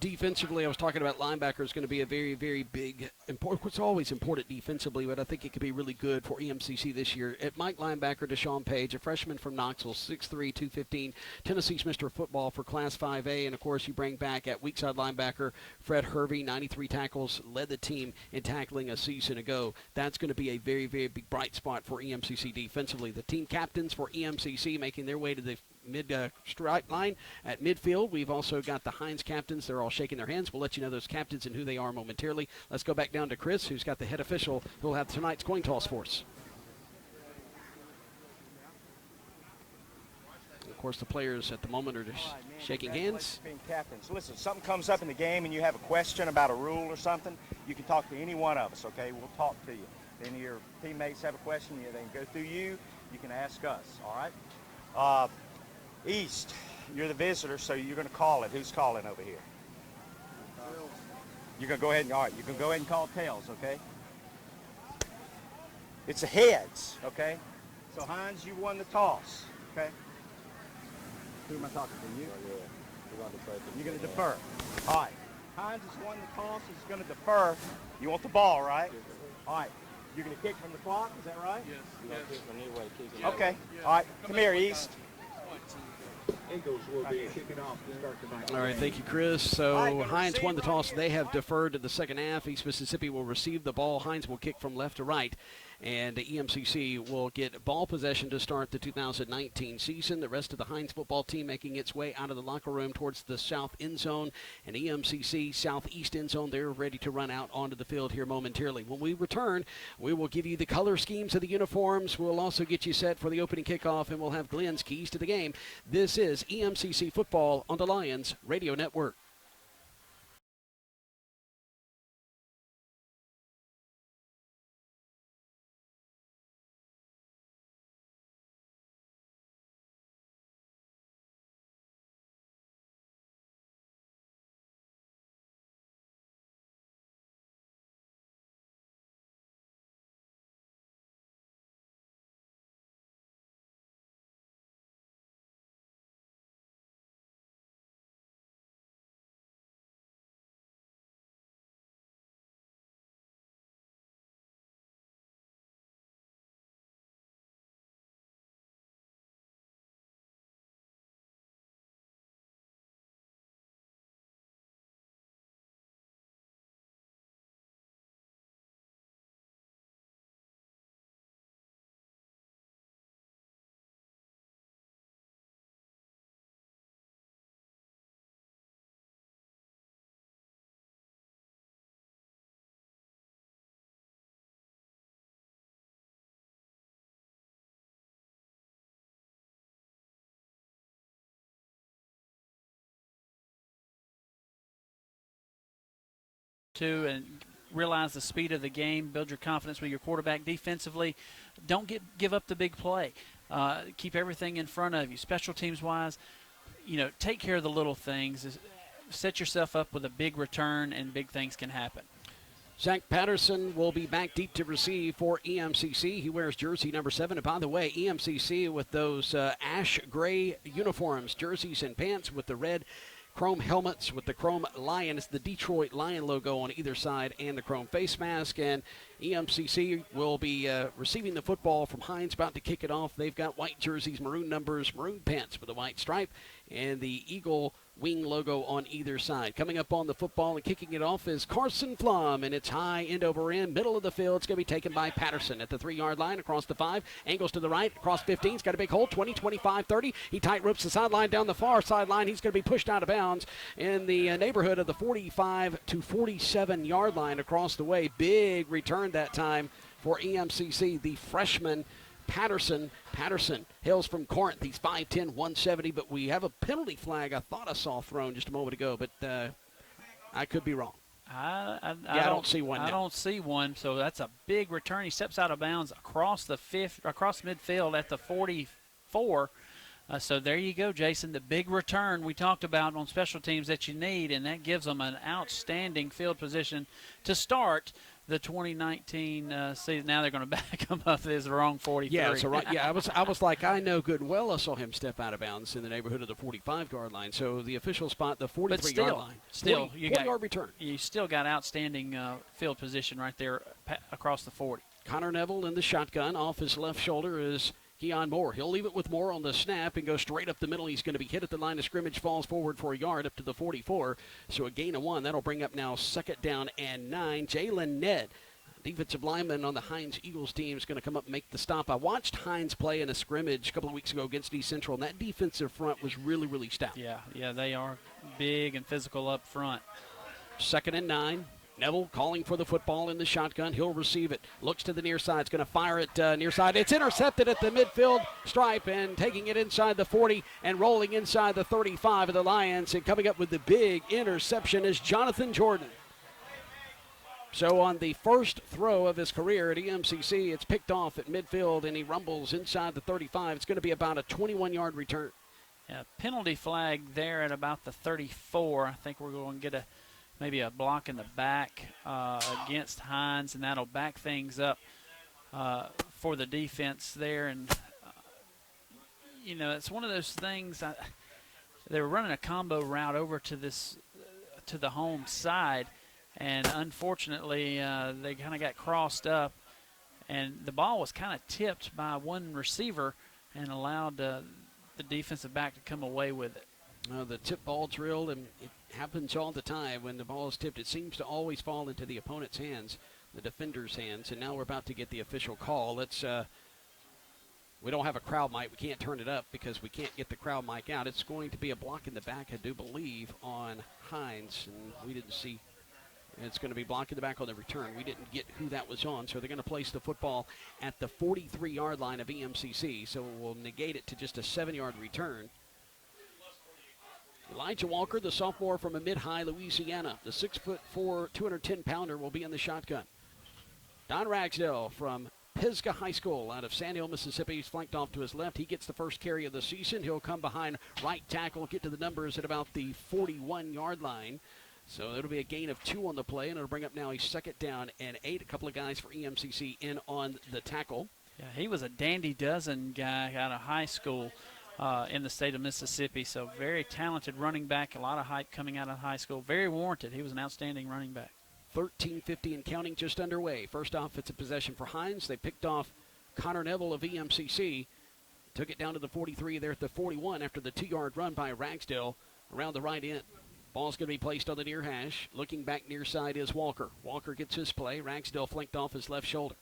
defensively, I was talking about linebacker is going to be a very, very big, important. It's always important defensively, but I think it could be really good for EMCC this year. At Mike linebacker, Deshaun Page, a freshman from Knoxville, 6'3", 215, Tennessee's Mr. Football for Class 5A. And, of course, you bring back at weak side linebacker Fred Hervey, 93 tackles, led the team in tackling a season ago. That's going to be a very, very big bright spot for EMCC defensively. The team captains for EMCC making their way to the mid-stripe line at midfield. We've also got the Hinds captains. They're all shaking their hands. We'll let you know those captains and who they are momentarily. Let's go back down to Chris, who's got the head official, who will have tonight's coin toss for us. Of course, the players at the moment are just shaking hands. Being captains. Listen, if something comes up in the game and you have a question about a rule or something, you can talk to any one of us, okay? We'll talk to you. Then your teammates have a question, they can go through you. You can ask us, all right? East, you're the visitor, so you're going to call it. Who's calling over here? You're going to go ahead and, all right, you can go ahead and call tails, okay? It's a heads, okay? So, Hinds, you won the toss, okay? Who am I talking to? You? You're going to defer. All right. Hinds has won the toss. He's going to defer. You want the ball, right? All right. You're going to kick from the clock, is that right? Yes. Okay. All right. Come here, East. Eagles will be kicking off to start tonight. All right, thank you, Chris. So Hinds won the toss. They have deferred to the second half. East Mississippi will receive the ball. Hinds will kick from left to right. And the EMCC will get ball possession to start the 2019 season. The rest of the Hinds football team making its way out of the locker room towards the south end zone. And EMCC southeast end zone, they're ready to run out onto the field here momentarily. When we return, we will give you the color schemes of the uniforms. We'll also get you set for the opening kickoff, and we'll have Glenn's keys to the game. This is EMCC football on the Lions Radio Network. And realize the speed of the game, build your confidence with your quarterback defensively. Don't give up the big play. Keep everything in front of you. Special teams wise, take care of the little things. Set yourself up with a big return, and big things can happen. Zach Patterson will be back deep to receive for EMCC. He wears jersey number 7. And by the way, EMCC with those ash gray uniforms, jerseys and pants with the red chrome helmets with the chrome lion. It's the Detroit Lion logo on either side and the chrome face mask. And EMCC will be receiving the football from Hinds, about to kick it off. They've got white jerseys, maroon numbers, maroon pants with a white stripe, and the eagle wing logo on either side. Coming up on the football and kicking it off is Carson Flum, and it's high end over end, middle of the field. It's going to be taken by Patterson at the 3-yard line, across the 5, angles to the right, across 15. He's got a big hole, 20, 25, 30. He tight ropes the sideline down the far sideline. He's going to be pushed out of bounds in the neighborhood of the 45 to 47-yard line across the way. Big return that time for EMCC, the freshman Patterson hails from Corinth. He's 5'10", 170, but we have a penalty flag I thought I saw thrown just a moment ago, but I could be wrong. I don't see one now. I don't see one, so that's a big return. He steps out of bounds across midfield at the 44. So there you go, Jason, the big return we talked about on special teams that you need, and that gives them an outstanding field position to start the 2019 season. Now they're going to back him up as the wrong 43. Yeah, so right. Yeah, I was like, I know good and well I saw him step out of bounds in the neighborhood of the 45-yard line. So the official spot, the 43-yard line. Still, 40-yard return. You still got outstanding field position right there across the 40. Connor Neville in the shotgun. Off his left shoulder is Keon Moore. He'll leave it with Moore on the snap and go straight up the middle. He's going to be hit at the line of scrimmage, falls forward for a yard up to the 44. So a gain of 1. That'll bring up now 2nd down and 9. Jalen Ned, defensive lineman on the Hinds Eagles team, is going to come up and make the stop. I watched Hinds play in a scrimmage a couple of weeks ago against East Central, and that defensive front was really, really stout. Yeah, they are big and physical up front. 2nd and 9. Neville calling for the football in the shotgun. He'll receive it. Looks to the near side. It's going to fire it near side. It's intercepted at the midfield stripe and taking it inside the 40 and rolling inside the 35 of the Lions. And coming up with the big interception is Jonathan Jordan. So on the first throw of his career at EMCC, it's picked off at midfield and he rumbles inside the 35. It's going to be about a 21-yard return. Yeah, penalty flag there at about the 34. I think we're going to get maybe a block in the back against Hinds, and that'll back things up for the defense there. And, it's one of those things. They were running a combo route over to the home side, and unfortunately they kind of got crossed up, and the ball was kind of tipped by one receiver and allowed the defensive back to come away with it. The tip ball drill, and it happens all the time when the ball is tipped. It seems to always fall into the opponent's hands, the defender's hands. And now we're about to get the official call. We don't have a crowd mic. We can't turn it up because we can't get the crowd mic out. It's going to be a block in the back, I do believe, on Hinds. And we didn't see. It's going to be block in the back on the return. We didn't get who that was on, so they're going to place the football at the 43-yard line of EMCC. So we'll negate it to just a 7-yard return. Elijah Walker, the sophomore from a mid-high Louisiana, the 6'4", 210-pounder, will be in the shotgun. Don Ragsdale from Pisgah High School out of Sandhill, Mississippi. He's flanked off to his left. He gets the first carry of the season. He'll come behind right tackle, get to the numbers at about the 41-yard line. So it'll be a gain of 2 on the play, and it'll bring up now a 2nd down and 8. A couple of guys for EMCC in on the tackle. Yeah, he was a dandy dozen guy out of high school. In the state of Mississippi, so very talented running back, a lot of hype coming out of high school, very warranted. He was an outstanding running back. 13:50 and counting just underway. First offensive possession for Hinds. They picked off Connor Neville of EMCC, took it down to the 43 there at the 41 after the 2-yard run by Ragsdale around the right end. Ball's going to be placed on the near hash. Looking back near side is Walker. Walker gets his play. Ragsdale flanked off his left shoulder.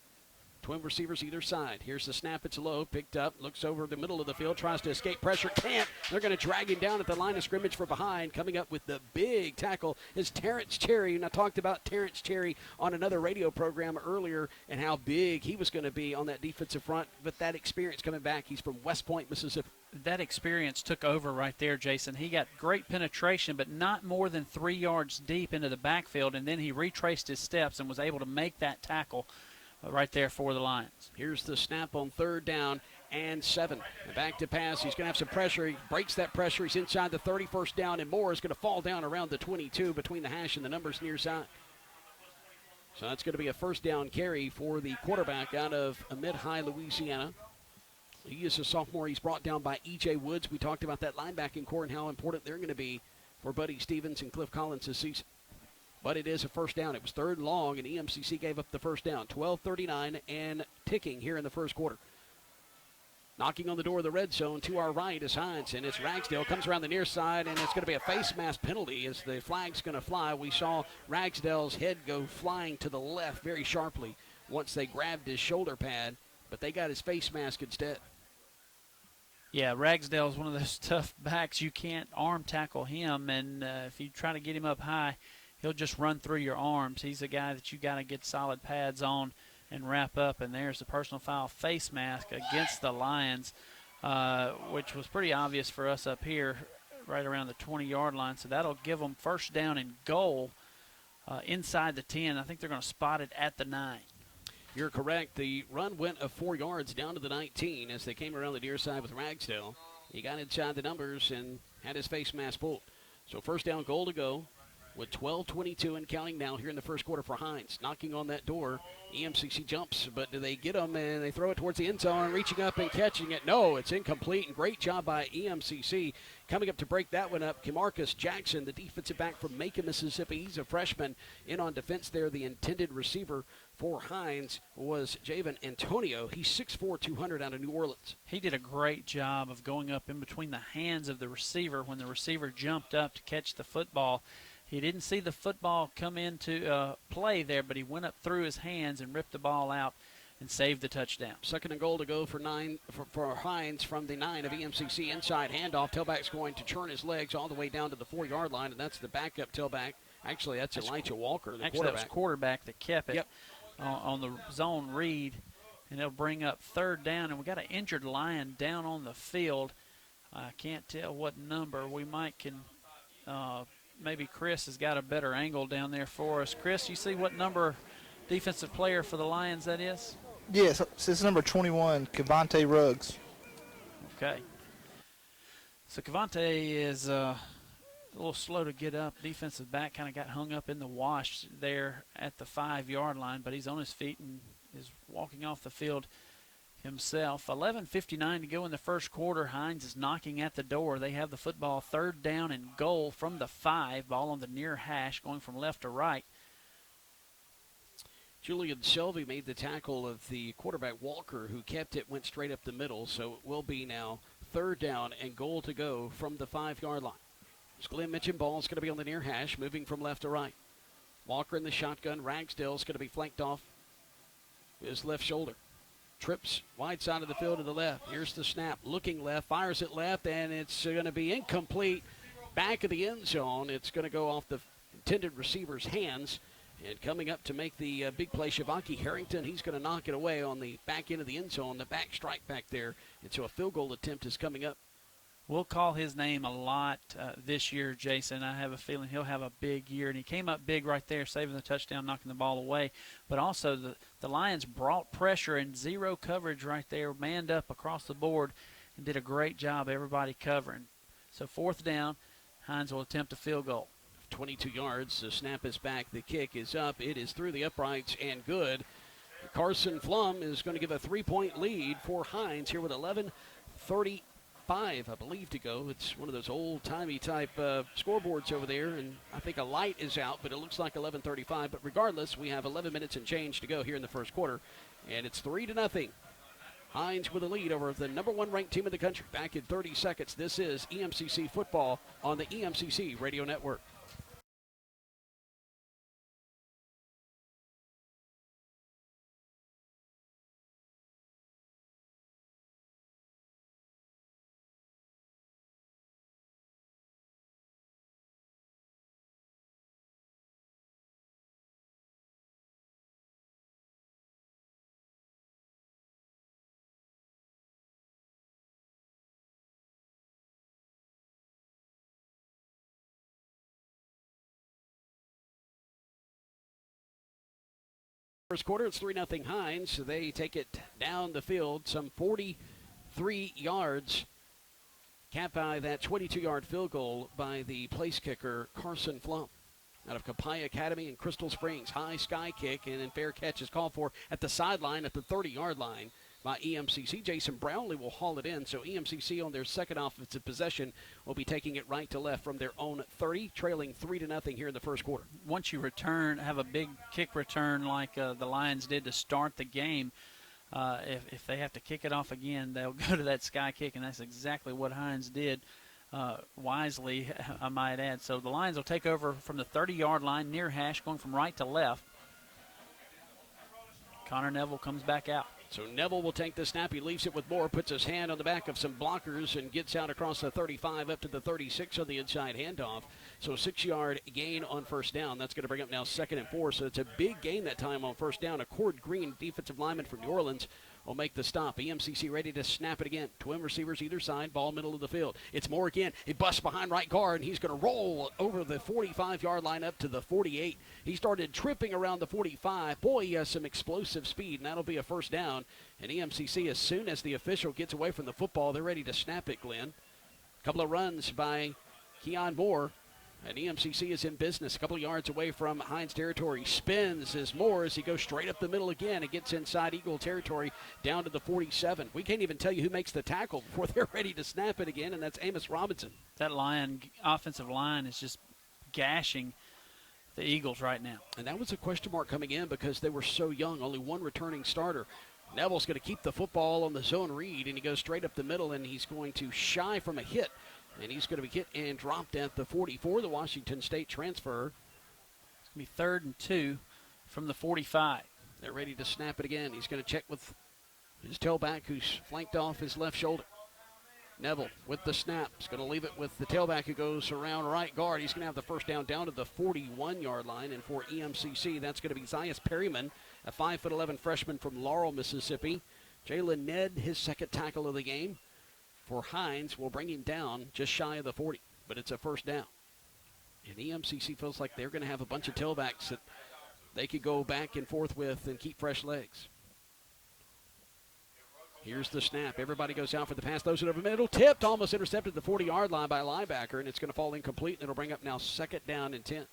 Twin receivers either side. Here's the snap. It's low. Picked up. Looks over the middle of the field. Tries to escape pressure. Can't. They're going to drag him down at the line of scrimmage for behind. Coming up with the big tackle is Terrence Cherry. And I talked about Terrence Cherry on another radio program earlier and how big he was going to be on that defensive front. But that experience coming back. He's from West Point, Mississippi. That experience took over right there, Jason. He got great penetration, but not more than 3 yards deep into the backfield. And then he retraced his steps and was able to make that tackle right there for the Lions. Here's the snap on 3rd down and 7. Back to pass. He's going to have some pressure. He breaks that pressure. He's inside the 31st down, and Moore is going to fall down around the 22 between the hash and the numbers near side. So that's going to be a 1st down carry for the quarterback out of a mid-high Louisiana. He is a sophomore. He's brought down by E.J. Woods. We talked about that linebacking core and how important they're going to be for Buddy Stevens and Cliff Collins this season. But it is a 1st down. It was 3rd and long, and EMCC gave up the 1st down. 12:39 and ticking here in the first quarter. Knocking on the door of the red zone to our right is Hinds, and it's Ragsdale. Comes around the near side, and it's going to be a face mask penalty as the flag's going to fly. We saw Ragsdale's head go flying to the left very sharply once they grabbed his shoulder pad, but they got his face mask instead. Yeah, Ragsdale's one of those tough backs. You can't arm tackle him, and if you try to get him up high, he'll just run through your arms. He's a guy that you got to get solid pads on and wrap up. And there's the personal foul face mask against the Lions, which was pretty obvious for us up here right around the 20-yard line. So that'll give them 1st down and goal inside the 10. I think they're going to spot it at the 9. You're correct. The run went of 4 yards down to the 19 as they came around the near side with Ragsdale. He got inside the numbers and had his face mask pulled. So 1st down, goal to go. with 12:22 and counting now here in the first quarter for Hinds. Knocking on that door. EMCC jumps, but do they get them, and they throw it towards the end zone, reaching up and catching it? No, it's incomplete, and great job by EMCC. Coming up to break that one up, Kemarcus Jackson, the defensive back from Macon, Mississippi. He's a freshman in on defense there. The intended receiver for Hinds was Javen Antonio. He's 6'4", 200 out of New Orleans. He did a great job of going up in between the hands of the receiver when the receiver jumped up to catch the football. He didn't see the football come into play there, but he went up through his hands and ripped the ball out and saved the touchdown. Second and goal to go for Hinds from the 9 of EMCC. Inside handoff. Tailback's going to turn his legs all the way down to the 4-yard line, and that's the backup tailback. Actually, that's Elijah Walker, the quarterback. quarterback. That was quarterback that kept it Yep. On the zone read, and it'll bring up third down. And we got an injured Lion down on the field. I can't tell what number. We might can maybe Chris has got a better angle down there for us. Chris, you see what number defensive player for the Lions that is? Yes, it's number 21, Cavante Ruggs. Okay. So Cavante is a little slow to get up. Defensive back kind of got hung up in the wash there at the 5-yard line, but he's on his feet and is walking off the field himself. 11:59 to go in the first quarter. Hinds is knocking at the door. They have the football, third down and goal from the 5. Ball on the near hash, going from left to right. Julian Selvey made the tackle of the quarterback Walker, who kept it, went straight up the middle. So it will be now third down and goal to go from the 5-yard line. As Glenn mentioned, ball's going to be on the near hash, moving from left to right. Walker in the shotgun. Ragsdale's going to be flanked off his left shoulder. Trips wide side of the field to the left. Here's the snap. Looking left, fires it left, and it's going to be incomplete. Back of the end zone. It's going to go off the intended receiver's hands. And coming up to make the big play, Shavonki Harrington. He's going to knock it away on the back end of the end zone, the back strike back there. And so a field goal attempt is coming up. We'll call his name a lot this year, Jason. I have a feeling he'll have a big year. And he came up big right there, saving the touchdown, knocking the ball away. But also the Lions brought pressure and zero coverage right there, manned up across the board, and did a great job, everybody covering. So fourth down, Hinds will attempt a field goal. 22 yards. The snap is back. The kick is up. It is through the uprights and good. Carson Flum is going to give a 3-point lead for Hinds here with 11:35, I believe, to go. It's one of those old-timey type scoreboards over there, and I think a light is out, but it looks like 11:35. But regardless, we have 11 minutes and change to go here in the first quarter, and it's 3-0. Hinds with a lead over the number 1 ranked team in the country. Back in 30 seconds, this is EMCC football on the EMCC Radio Network. First quarter, it's 3-0 Hinds. They take it down the field, some 43 yards, capped by that 22-yard field goal by the place kicker, Carson Flum, out of Copiah Academy in Crystal Springs. High sky kick, and then fair catch is called for at the sideline at the 30-yard line by EMCC. Jason Brownlee will haul it in, so EMCC on their second offensive possession will be taking it right to left from their own 30, trailing 3-0 here in the first quarter. Once you have a big kick return like the Lions did to start the game, if they have to kick it off again, they'll go to that sky kick, and that's exactly what Hinds did, wisely, I might add. So the Lions will take over from the 30-yard line, near hash, going from right to left. Connor Neville comes back out. So Neville will take the snap. He leaves it with Moore, puts his hand on the back of some blockers, and gets out across the 35 up to the 36 on the inside handoff. So 6-yard gain on first down. That's going to bring up now 2nd and 4. So it's a big gain that time on first down. Accord Green, defensive lineman from New Orleans, will make the stop. EMCC ready to snap it again. Twin receivers either side, ball middle of the field. It's Moore again. He busts behind right guard, and he's going to roll over the 45-yard line up to the 48. He started tripping around the 45. Boy, he has some explosive speed, and that'll be a first down. And EMCC, as soon as the official gets away from the football, they're ready to snap it, Glenn. A couple of runs by Keon Moore And EMCC is in business a couple yards away from Hinds territory. Spins as Moores. He goes straight up the middle again. It gets inside Eagle territory down to the 47. We can't even tell you who makes the tackle before they're ready to snap it again, and that's Amos Robinson. That offensive line is just gashing the Eagles right now. And that was a question mark coming in because they were so young, only one returning starter. Neville's going to keep the football on the zone read, and he goes straight up the middle, and he's going to shy from a hit. And he's going to be hit and dropped at the 44, the Washington State transfer. It's going to be 3rd and 2 from the 45. They're ready to snap it again. He's going to check with his tailback, who's flanked off his left shoulder. Neville with the snap. He's going to leave it with the tailback who goes around right guard. He's going to have the first down to the 41-yard line. And for EMCC, that's going to be Zias Perryman, a 5'11" freshman from Laurel, Mississippi. Jalen Ned, his second tackle of the game. For Hinds, will bring him down just shy of the 40, but it's a first down. And EMCC feels like they're going to have a bunch of tailbacks that they could go back and forth with and keep fresh legs. Here's the snap. Everybody goes out for the pass. Those in the middle. Tipped, almost intercepted the 40-yard line by a linebacker, and it's going to fall incomplete, and it'll bring up now 2nd down and 10.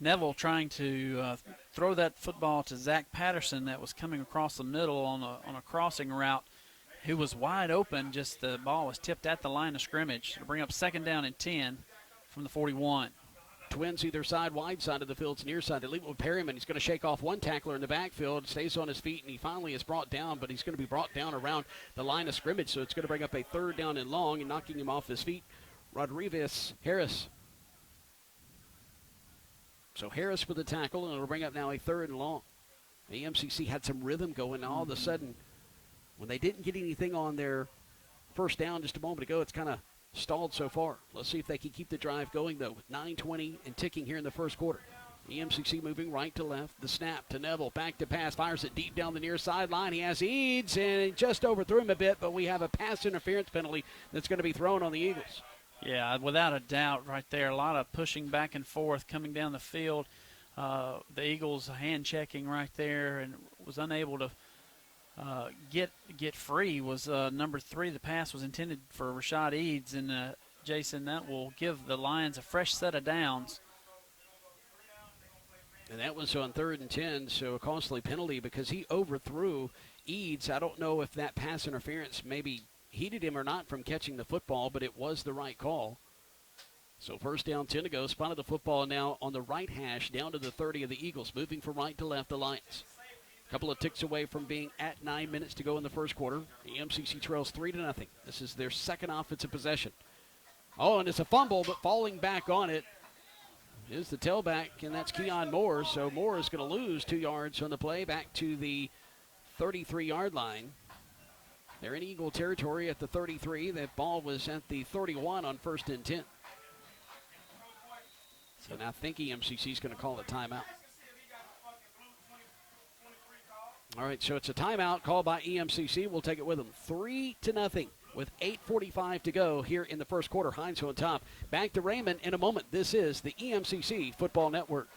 Neville trying to throw that football to Zach Patterson that was coming across the middle on a crossing route, who was wide open. Just the ball was tipped at the line of scrimmage. It'll bring up 2nd down and 10 from the 41. Twins either side, wide side of the field's near side. They leave it with Perryman. He's going to shake off one tackler in the backfield, stays on his feet, and he finally is brought down, but he's going to be brought down around the line of scrimmage, so it's going to bring up a 3rd down and long, and knocking him off his feet, Rodriguez Harris. So Harris with the tackle, and it'll bring up now a 3rd and long. The EMCC had some rhythm going. All of a sudden, when they didn't get anything on their first down just a moment ago, it's kind of stalled so far. Let's see if they can keep the drive going, though, with 9:20 and ticking here in the first quarter. EMCC moving right to left. The snap to Neville. Back to pass. Fires it deep down the near sideline. He has Eads, and he just overthrew him a bit, but we have a pass interference penalty that's going to be thrown on the Eagles. Yeah, without a doubt right there. A lot of pushing back and forth coming down the field. The Eagles hand-checking right there and was unable to get free. Was number 3. The pass was intended for Rashad Eads, and Jason, that will give the Lions a fresh set of downs. And that was on 3rd and 10, so a costly penalty because he overthrew Eads. I don't know if that pass interference maybe heated him or not from catching the football, but it was the right call. So first down, 10 to go. Spotted the football now on the right hash down to the 30 of the Eagles. Moving from right to left, the Lions. A couple of ticks away from being at 9 minutes to go in the first quarter. The EMCC trails 3-0. This is their second offensive possession. Oh, and it's a fumble, but falling back on it is the tailback, and that's Keon Moore. So Moore is going to lose 2 yards on the play back to the 33-yard line. They're in Eagle territory at the 33. That ball was at the 31 on 1st and 10. So now I think EMCC is going to call a timeout. All right, so it's a timeout called by EMCC. We'll take it with them. 3-0 with 8:45 to go here in the first quarter. Hinds on top. Back to Raymond in a moment. This is the EMCC Football Network.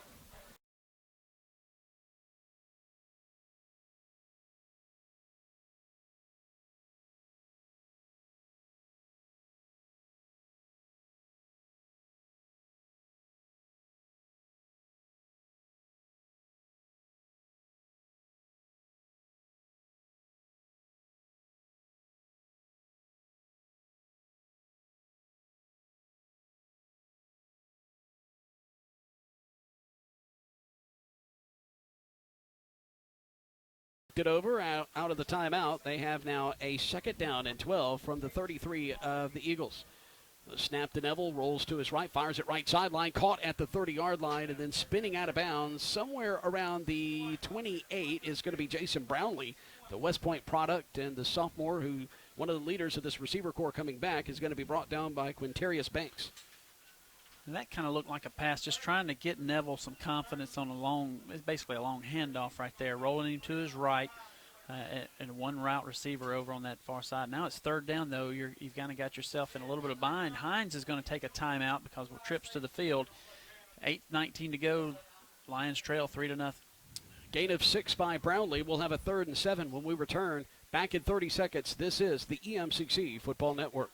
It over out of the timeout. They have now a 2nd down and 12 from the 33 of the Eagles. The snap to Neville, rolls to his right, fires it right sideline, caught at the 30-yard line, and then spinning out of bounds somewhere around the 28 is going to be Jason Brownlee, the West Point product, and the sophomore, who one of the leaders of this receiver corps coming back, is going to be brought down by Quintarius Banks. And that kind of looked like a pass, just trying to get Neville some confidence on it's basically a long handoff right there, rolling him to his right, and one route receiver over on that far side. Now it's 3rd down, though. You've kind of got yourself in a little bit of bind. Hinds is going to take a timeout because we're trips to the field. 8:19 to go. Lions trail 3-0. Gain of 6 by Brownlee. We'll have a 3rd and 7 when we return. Back in 30 seconds. This is the EMCC Football Network.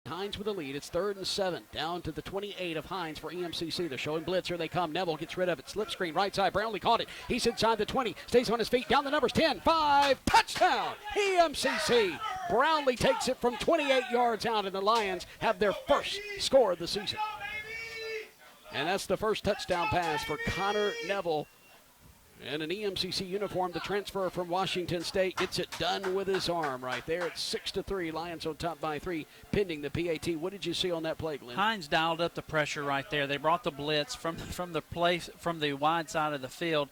Hinds with the lead. It's 3rd and 7. Down to the 28 of Hinds for EMCC. They're showing blitz. Here they come. Neville gets rid of it. Slip screen, right side. Brownlee caught it. He's inside the 20. Stays on his feet. Down the numbers. 10, 5. Touchdown! EMCC. Brownlee takes it from 28 yards out, and the Lions have their first score of the season. And that's the first touchdown pass for Connor Neville. And an EMCC uniform, the transfer from Washington State, gets it done with his arm right there. It's 6-3. Lions on top by 3, pending the PAT. What did you see on that play, Glenn? Hinds dialed up the pressure right there. They brought the blitz from the wide side of the field.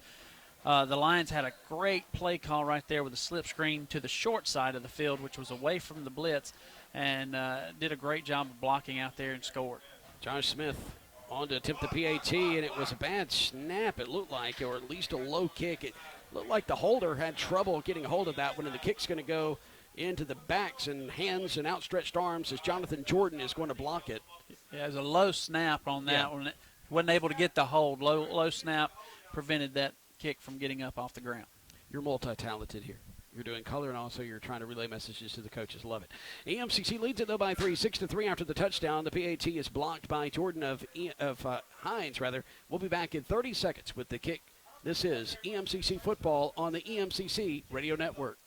The Lions had a great play call right there with a slip screen to the short side of the field, which was away from the blitz, and did a great job of blocking out there and scored. Josh Smith on to attempt the PAT, and it was a bad snap, it looked like, or at least a low kick. It looked like the holder had trouble getting a hold of that one, and the kick's going to go into the backs and hands and outstretched arms as Jonathan Jordan is going to block it. Yeah, it was a low snap on that one. Wasn't able to get the hold. Low snap prevented that kick from getting up off the ground. You're multi-talented here. You're doing color, and also you're trying to relay messages to the coaches. Love it. EMCC leads it, though, by 3, 6-3 after the touchdown. The PAT is blocked by Jordan of Hinds, rather. We'll be back in 30 seconds with the kick. This is EMCC football on the EMCC Radio Network.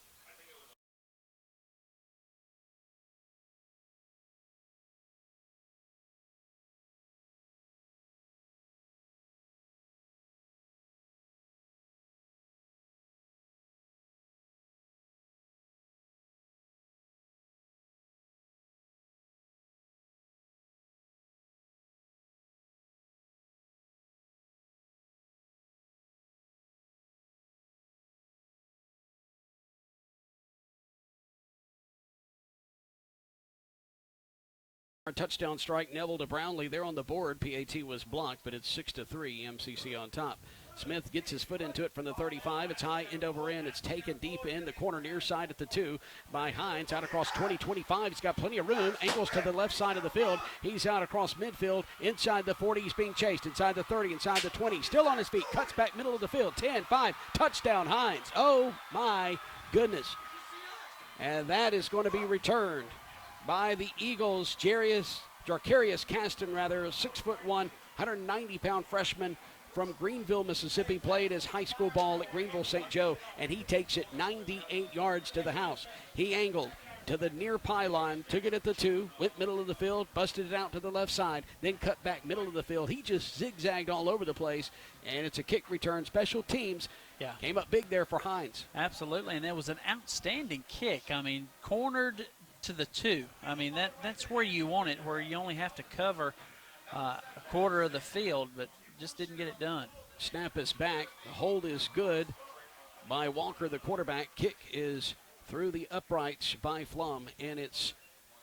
Touchdown strike, Neville to Brownlee. They're on the board. PAT was blocked, but it's 6-3. EMCC on top. Smith gets his foot into it from the 35. It's high end over end. It's taken deep in the corner near side at the 2 by Hinds. Out across 20-25. He's got plenty of room. Angles to the left side of the field. He's out across midfield. Inside the 40. He's being chased. Inside the 30. Inside the 20. Still on his feet. Cuts back middle of the field. 10-5. Touchdown Hinds. Oh my goodness. And that is going to be returned by the Eagles. Jarkarius Caston, rather, a 6'1", 190-pound freshman from Greenville, Mississippi, played his high school ball at Greenville St. Joe, and he takes it 98 yards to the house. He angled to the near pylon, took it at the 2, went middle of the field, busted it out to the left side, then cut back middle of the field. He just zigzagged all over the place, and it's a kick return. Special teams came up big there for Hinds. Absolutely, and it was an outstanding kick. I mean, cornered to the 2. I mean, that's where you want it, where you only have to cover a quarter of the field, but just didn't get it done. Snap is back. The hold is good by Walker, the quarterback. Kick is through the uprights by Flum, and it's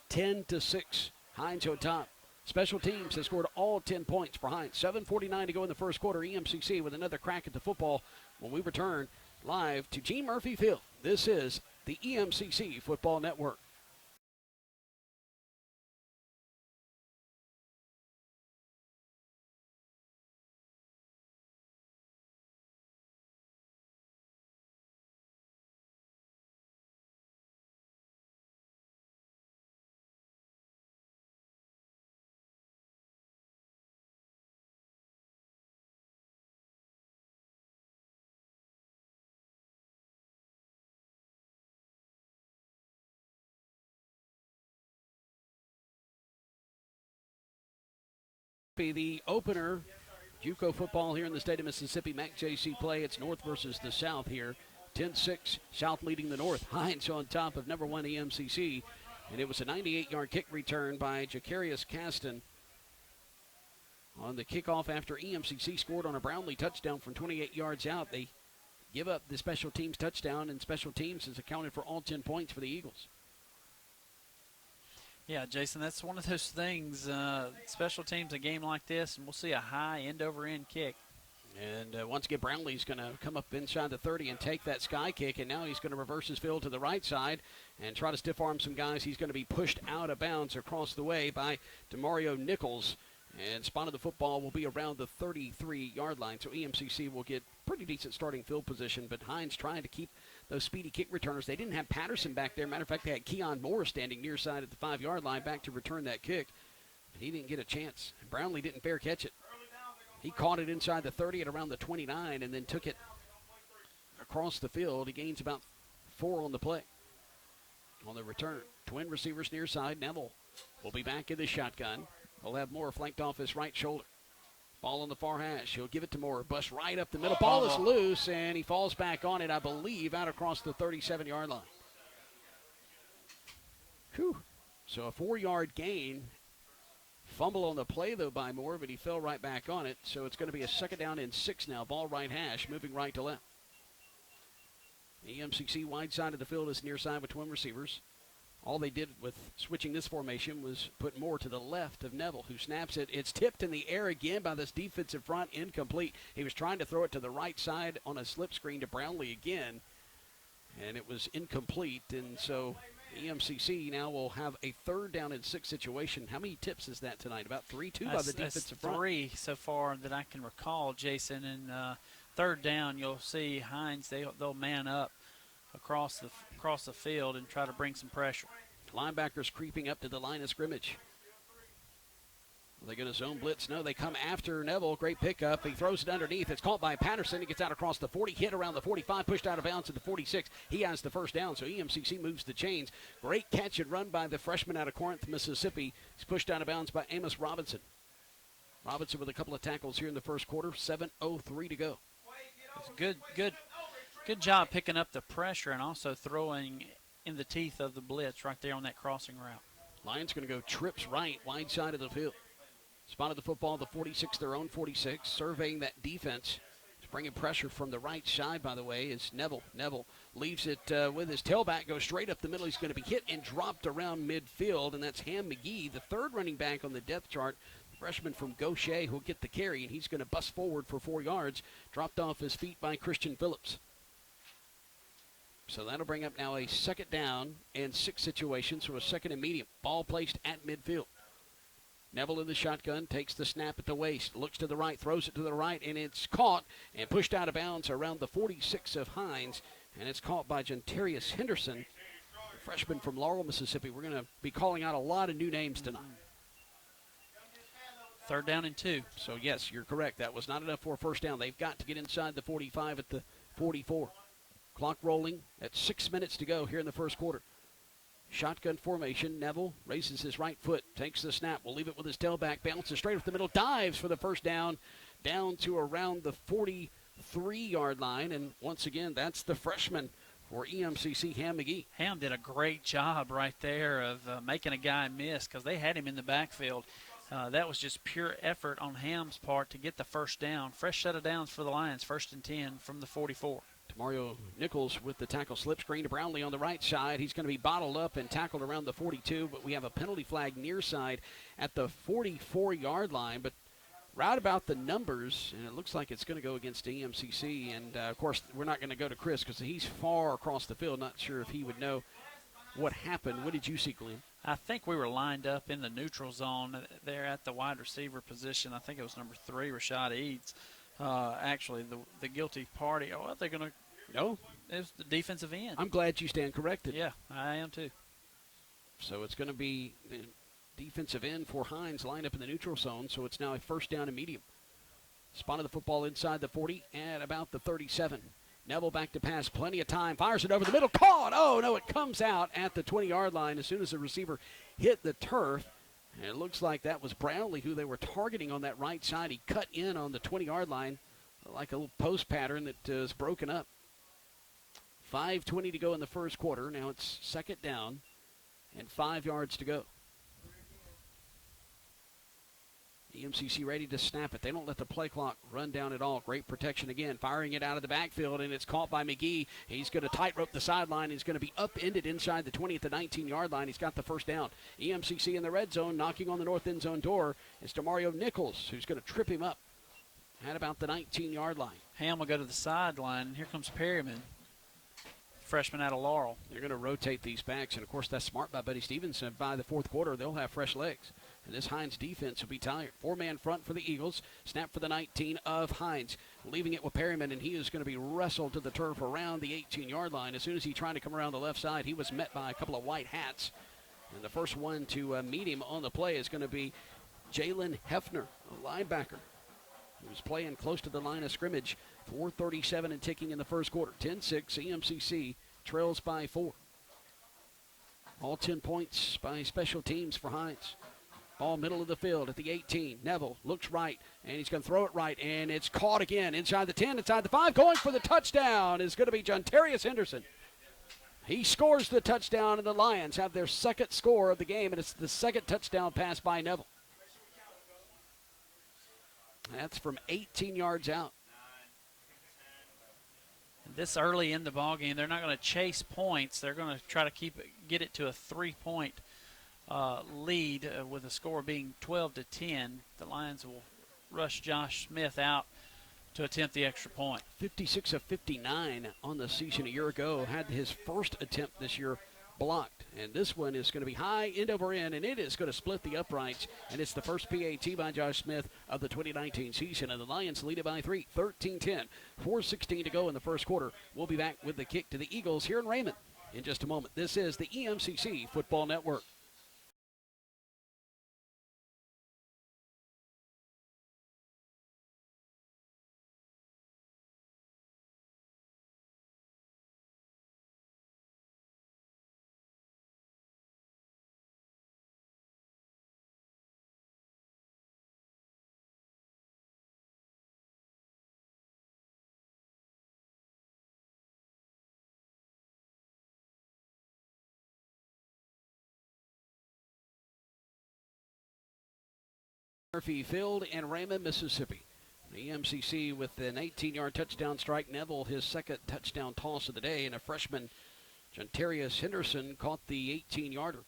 10-6. Hinds on top. Special teams has scored all 10 points for Hinds. 7:49 to go in the first quarter. EMCC with another crack at the football when we return live to Gene Murphy Field. This is the EMCC Football Network. The opener, JUCO football here in the state of Mississippi, MAC JC play. It's North versus the South here. 10-6, South leading the North. Hinds on top of number 1 EMCC. And it was a 98-yard kick return by Jarkarius Caston on the kickoff after EMCC scored on a Brownlee touchdown from 28 yards out. They give up the special teams touchdown, and special teams has accounted for all 10 points for the Eagles. Yeah, Jason, that's one of those things, special teams, a game like this, and we'll see a high end-over-end kick. And once again, Brownlee's going to come up inside the 30 and take that sky kick, and now he's going to reverse his field to the right side and try to stiff-arm some guys. He's going to be pushed out of bounds across the way by DeMario Nichols, and spot of the football will be around the 33-yard line, so EMCC will get pretty decent starting field position, but Hinds trying to keep those speedy kick returners. They didn't have Patterson back there. Matter of fact, they had Keon Moore standing near side at the 5-yard line back to return that kick. And he didn't get a chance. Brownlee didn't fair catch it. He caught it inside the 30 at around the 29 and then took it across the field. He gains about 4 on the play. On the return, twin receivers near side. Neville will be back in the shotgun. He'll have Moore flanked off his right shoulder. Ball on the far hash. He'll give it to Moore. Bust right up the middle. Ball is loose, and he falls back on it, I believe, out across the 37-yard line. Whew. So a 4-yard gain. Fumble on the play, though, by Moore, but he fell right back on it. So it's going to be a 2nd down and 6 now. Ball right hash, moving right to left. EMCC wide side of the field is near side with twin receivers. All they did with switching this formation was put Moore to the left of Neville, who snaps it. It's tipped in the air again by this defensive front, incomplete. He was trying to throw it to the right side on a slip screen to Brownlee again, and it was incomplete. And so EMCC now will have a 3rd down and 6 situation. How many tips is that tonight? About 3, 2 by the defensive front? 3 so far that I can recall, Jason. And 3rd down, you'll see Hinds, they'll man up across the field and try to bring some pressure. Linebackers creeping up to the line of scrimmage. Are they going to zone blitz? No, they come after Neville. Great pickup. He throws it underneath. It's caught by Patterson. He gets out across the 40, hit around the 45, pushed out of bounds at the 46. He has the 1st down, so EMCC moves the chains. Great catch and run by the freshman out of Corinth, Mississippi. He's pushed out of bounds by Amos Robinson. Robinson with a couple of tackles here in the first quarter. 7:03 to go. It's good job picking up the pressure and also throwing in the teeth of the blitz right there on that crossing route. Lions going to go trips right, wide side of the field. Spotted the football, the 46, their own 46, surveying that defense. He's bringing pressure from the right side, by the way, is Neville. Neville leaves it with his tailback, goes straight up the middle. He's going to be hit and dropped around midfield, and that's Ham McGee, the 3rd running back on the depth chart. Freshman from Gaucher who'll get the carry, and he's going to bust forward for 4 yards, dropped off his feet by Christian Phillips. So that'll bring up now a 2nd down and 6 situation, so a 2nd and medium. Ball placed at midfield. Neville in the shotgun, takes the snap at the waist, looks to the right, throws it to the right, and it's caught and pushed out of bounds around the 46 of Hinds, and it's caught by Jantarius Henderson, a freshman from Laurel, Mississippi. We're going to be calling out a lot of new names tonight. 3rd down and 2. So, yes, you're correct. That was not enough for a 1st down. They've got to get inside the 45 at the 44. Clock rolling at 6 minutes to go here in the first quarter. Shotgun formation. Neville raises his right foot, takes the snap. Will leave it with his tailback, bounces straight up the middle, dives for the 1st down, down to around the 43-yard line. And once again, that's the freshman for EMCC, Ham McGee. Ham did a great job right there of making a guy miss because they had him in the backfield. That was just pure effort on Ham's part to get the 1st down. Fresh set of downs for the Lions, 1st and 10 from the 44. Mario Nichols with the tackle slip screen to Brownlee on the right side. He's going to be bottled up and tackled around the 42, but we have a penalty flag near side at the 44-yard line. But right about the numbers, and it looks like it's going to go against EMCC. And, of course, we're not going to go to Chris because he's far across the field. Not sure if he would know what happened. What did you see, Glenn? I think we were lined up in the neutral zone there at the wide receiver position. I think it was number 3, Rashad Eads. Actually, the guilty party. Oh, they're going to. No. It was the defensive end. I'm glad you stand corrected. Yeah, I am too. So it's going to be the defensive end for Hinds lined up in the neutral zone, so it's now a 1st down and medium. Spotted the football inside the 40 at about the 37. Neville back to pass, plenty of time, fires it over the middle, caught. Oh, no, it comes out at the 20-yard line as soon as the receiver hit the turf. And it looks like that was Brownlee who they were targeting on that right side. He cut in on the 20-yard line like a little post pattern that is broken up. 5:20 to go in the first quarter. Now it's 2nd down and 5 yards to go. EMCC ready to snap it. They don't let the play clock run down at all. Great protection again. Firing it out of the backfield, and it's caught by McGee. He's going to tightrope the sideline. He's going to be upended inside the 20 at the 19-yard line. He's got the 1st down. EMCC in the red zone, knocking on the north end zone door. It's DeMario Nichols who's going to trip him up at about the 19-yard line. Ham will go to the sideline. Here comes Perryman, freshman out of Laurel. They're going to rotate these backs, and, of course, that's smart by Buddy Stevenson. By the 4th quarter, they'll have fresh legs. And this Hinds defense will be tired. 4-man front for the Eagles. Snap for the 19 of Hinds. Leaving it with Perryman, and he is going to be wrestled to the turf around the 18-yard line. As soon as he tried to come around the left side, he was met by a couple of white hats. And the first one to meet him on the play is going to be Jalen Hefner, a linebacker, who's playing close to the line of scrimmage. 4:37 and ticking in the first quarter. 10-6, EMCC trails by 4. All 10 points by special teams for Hinds. Ball middle of the field at the 18. Neville looks right, and he's going to throw it right, and it's caught again inside the 10, inside the 5. Going for the touchdown is going to be Jontarius Henderson. He scores the touchdown, and the Lions have their second score of the game, and it's the second touchdown pass by Neville. That's from 18 yards out. This early in the ballgame, they're not going to chase points. They're going to try to get it to a 3-point lead with the score being 12-10. The Lions will rush Josh Smith out to attempt the extra point. 56 of 59 on the season a year ago. Had his first attempt this year blocked. And this one is going to be high end over end, and it is going to split the uprights. And it's the first PAT by Josh Smith of the 2019 season. And the Lions lead it by 3, 13-10. 4:16 to go in the first quarter. We'll be back with the kick to the Eagles here in Raymond in just a moment. This is the EMCC Football Network. Murphy Field in Raymond, Mississippi. The EMCC with an 18-yard touchdown strike. Neville, his second touchdown toss of the day, and a freshman, Jontarius Henderson, caught the 18-yarder.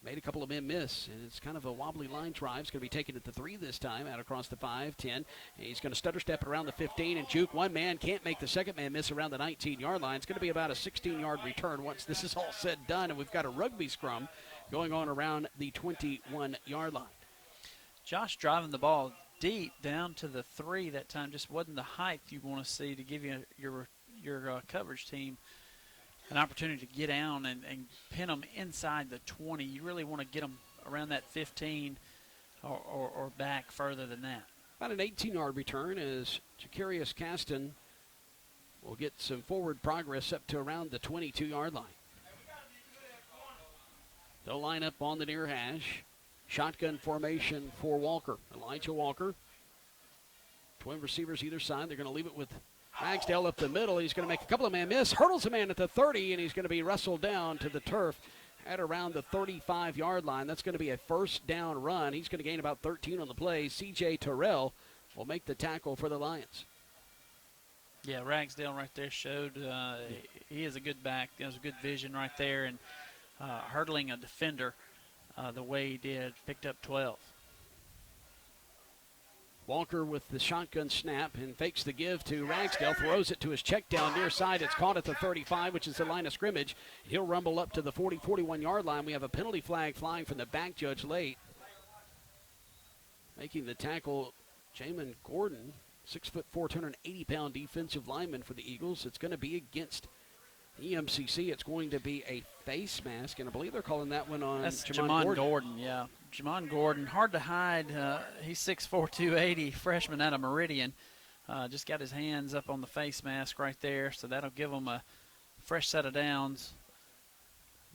Made a couple of men miss, and it's kind of a wobbly line drive. It's going to be taken at the 3 this time, out across the 5, 10. And he's going to stutter step around the 15 and juke. One man can't make the second man miss around the 19-yard line. It's going to be about a 16-yard return once this is all said and done, and we've got a rugby scrum going on around the 21-yard line. Josh driving the ball deep down to the 3 that time just wasn't the height you want to see to give you your coverage team an opportunity to get down and pin them inside the 20. You really want to get them around that 15 or back further than that. About an 18-yard return as Jacarius Caston will get some forward progress up to around the 22-yard line. They'll line up on the near hash. Shotgun formation for Walker. Elijah Walker. Twin receivers either side. They're going to leave it with Ragsdale up the middle. He's going to make a couple of man miss. Hurdles a man at the 30, and he's going to be wrestled down to the turf at around the 35-yard line. That's going to be a first down run. He's going to gain about 13 on the play. C.J. Terrell will make the tackle for the Lions. Yeah, Ragsdale right there showed he is a good back. He has a good vision right there, and hurdling a defender the way he did, picked up 12. Walker with the shotgun snap and fakes the give to Ragsdale, throws it to his check down near side. It's caught at the 35, which is the line of scrimmage. He'll rumble up to the 40, 41-yard line. We have a penalty flag flying from the back judge late. Making the tackle, Jamin Gordon, 6'4", 280-pound defensive lineman for the Eagles. It's going to be against EMCC. It's going to be a face mask, and I believe they're calling that one on Jamon Gordon. Yeah, Jamon Gordon, hard to hide. He's 6'4", 280, freshman out of Meridian. Just got his hands up on the face mask right there, so that'll give them a fresh set of downs.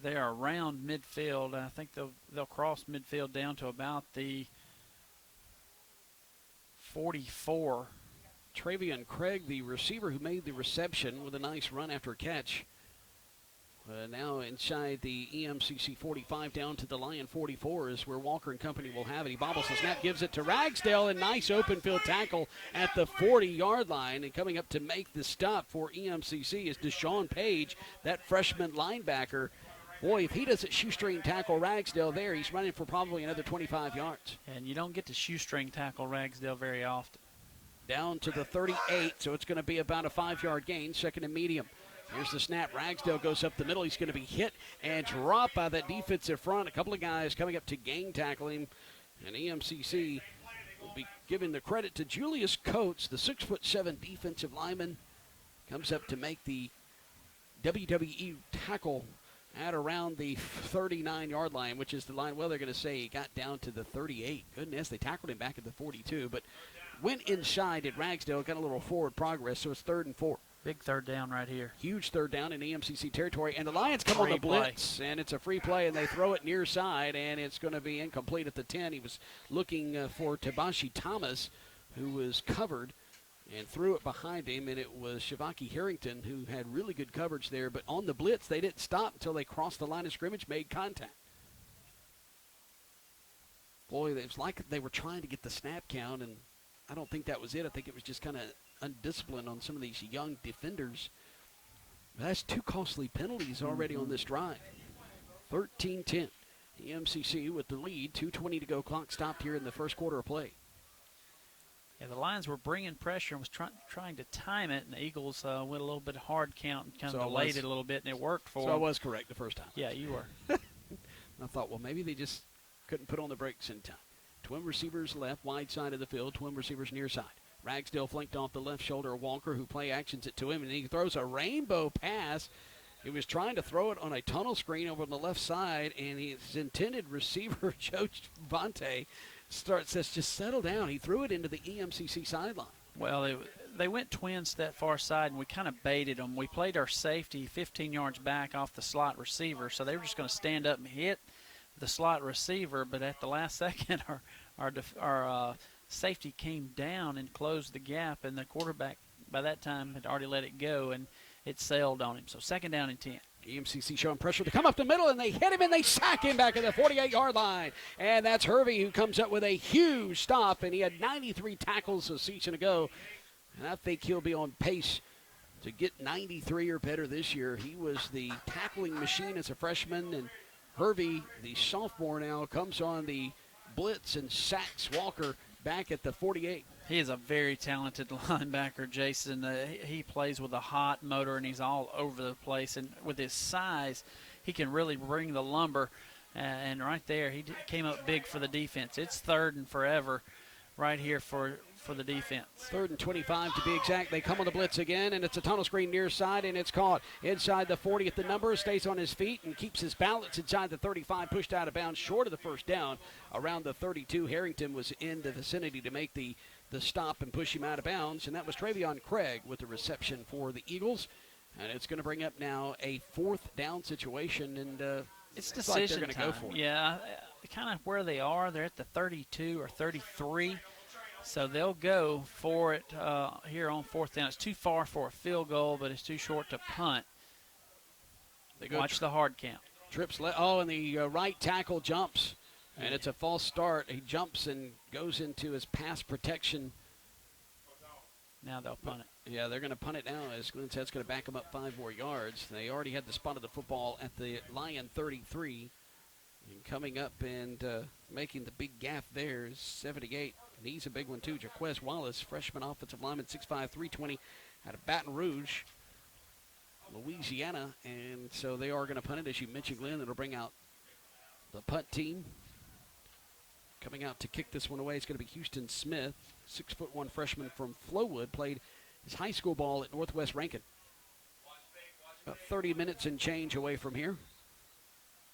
They are around midfield. I think they'll cross midfield down to about the 44. Travion Craig, the receiver who made the reception with a nice run after catch. Now inside the EMCC 45 down to the Lion 44 is where Walker and company will have it. He bobbles the snap, gives it to Ragsdale, and nice open field tackle at the 40-yard line. And coming up to make the stop for EMCC is Deshaun Page, that freshman linebacker. Boy, if he doesn't shoestring tackle Ragsdale there, he's running for probably another 25 yards. And you don't get to shoestring tackle Ragsdale very often. Down to the 38, so it's going to be about a 5-yard gain, second and medium. Here's the snap. Ragsdale goes up the middle. He's going to be hit and dropped by that defensive front. A couple of guys coming up to gang tackle him. And EMCC will be giving the credit to Julius Coates, the 6'7" defensive lineman. Comes up to make the WWE tackle at around the 39-yard line, which is the line, well, they're going to say he got down to the 38. Goodness, they tackled him back at the 42, but went inside at Ragsdale, got a little forward progress, so it's 3rd and 4. Big third down right here. Huge third down in EMCC territory, and the Lions come on the blitz, and it's a free play, and they throw it near side, and it's going to be incomplete at the 10. He was looking for Tabashi Thomas, who was covered, and threw it behind him, and it was Shavaki Harrington who had really good coverage there. But on the blitz, they didn't stop until they crossed the line of scrimmage, made contact. Boy, it was like they were trying to get the snap count, and I don't think that was it. I think it was just kind of undisciplined on some of these young defenders. That's 2 costly penalties already on this drive. 13-10. EMCC with the lead. 2:20 to go. Clock stopped here in the first quarter of play. Yeah, the Lions were bringing pressure and was trying to time it, and the Eagles went a little bit hard count and kind of delayed it a little bit, and it worked for them. So I was correct the first time. Yeah, you were. I thought, well, maybe they just couldn't put on the brakes in time. Twin receivers left, wide side of the field. Twin receivers near side. Ragsdale flanked off the left shoulder of Walker, who play actions it to him, and he throws a rainbow pass. He was trying to throw it on a tunnel screen over on the left side, and his intended receiver, Joe Vontae, says, just settle down. He threw it into the EMCC sideline. Well, they went twins to that far side, and we kind of baited them. We played our safety 15 yards back off the slot receiver, so they were just going to stand up and hit the slot receiver. But at the last second, our safety came down and closed the gap, and the quarterback by that time had already let it go, and it sailed on him. So 2nd down and 10. EMCC showing pressure to come up the middle, and they hit him, and they sack him back at the 48-yard line. And that's Hervey who comes up with a huge stop, and he had 93 tackles a season ago. And I think he'll be on pace to get 93 or better this year. He was the tackling machine as a freshman, and Hervey, the sophomore now, comes on the blitz and sacks Walker back at the 48. He is a very talented linebacker, Jason. He plays with a hot motor, and he's all over the place. And with his size, he can really bring the lumber. And right there, he came up big for the defense. It's 3rd and forever right here for the defense. 3rd and 25 to be exact. They come on the blitz again, and it's a tunnel screen near side, and it's caught inside the 40 at the number. Stays on his feet and keeps his balance inside the 35, pushed out of bounds short of the first down. Around the 32, Harrington was in the vicinity to make the stop and push him out of bounds, and that was Travion Craig with the reception for the Eagles. And it's going to bring up now a 4th down situation, and it's decision like they're going to go for it. Yeah, kind of where they are. They're at the 32 or 33, so they'll go for it here on 4th down. It's too far for a field goal, but it's too short to punt. Watch the hard count. Trips, and the right tackle jumps. And it's a false start. He jumps and goes into his pass protection. Now they'll punt it. Yeah, they're going to punt it now as Glenn said it's going to back them up 5 more yards. They already had the spot of the football at the Lion 33. And coming up and making the big gaff there is 78. And he's a big one, too. Jaquez Wallace, freshman offensive lineman, 6'5", 320, out of Baton Rouge, Louisiana. And so they are going to punt it, as you mentioned, Glenn. It'll bring out the punt team. Coming out to kick this one away is going to be Houston Smith, 6'1" freshman from Flowood, played his high school ball at Northwest Rankin. About 30 minutes and change away from here.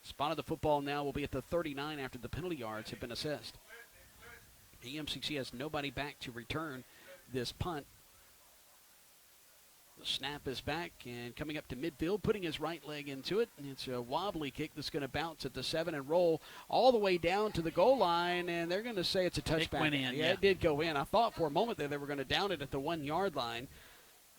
Spot of the football now will be at the 39 after the penalty yards have been assessed. EMCC has nobody back to return this punt. The snap is back and coming up to midfield, putting his right leg into it. It's a wobbly kick that's going to bounce at the 7 and roll all the way down to the goal line, and they're going to say it's a touchback. It went in, yeah, it did go in. I thought for a moment there they were going to down it at the 1-yard line.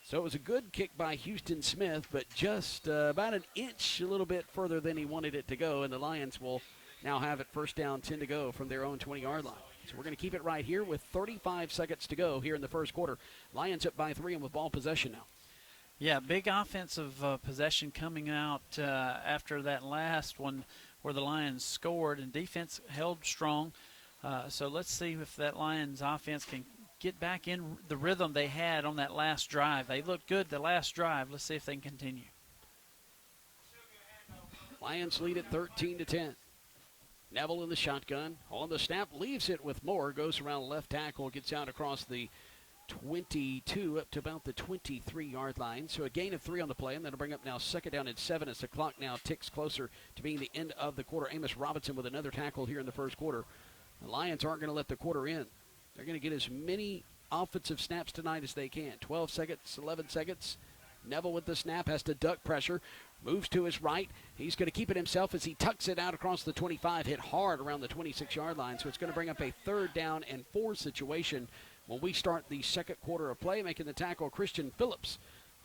So it was a good kick by Houston Smith, but just about an inch, a little bit further than he wanted it to go, and the Lions will now have it 1st down, 10 to go from their own 20-yard line. So we're going to keep it right here with 35 seconds to go here in the first quarter. Lions up by 3 and with ball possession now. Yeah, big offensive possession coming out after that last one where the Lions scored, and defense held strong. So let's see if that Lions offense can get back in the rhythm they had on that last drive. They looked good the last drive. Let's see if they can continue. Lions lead at 13-10. Neville in the shotgun. On the snap, leaves it with Moore. Goes around the left tackle, gets out across the 22 up to about the 23-yard line. So a gain of 3 on the play, and that'll bring up now 2nd down and 7 as the clock now ticks closer to being the end of the quarter. Amos Robinson with another tackle here in the first quarter. The Lions aren't going to let the quarter in. They're going to get as many offensive snaps tonight as they can. 12 seconds, 11 seconds. Neville with the snap has to duck pressure. Moves to his right. He's going to keep it himself as he tucks it out across the 25. Hit hard around the 26-yard line. So it's going to bring up a 3rd down and 4 situation when we start the second quarter of play. Making the tackle, Christian Phillips.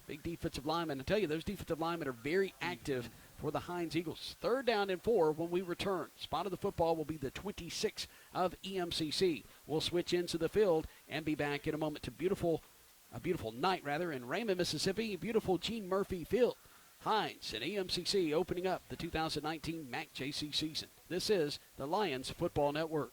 Big defensive lineman. I tell you, those defensive linemen are very active for the Hinds Eagles. 3rd down and 4 when we return. Spot of the football will be the 26 of EMCC. We'll switch into the field and be back in a moment to a beautiful night in Raymond, Mississippi. Beautiful Gene Murphy Field. Hinds and EMCC opening up the 2019 MAC-JC season. This is the Lions Football Network.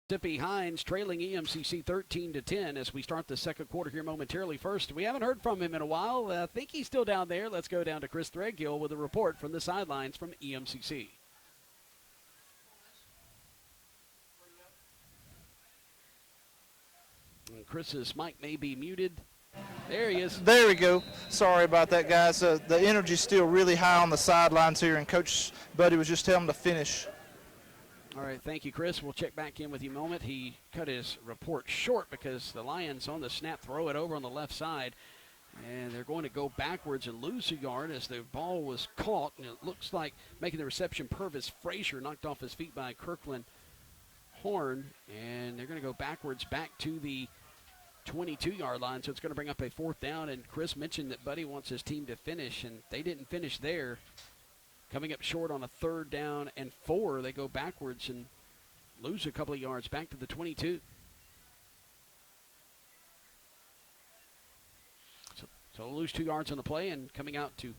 Mississippi Hinds trailing EMCC 13-10 as we start the second quarter here momentarily. First, we haven't heard from him in a while. I think he's still down there. Let's go down to Chris Threadgill with a report from the sidelines from EMCC. And Chris's mic may be muted. There he is. There we go. Sorry about that, guys. The energy's still really high on the sidelines here, and Coach Buddy was just telling him to finish. All right, thank you, Chris. We'll check back in with you in a moment. He cut his report short because the Lions on the snap throw it over on the left side, and they're going to go backwards and lose a yard as the ball was caught, and it looks like making the reception, Purvis Frazier knocked off his feet by Kirkland Horn, and they're going to go backwards back to the 22-yard line, so it's going to bring up a 4th down, and Chris mentioned that Buddy wants his team to finish, and they didn't finish there. Coming up short on a 3rd down and 4, they go backwards and lose a couple of yards back to the 22. So they'll lose 2 yards on the play, and coming out to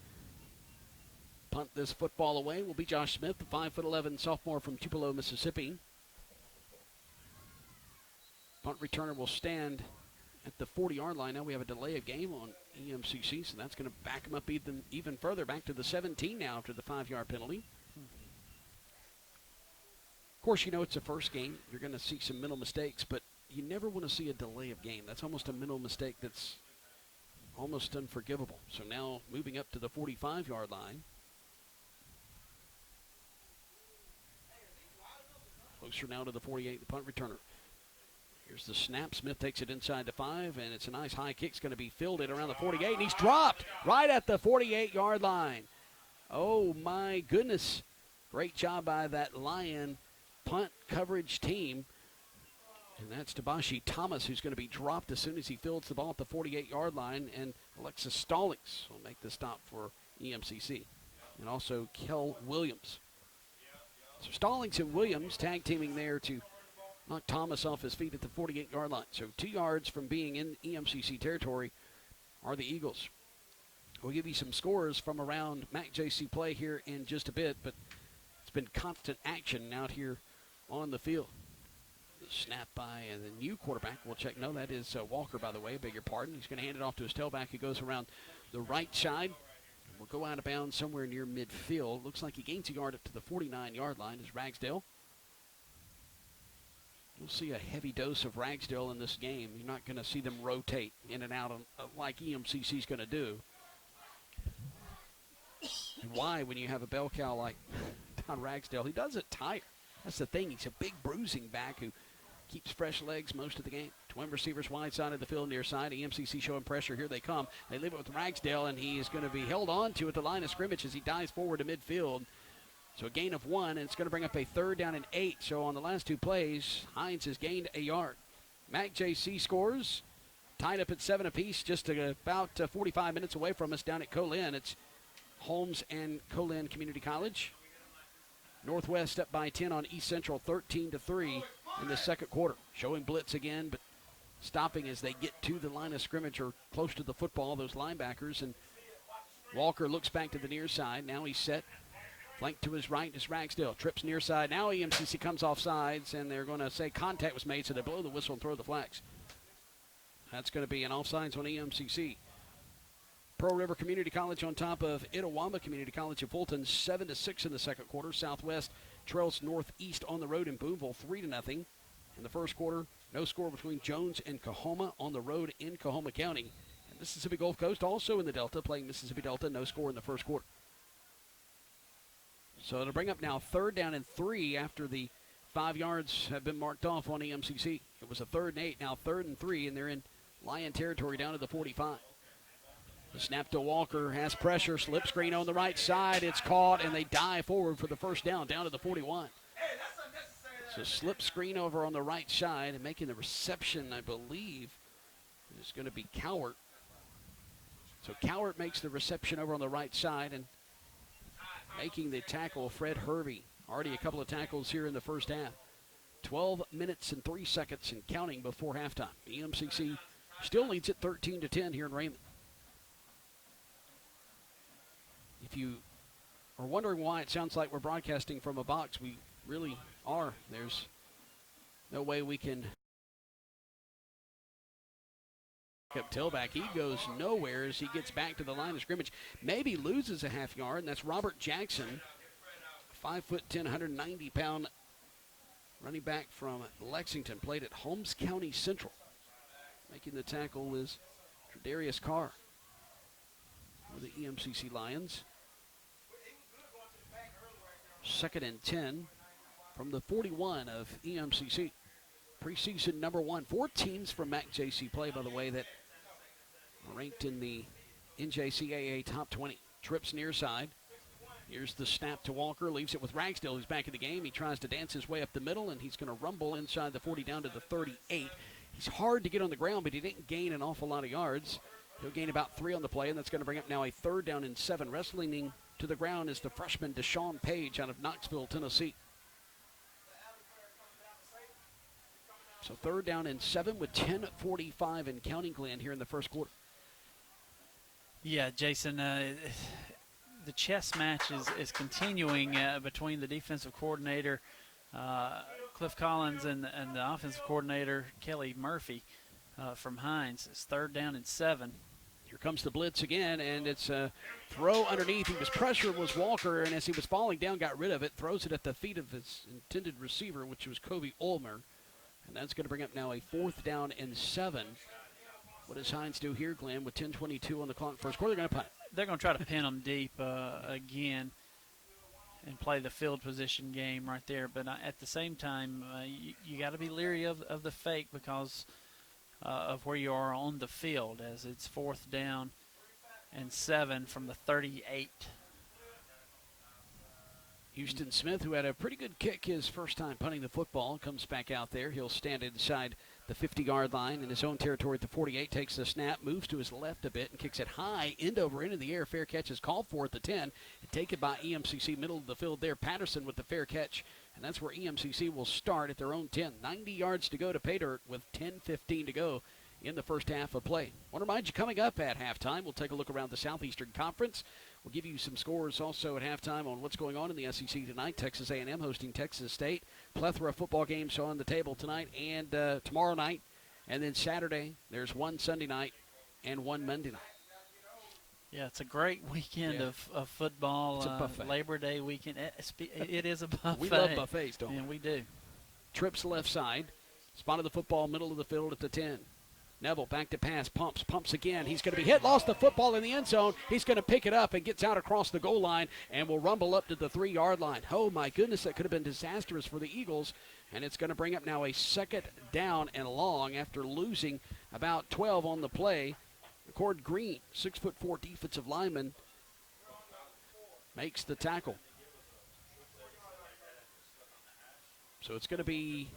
punt this football away will be Josh Smith, the 5'11" sophomore from Tupelo, Mississippi. Punt returner will stand at the 40-yard line. Now we have a delay of game on EMCC, so that's going to back them up even further, back to the 17 now after the 5-yard penalty. Of course, you know it's the first game. You're going to see some mental mistakes, but you never want to see a delay of game. That's almost a mental mistake that's almost unforgivable. So now moving up to the 45-yard line. Closer now to the 48, the punt returner. Here's the snap. Smith takes it inside the 5, and it's a nice high kick. It's going to be fielded around the 48, and he's dropped right at the 48-yard line. Oh, my goodness. Great job by that Lion punt coverage team. And that's Tabashi Thomas, who's going to be dropped as soon as he fields the ball at the 48-yard line, and Alexis Stallings will make the stop for EMCC. And also Kel Williams. So Stallings and Williams tag teaming there to knock Thomas off his feet at the 48-yard line. So 2 yards from being in EMCC territory are the Eagles. We'll give you some scores from around MAC-JC play here in just a bit, but it's been constant action out here on the field. The snap by the new quarterback. We'll check. No, that is Walker, by the way. Beg your pardon. He's going to hand it off to his tailback who goes around the right side. We'll go out of bounds somewhere near midfield. Looks like he gains a yard up to the 49-yard line is Ragsdale. We'll see a heavy dose of Ragsdale in this game. You're not going to see them rotate in and out like EMCC is going to do. And why, when you have a bell cow like Don Ragsdale? He doesn't tire. That's the thing. He's a big bruising back who keeps fresh legs most of the game. Twin receivers wide side of the field, near side. EMCC showing pressure. Here they come. They leave it with Ragsdale, and he is going to be held on to at the line of scrimmage as he dives forward to midfield. So a gain of 1, and it's going to bring up a 3rd down and 8. So on the last 2 plays, Hinds has gained a yard. MAC-JC scores tied up at 7 apiece, just about 45 minutes away from us down at Colin. It's Holmes and Colin Community College. Northwest up by 10 on East Central, 13-3 in the second quarter. Showing blitz again, but stopping as they get to the line of scrimmage or close to the football, those linebackers. And Walker looks back to the near side. Now he's set. Flank to his right is Ragsdale. Trips near side. Now EMCC comes off sides, and they're going to say contact was made, so they blow the whistle and throw the flags. That's going to be an offsides on EMCC. Pearl River Community College on top of Itawamba Community College in Fulton, 7-6 in the second quarter. Southwest trails Northeast on the road in Boonville, 3-0. In the first quarter, no score between Jones and Coahoma on the road in Coahoma County. And Mississippi Gulf Coast also in the Delta, playing Mississippi Delta, no score in the first quarter. So it'll bring up now 3rd down and 3 after the 5 yards have been marked off on EMCC. It was a 3rd and 8, now 3rd and 3, and they're in Lion territory down to the 45. The snap to Walker has pressure, slip screen on the right side. It's caught, and they dive forward for the first down to the 41. So slip screen over on the right side, and making the reception, I believe, is going to be Cowart. So Cowart makes the reception over on the right side, and making the tackle, Fred Hervey. Already a couple of tackles here in the first half. 12 minutes and 3 seconds and counting before halftime. EMCC still leads it 13-10 here in Raymond. If you are wondering why it sounds like we're broadcasting from a box, we really are. There's no way we can up tailback. He goes nowhere as he gets back to the line of scrimmage. Maybe loses a half yard, and that's Robert Jackson, 5'10", 190-pound running back from Lexington, played at Holmes County Central. Making the tackle is Tredarius Carr for the EMCC Lions. 2nd and 10 from the 41 of EMCC. Preseason number 1. 4 teams from MAC-JC play, by the way, that are ranked in the NJCAA top 20. Trips near side. Here's the snap to Walker. Leaves it with Ragsdale, who's back in the game. He tries to dance his way up the middle, and he's going to rumble inside the 40 down to the 38. He's hard to get on the ground, but he didn't gain an awful lot of yards. He'll gain about 3 on the play, and that's going to bring up now a 3rd down and 7. Wrestling to the ground is the freshman Deshaun Page out of Knoxville, Tennessee. So 3rd down and 7 with 10:45 and counting, Glenn, here in the first quarter. Yeah, Jason, the chess match is continuing between the defensive coordinator, Cliff Collins, and the offensive coordinator, Kelly Murphy from Hinds. It's 3rd down and 7. Here comes the blitz again, and it's a throw underneath. He was pressured, was Walker, and as he was falling down, got rid of it, throws it at the feet of his intended receiver, which was Kobe Ulmer. And that's going to bring up now a 4th down and 7. What does Hinds do here, Glenn, with 10:22 on the clock? First quarter, they're going to punt. They're going to try to pin them deep again and play the field position game right there. But at the same time, you got to be leery of the fake because of where you are on the field, as it's 4th down and 7 from the 38. Houston Smith, who had a pretty good kick his first time punting the football, comes back out there. He'll stand inside the 50-yard line in his own territory at the 48, takes the snap, moves to his left a bit, and kicks it high, end over end in the air. Fair catch is called for at the 10. And taken by EMCC, middle of the field there. Patterson with the fair catch, and that's where EMCC will start at their own 10. 90 yards to go to pay dirt with 10:15 to go in the first half of play. I want to remind you, coming up at halftime, we'll take a look around the Southeastern Conference. We'll give you some scores also at halftime on what's going on in the SEC tonight. Texas A&M hosting Texas State. Plethora of football games on the table tonight and tomorrow night. And then Saturday, there's one Sunday night and one Monday night. Yeah, it's a great weekend of football. It's a buffet. Labor Day weekend. It is a buffet. We love buffets, don't we? And we do. Trips left side. Spotted the football middle of the field at the 10. Neville back to pass, pumps again. He's going to be hit, lost the football in the end zone. He's going to pick it up and gets out across the goal line and will rumble up to the 3-yard line. Oh, my goodness, that could have been disastrous for the Eagles. And it's going to bring up now a 2nd down and long after losing about 12 on the play. Cord Green, 6'4" defensive lineman, makes the tackle. So it's going to be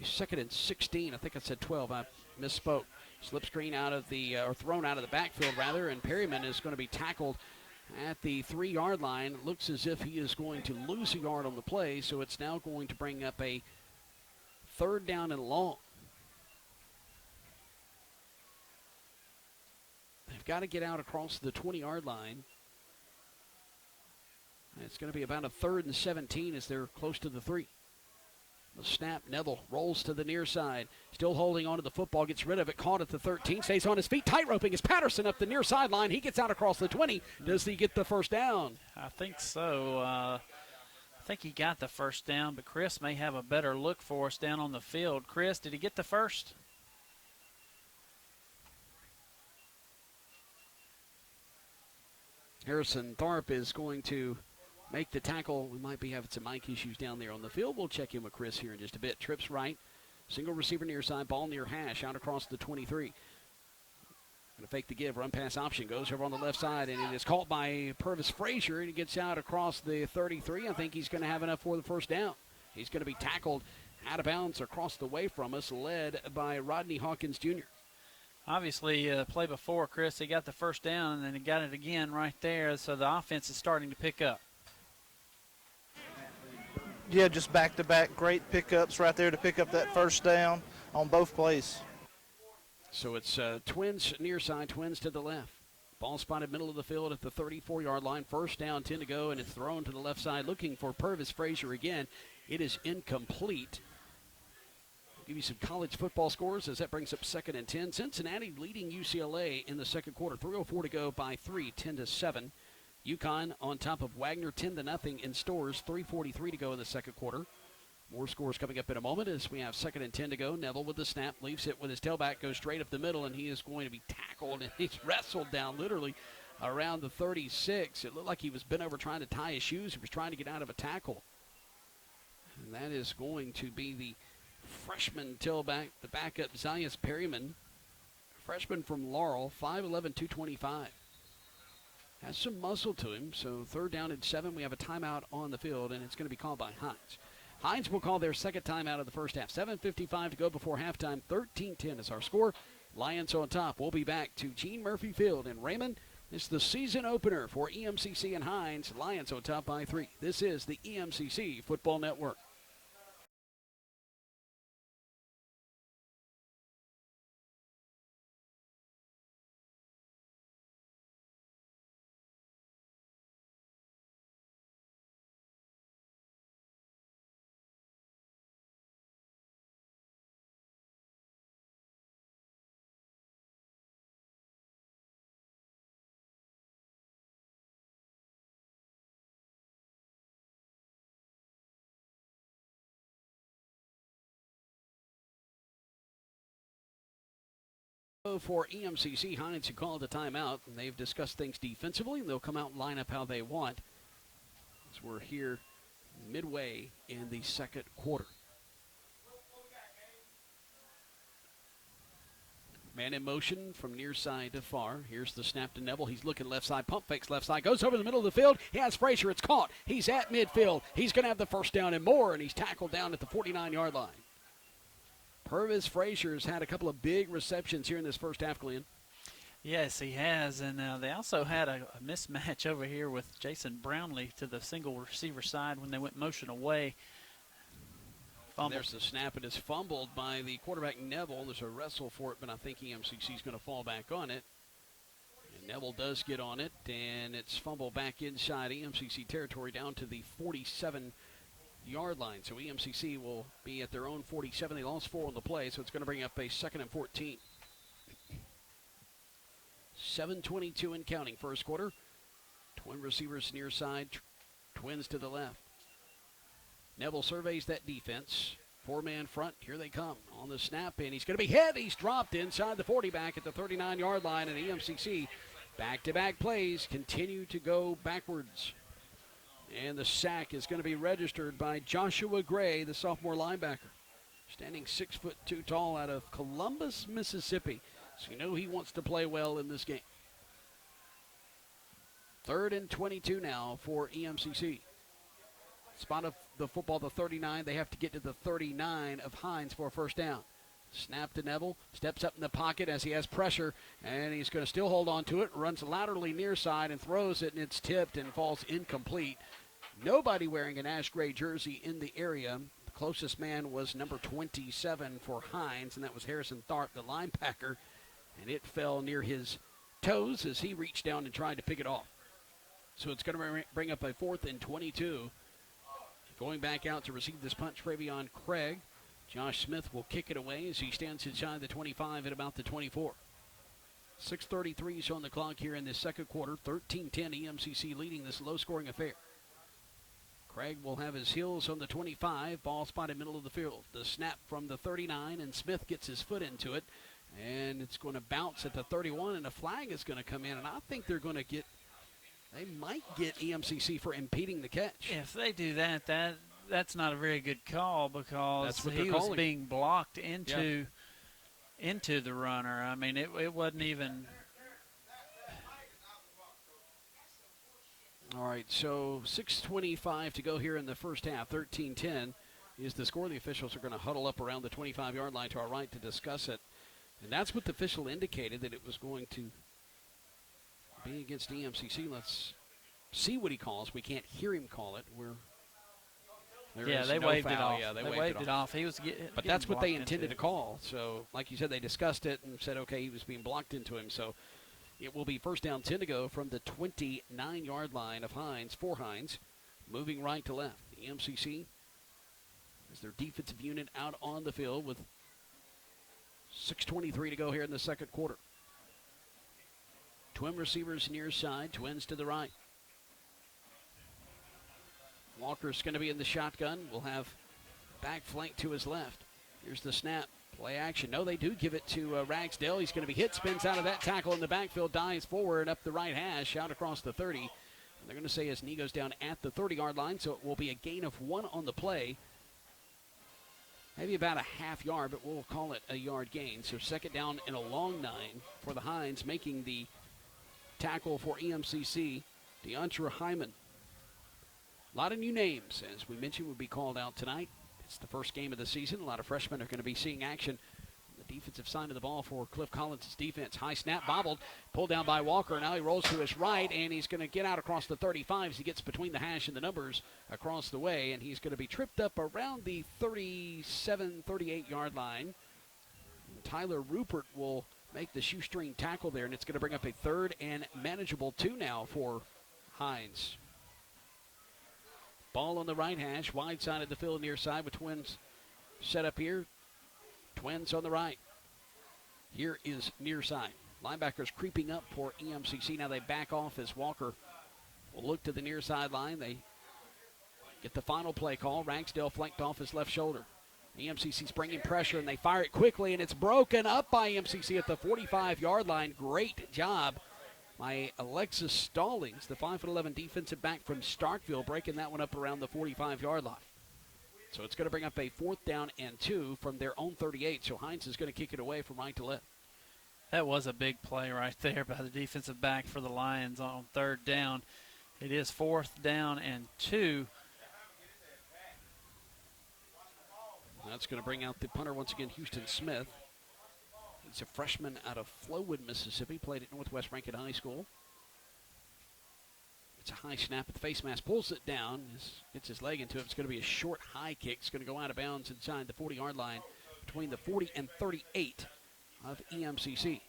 2nd and 16. I think I said 12. I misspoke. Slip screen out of the, or thrown out of the backfield rather, and Perryman is going to be tackled at the 3-yard line. It looks as if he is going to lose a yard on the play, so it's now going to bring up a 3rd down and long. They've got to get out across the 20-yard line. It's going to be about a 3rd and 17 as they're close to the 3. The snap, Neville rolls to the near side. Still holding on to the football, gets rid of it, caught at the 13, stays on his feet, tight roping is Patterson up the near sideline. He gets out across the 20. Does he get the first down? I think so. I think he got the first down, but Chris may have a better look for us down on the field. Chris, did he get the first? Harrison Tharp is going to make the tackle. We might be having some mic issues down there on the field. We'll check in with Chris here in just a bit. Trips right. Single receiver near side. Ball near hash. Out across the 23. Going to fake the give. Run pass option. Goes over on the left side. And it is caught by Purvis Frazier. And he gets out across the 33. I think he's going to have enough for the first down. He's going to be tackled out of bounds across the way from us. Led by Rodney Hawkins Jr. Obviously, play before, Chris, he got the first down. And then he got it again right there. So the offense is starting to pick up. Yeah, just back-to-back great pickups right there to pick up that first down on both plays. So it's Twins near side, Twins to the left. Ball spotted middle of the field at the 34-yard line. First down, 10 to go, and it's thrown to the left side looking for Purvis Frazier again. It is incomplete. I'll give you some college football scores as that brings up 2nd and 10. Cincinnati leading UCLA in the second quarter. 3:04 to go by 3, 10-7. UConn on top of Wagner 10-0 in Stores. 3:43 to go in the second quarter. More scores coming up in a moment as we have 2nd and 10 to go. Neville with the snap, leaves it with his tailback, goes straight up the middle, and he is going to be tackled, and he's wrestled down literally around the 36. It looked like he was bent over trying to tie his shoes. He was trying to get out of a tackle. And that is going to be the freshman tailback, the backup, Zias Perryman, freshman from Laurel, 5'11", 225. Has some muscle to him, so 3rd down and 7. We have a timeout on the field, and it's going to be called by Hinds. Hinds will call their second timeout of the first half. 7:55 to go before halftime. 13-10 is our score. Lions on top. We'll be back to Gene Murphy Field in Raymond. It's the season opener for EMCC and Hinds. Lions on top by 3. This is the EMCC Football Network. For EMCC, Hinds who called the timeout, and they've discussed things defensively, and they'll come out and line up how they want as we're here midway in the second quarter. Man in motion from near side to far. Here's the snap to Neville. He's looking left side, pump fakes left side, goes over the middle of the field. He has Frazier. It's caught. He's at midfield. He's going to have the first down and more, and he's tackled down at the 49-yard line. Purvis Frazier's had a couple of big receptions here in this first half, Glenn. Yes, he has, and they also had a mismatch over here with Jason Brownlee to the single receiver side when they went motion away. There's the snap. It is fumbled by the quarterback, Neville. There's a wrestle for it, but I think EMCC is going to fall back on it. And Neville does get on it, and it's fumbled back inside EMCC territory down to the 47-yard line. So EMCC will be at their own 47. They lost 4 on the play, so it's going to bring up a 2nd and 14. 7:22 and counting first quarter. Twin receivers near side, Twins to the left. Neville surveys that defense. 4-man front, here they come on the snap, and he's going to be hit. He's dropped inside the 40 back at the 39-yard line, and EMCC back-to-back plays continue to go backwards. And the sack is going to be registered by Joshua Gray, the sophomore linebacker. Standing 6'2" tall out of Columbus, Mississippi. So you know he wants to play well in this game. 3rd and 22 now for EMCC. Spot of the football, the 39. They have to get to the 39 of Hinds for a first down. Snap to Neville, steps up in the pocket as he has pressure, and he's going to still hold on to it, runs laterally near side and throws it, and it's tipped and falls incomplete. Nobody wearing an ash gray jersey in the area. The closest man was number 27 for Hinds, and that was Harrison Tharp, the linebacker, and it fell near his toes as he reached down and tried to pick it off. So it's going to bring up a 4th and 22. Going back out to receive this punt, Travion Craig. Josh Smith will kick it away as he stands inside the 25 at about the 24. 6:33 is on the clock here in this second quarter. 13-10 EMCC leading this low-scoring affair. Craig will have his heels on the 25. Ball spotted middle of the field. The snap from the 39, and Smith gets his foot into it. And it's going to bounce at the 31, and a flag is going to come in. And I think they might get EMCC for impeding the catch. If they do that, that's not a very good call because he was being blocked into the runner. I mean, it wasn't even. All right, so 6:25 to go here in the first half. 13-10 is the score. The officials are going to huddle up around the 25-yard line to our right to discuss it. And that's what the official indicated, that it was going to be against EMCC. Let's see what he calls. We can't hear him call it. They waved it off. Yeah, they waved it off. He was but that's what they intended to call. So, like you said, they discussed it and said, okay, he was being blocked into him. So it will be first down 10 to go from the 29-yard line of Hinds, for Hinds, moving right to left. The EMCC is their defensive unit out on the field with 6:23 to go here in the second quarter. Twin receivers near side, Twins to the right. Walker's going to be in the shotgun. We'll have back flank to his left. Here's the snap. Play action. No, they do give it to Ragsdale. He's going to be hit, spins out of that tackle in the backfield, dives forward up the right hash, out across the 30. And they're going to say his knee goes down at the 30-yard line, so it will be a gain of 1 on the play. Maybe about a half yard, but we'll call it a yard gain. So second down and a long 9 for the Hinds, making the tackle for EMCC, DeAndre Hyman. A lot of new names, as we mentioned, will be called out tonight. It's the first game of the season. A lot of freshmen are going to be seeing action. The defensive side of the ball for Cliff Collins' defense. High snap, bobbled, pulled down by Walker. Now he rolls to his right, and he's going to get out across the 35 as he gets between the hash and the numbers across the way, and he's going to be tripped up around the 37, 38-yard line. And Tyler Rupert will make the shoestring tackle there, and it's going to bring up a 3rd and manageable 2 now for Hinds. Ball on the right hash, wide side of the field, near side with Twins set up here. Twins on the right. Here is near side. Linebackers creeping up for EMCC. Now they back off as Walker will look to the near sideline. They get the final play call. Ragsdale flanked off his left shoulder. EMCC's bringing pressure, and they fire it quickly, and it's broken up by EMCC at the 45-yard line. Great job by Alexis Stallings, the 5'11" defensive back from Starkville, breaking that one up around the 45-yard line. So it's going to bring up a 4th down and 2 from their own 38. So Hinds is going to kick it away from right to left. That was a big play right there by the defensive back for the Lions on 3rd down. It is 4th down and 2. That's going to bring out the punter once again, Houston Smith. He's a freshman out of Flowood, Mississippi, played at Northwest Rankin High School. It's a high snap at the face mask, pulls it down, gets his leg into it. It's going to be a short high kick. It's going to go out of bounds inside the 40-yard line between the 40 and 38 of EMCC.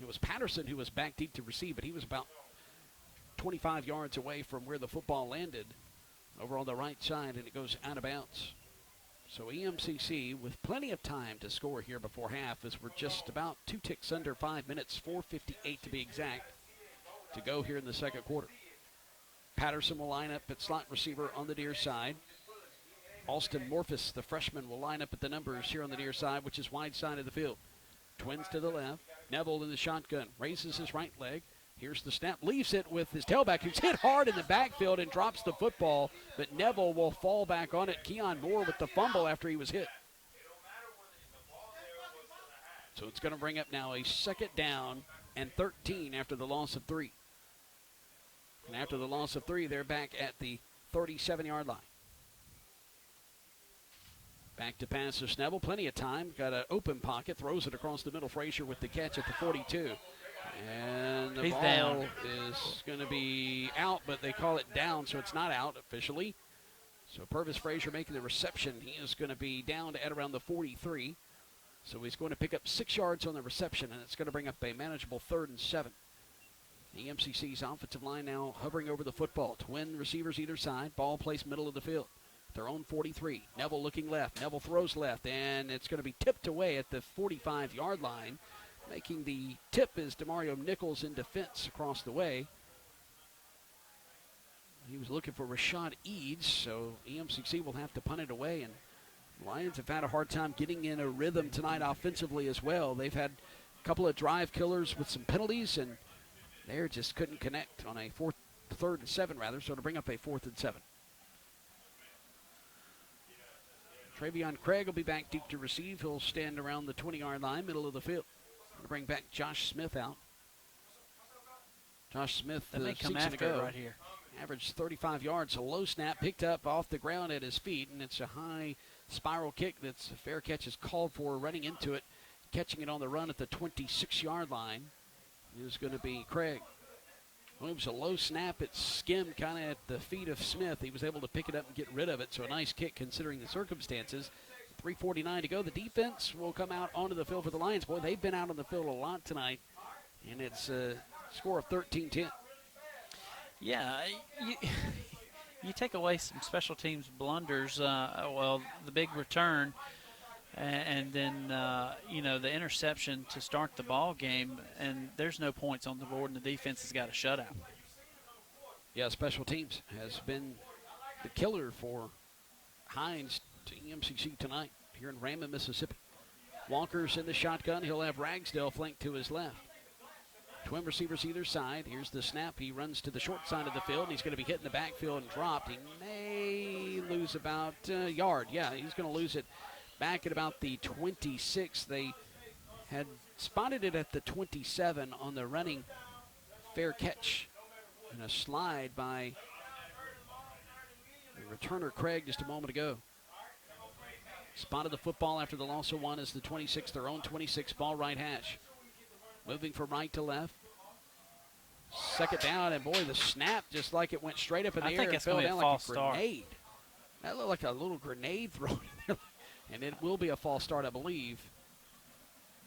It was Patterson who was back deep to receive, but he was about 25 yards away from where the football landed over on the right side, and it goes out of bounds. So EMCC with plenty of time to score here before half, as we're just about 2 ticks under 5 minutes, 4:58 to be exact, to go here in the second quarter. Patterson will line up at slot receiver on the near side. Alston Morphus, the freshman, will line up at the numbers here on the near side, which is wide side of the field. Twins to the left. Neville in the shotgun, raises his right leg. Here's the snap, leaves it with his tailback, who's hit hard in the backfield and drops the football, but Neville will fall back on it. Keon Moore with the fumble after he was hit. So it's going to bring up now a 2nd down and 13 after the loss of 3. And after the loss of 3, they're back at the 37-yard line. Back to pass to Snell, plenty of time. Got an open pocket, throws it across the middle. Frazier with the catch at the 42. And the He's ball down. is going to be out, but they call it down, so it's not out officially. So Purvis Frazier making the reception. He is going to be down at around the 43. So he's going to pick up 6 yards on the reception, and it's going to bring up a manageable 3rd and 7. The EMCC's offensive line now hovering over the football. Twin receivers either side. Ball placed middle of the field. Their own 43. Neville looking left. Neville throws left, and it's going to be tipped away at the 45-yard line. Making the tip is Demario Nichols in defense across the way. He was looking for Rashad Eads, so EMCC will have to punt it away. And Lions have had a hard time getting in a rhythm tonight offensively as well. They've had a couple of drive killers with some penalties, and they just couldn't connect on a 3rd and 7 rather, so to bring up a 4th and 7. Travion Craig will be back deep to receive. He'll stand around the 20-yard line, middle of the field. To bring back Josh Smith out. Josh Smith, They may come season after ago, it right here. averaged 35 yards. A low snap picked up off the ground at his feet, and it's a high spiral kick that's a fair catch is called for. Running into it, catching it on the run at the 26-yard line is going to be Craig. Well, it was a low snap. It skimmed kind of at the feet of Smith. He was able to pick it up and get rid of it, so a nice kick considering the circumstances. 3:49 to go. The defense will come out onto the field for the Lions. Boy, they've been out on the field a lot tonight, and it's a score of 13-10. Yeah, you take away some special teams blunders, well, the big return, and then, the interception to start the ball game, and there's no points on the board, and the defense has got a shutout. Yeah, special teams has been the killer for Hinds to EMCC tonight here in Raymond, Mississippi. Walker's in the shotgun. He'll have Ragsdale flanked to his left. Twin receivers either side. Here's the snap. He runs to the short side of the field, and he's going to be hit in the backfield and dropped. He may lose about a yard. Yeah, he's going to lose it back at about the 26. They had spotted it at the 27 on the running fair catch and a slide by the returner Craig just a moment ago. Spotted the football after the loss of 1 is the 26, their own 26, ball right hash. Moving from right to left. 2nd down, and boy, the snap, just like it went straight up in the air and fell down like a grenade. That looked like a little grenade thrown in there. And it will be a false start, I believe.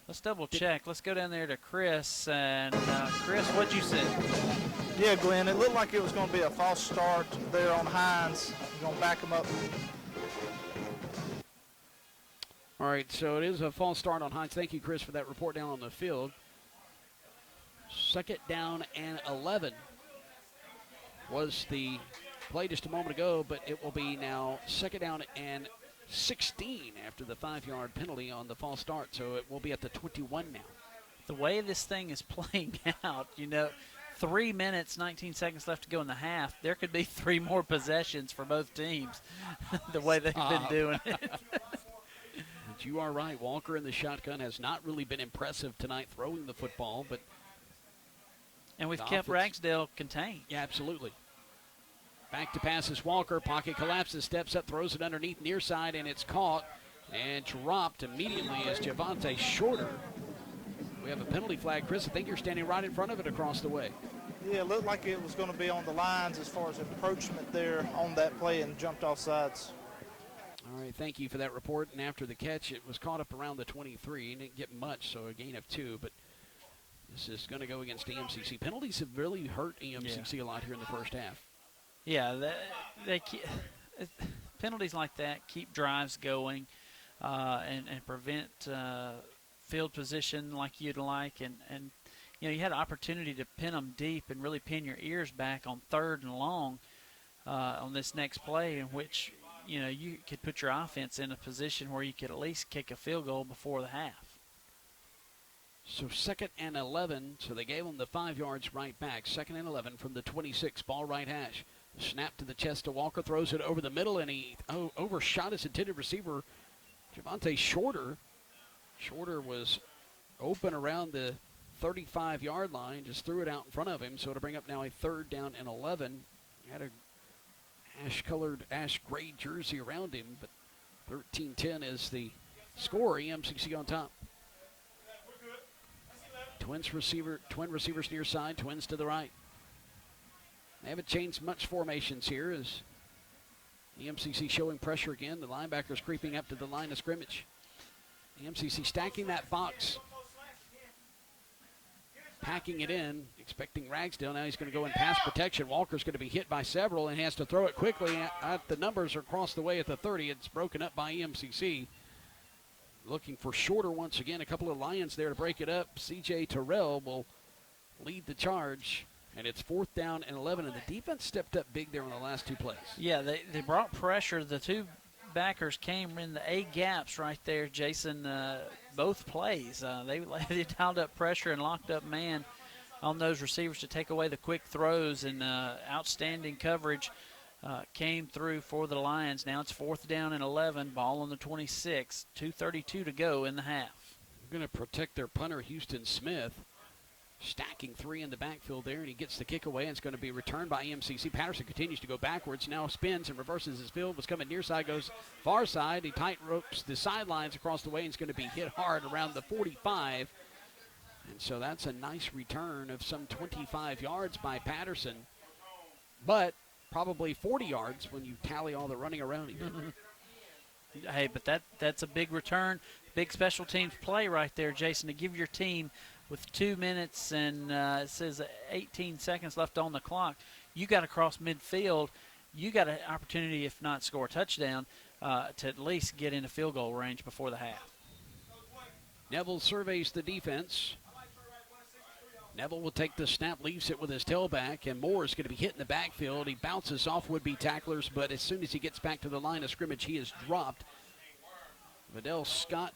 Let's double check. Let's go down there to Chris. And Chris, what'd you say? Yeah, Glenn, it looked like it was going to be a false start there on Hinds. You're going to back him up. All right, so it is a false start on Hinds. Thank you, Chris, for that report down on the field. 2nd down and 11 was the play just a moment ago, but it will be now 2nd down and 16 after the 5-yard penalty on the false start, so it will be at the 21 now. The way this thing is playing out, 3 minutes, 19 seconds left to go in the half. There could be 3 more possessions for both teams, the way they've been doing it. But you are right. Walker in the shotgun has not really been impressive tonight throwing the football, but and we've kept Ragsdale contained. Yeah, absolutely. Back to pass is Walker. Pocket collapses, steps up, throws it underneath near side, and it's caught and dropped immediately as Javante Shorter. We have a penalty flag. Chris, I think you're standing right in front of it across the way. Yeah, it looked like it was going to be on the lines as far as approachment there on that play and jumped off sides. All right, thank you for that report. And after the catch, it was caught up around the 23. Didn't get much, so a gain of 2, but this is going to go against EMCC. Penalties have really hurt EMCC a lot here in the first half. Yeah, penalties like that keep drives going and prevent field position like you'd like. And you had an opportunity to pin them deep and really pin your ears back on 3rd and long on this next play, in which you could put your offense in a position where you could at least kick a field goal before the half. So 2nd and 11, so they gave them the 5 yards right back. 2nd and 11 from the 26, ball right hash. Snap to the chest to Walker, throws it over the middle, and he overshot his intended receiver, Javante Shorter. Shorter was open around the 35-yard line, just threw it out in front of him, so to bring up now a 3rd down and 11. He had a ash-colored, ash-gray jersey around him, but 13-10 is the score. EMCC on top. Twin receivers near side, Twins to the right. They haven't changed much formations here as EMCC showing pressure again. The linebackers creeping up to the line of scrimmage. EMCC stacking that box, packing it in, expecting Ragsdale. Now he's going to go in pass protection. Walker's going to be hit by several and has to throw it quickly. The numbers are across the way at the 30. It's broken up by EMCC. Looking for shorter once again. A couple of Lions there to break it up. C.J. Terrell will lead the charge. And it's 4th down and 11, and the defense stepped up big there on the last 2 plays. Yeah, they brought pressure. The 2 backers came in the A gaps right there, Jason, both plays. They dialed up pressure and locked up man on those receivers to take away the quick throws, and outstanding coverage came through for the Lions. Now it's 4th down and 11, ball on the 26, 2:32 to go in the half. Going to protect their punter, Houston Smith. Stacking 3 in the backfield there, and he gets the kick away, and it's going to be returned by EMCC. Patterson continues to go backwards, now spins and reverses his field. Was coming near side, goes far side. He tight ropes the sidelines across the way, and he's going to be hit hard around the 45. And so that's a nice return of some 25 yards by Patterson, but probably 40 yards when you tally all the running around him. Hey, but that's a big return, big special teams play right there, Jason, to give your team with 2 minutes and it says 18 seconds left on the clock. You got to cross midfield. You got an opportunity, if not score a touchdown, to at least get into field goal range before the half. Neville surveys the defense. Neville will take the snap, leaves it with his tailback, and Moore is going to be hit in the backfield. He bounces off would-be tacklers, but as soon as he gets back to the line of scrimmage, he is dropped. Vidal Scott,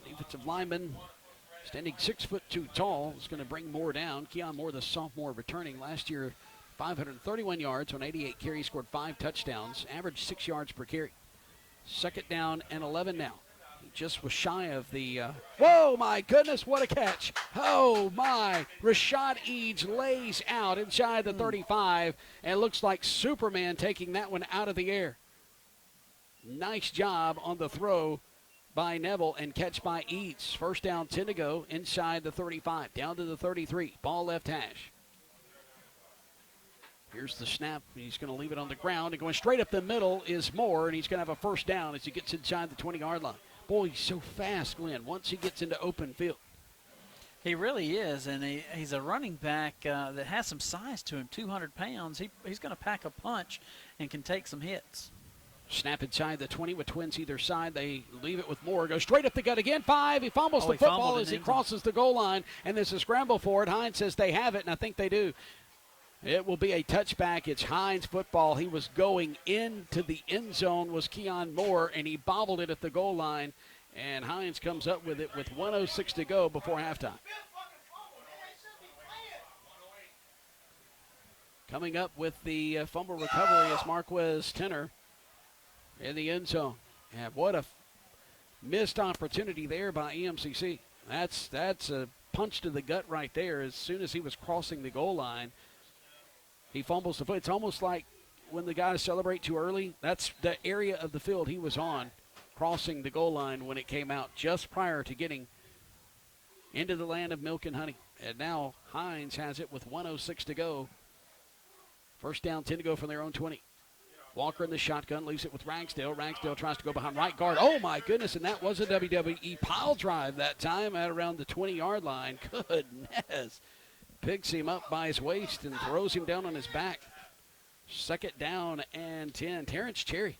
defensive lineman, standing 6'2" tall, is going to bring Moore down. Keon Moore, the sophomore, returning last year, 531 yards on 88 carries, scored 5 touchdowns, averaged 6 yards per carry. 2nd down and 11 now. He just was shy of the, whoa, my goodness, what a catch. Oh, my. Rashad Eads lays out inside the 35, and looks like Superman taking that one out of the air. Nice job on the throw by Neville and catch by Eads. 1st down, 10 to go, inside the 35, down to the 33. Ball left hash. Here's the snap. He's going to leave it on the ground, and going straight up the middle is Moore, and he's going to have a 1st down as he gets inside the 20-yard line. Boy, he's so fast, Glenn, once he gets into open field. He really is, and he's a running back that has some size to him, 200 pounds. He's going to pack a punch and can take some hits. Snap inside the 20 with Twins either side. They leave it with Moore. Goes straight up the gut again. 5. He fumbles the football as he crosses the goal line. And there's a scramble for it. Hinds says they have it, and I think they do. It will be a touchback. It's Hinds football. He was going into the end zone, was Keon Moore, and he bobbled it at the goal line. And Hinds comes up with it with 1:06 to go before halftime. Coming up with the fumble recovery is Marquez Tenor in the end zone. And what a missed opportunity there by EMCC. That's a punch to the gut right there. As soon as he was crossing the goal line, he fumbles the foot. It's almost like when the guys celebrate too early. That's the area of the field he was on, crossing the goal line when it came out, just prior to getting into the land of milk and honey. And now Hinds has it with 1:06 to go. 1st down, 10 to go from their own 20. Walker in the shotgun, leaves it with Ragsdale. Ragsdale tries to go behind right guard. Oh, my goodness, and that was a WWE pile drive that time at around the 20-yard line. Goodness. Picks him up by his waist and throws him down on his back. 2nd down and 10. Terrence Cherry.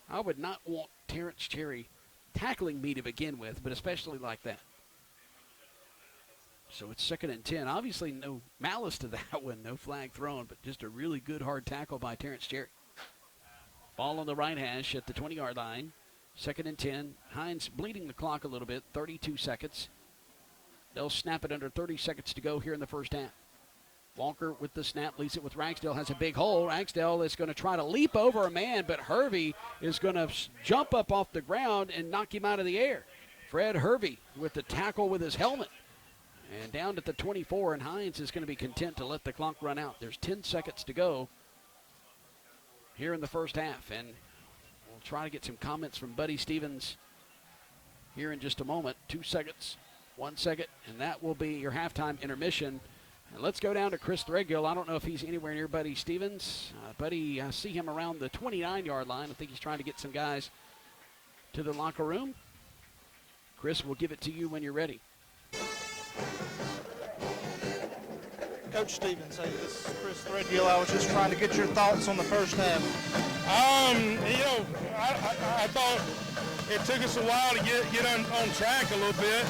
I would not want Terrence Cherry tackling me to begin with, but especially like that. So it's 2nd and 10. Obviously no malice to that one, no flag thrown, but just a really good hard tackle by Terrence Cherry. Ball on the right hash at the 20-yard line. 2nd and 10. Hinds bleeding the clock a little bit, 32 seconds. They'll snap it under 30 seconds to go here in the 1st half. Walker with the snap, leaves it with Ragsdale, has a big hole. Ragsdale is going to try to leap over a man, but Hervey is going to jump up off the ground and knock him out of the air. Fred Hervey with the tackle with his helmet. And down at the 24, and Hinds is going to be content to let the clock run out. There's 10 seconds to go here in the 1st half, and We'll try to get some comments from Buddy Stevens here in just a moment. 2 seconds, 1 second, and that will be your halftime intermission. And let's go down to Chris Threadgill. I don't know if he's anywhere near Buddy Stevens. Buddy, I see him around the 29-yard line. I think he's trying to get some guys to the locker room. Chris, we'll give it to you when you're ready. Coach Stevens, hey, this is Chris Threadgill. I was just trying to get your thoughts on the first half. I thought it took us a while to get on track a little bit.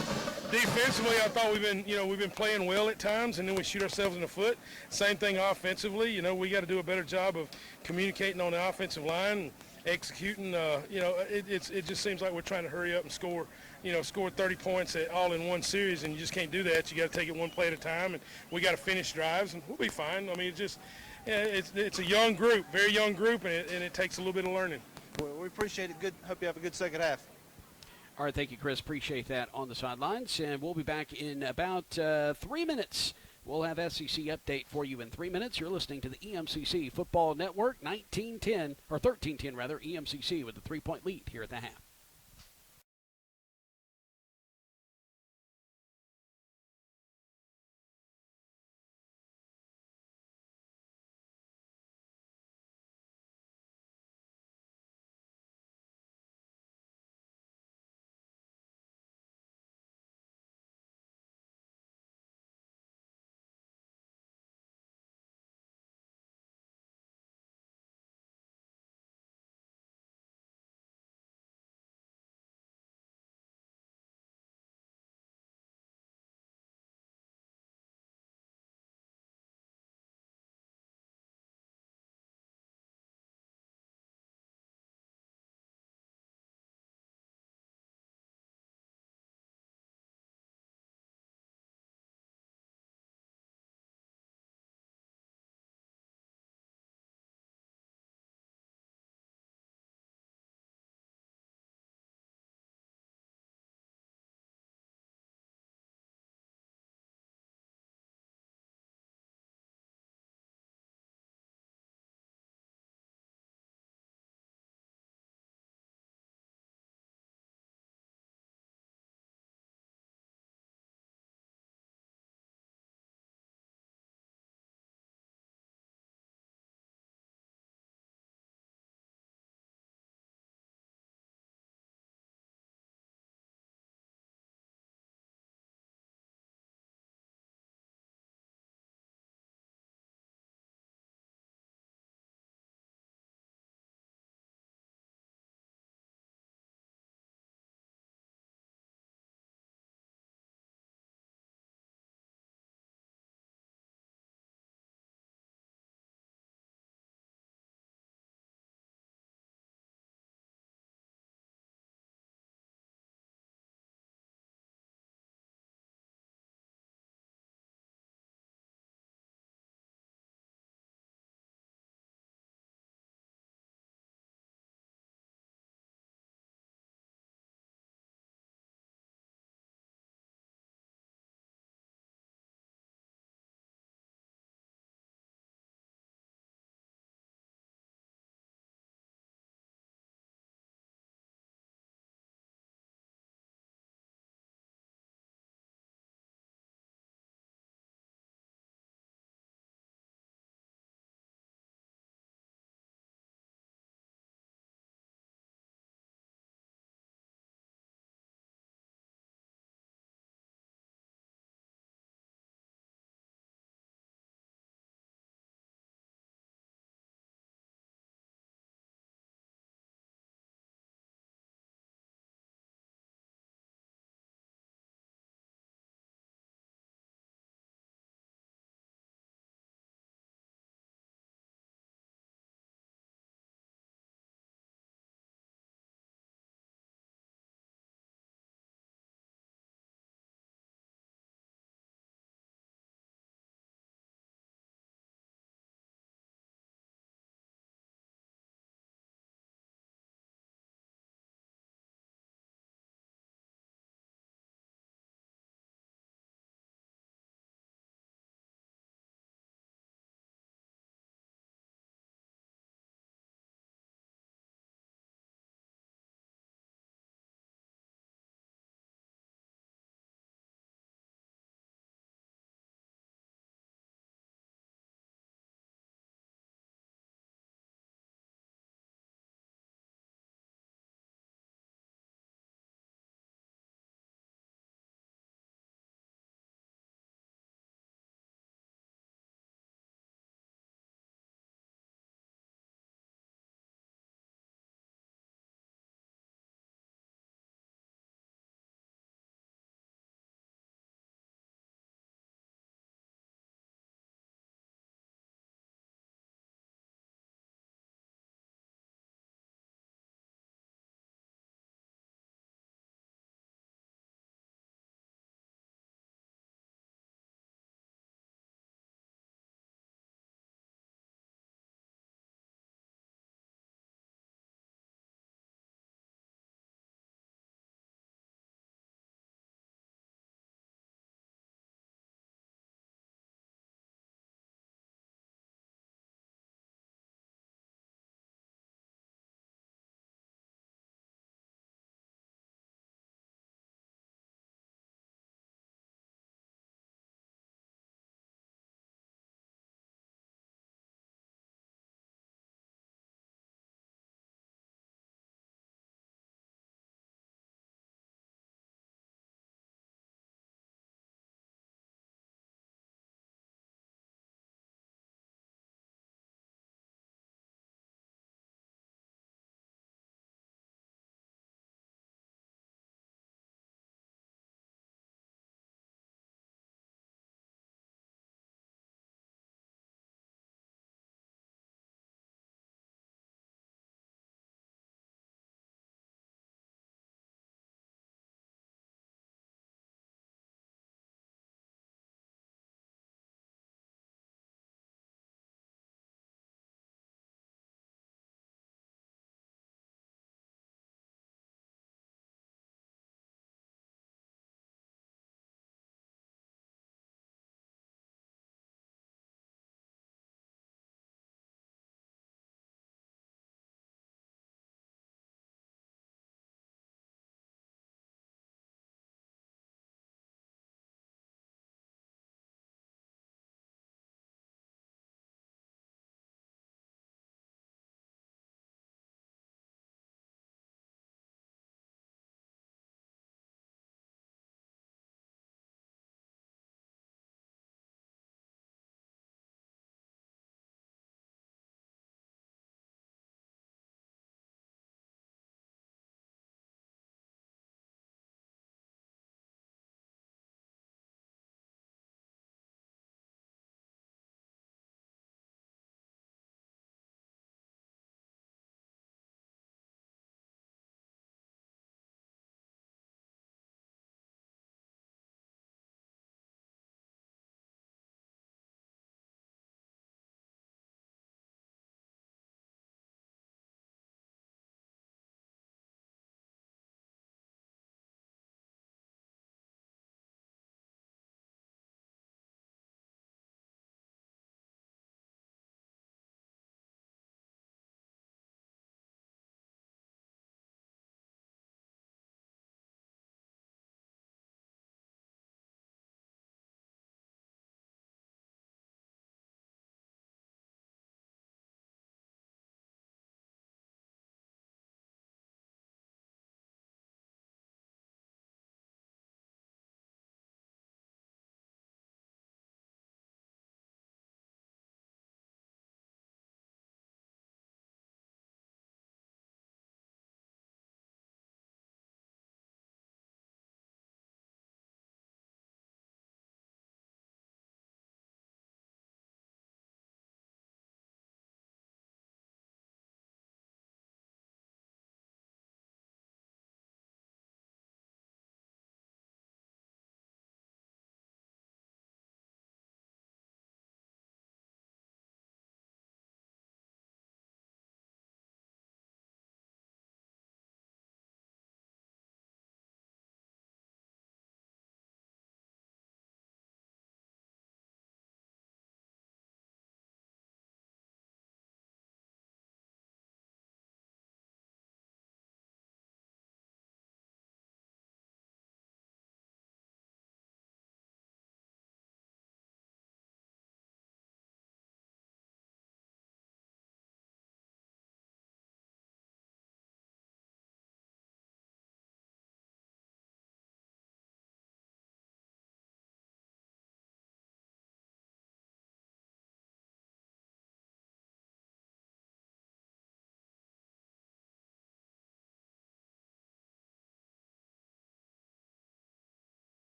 Defensively, I thought we've been playing well at times, and then we shoot ourselves in the foot. Same thing offensively. We got to do a better job of communicating on the offensive line and executing. It just seems like we're trying to hurry up and score 30 points all in one series, and you just can't do that. You got to take it one play at a time, and we got to finish drives, and we'll be fine. I mean, it's a young group, very young group, and it takes a little bit of learning. Well, we appreciate it. Good. Hope you have a good second half. All right, thank you, Chris. Appreciate that on the sidelines. And we'll be back in about 3 minutes. We'll have SEC update for you in 3 minutes. You're listening to the EMCC Football Network, 1310 rather, EMCC with a 3-point lead here at the half.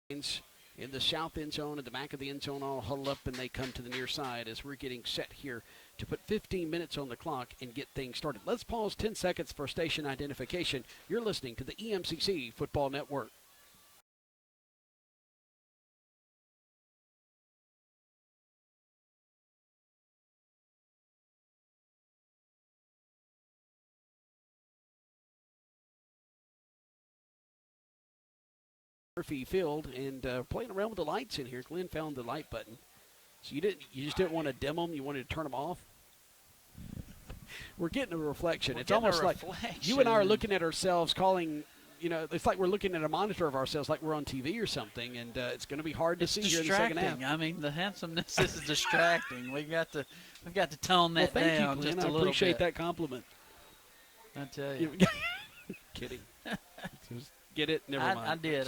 In the south end zone, at the back of the end zone, all huddle up, and they come to the near side as we're getting set here to put 15 minutes on the clock and get things started. Let's pause 10 seconds for station identification. You're listening to the EMCC Football Network. Murphy Field, and playing around with the lights in here. Glenn found the light button. So you just didn't want to dim them. You wanted to turn them off. We're getting a reflection. It's almost like you and I are looking at ourselves, calling. It's like we're looking at a monitor of ourselves, like we're on TV or something, and it's going to be hard to see here in the second half. I mean, the handsomeness this is distracting. We've got to tone that down just a little bit. I appreciate that compliment. I tell you. Kidding. Get it? Never mind. I did.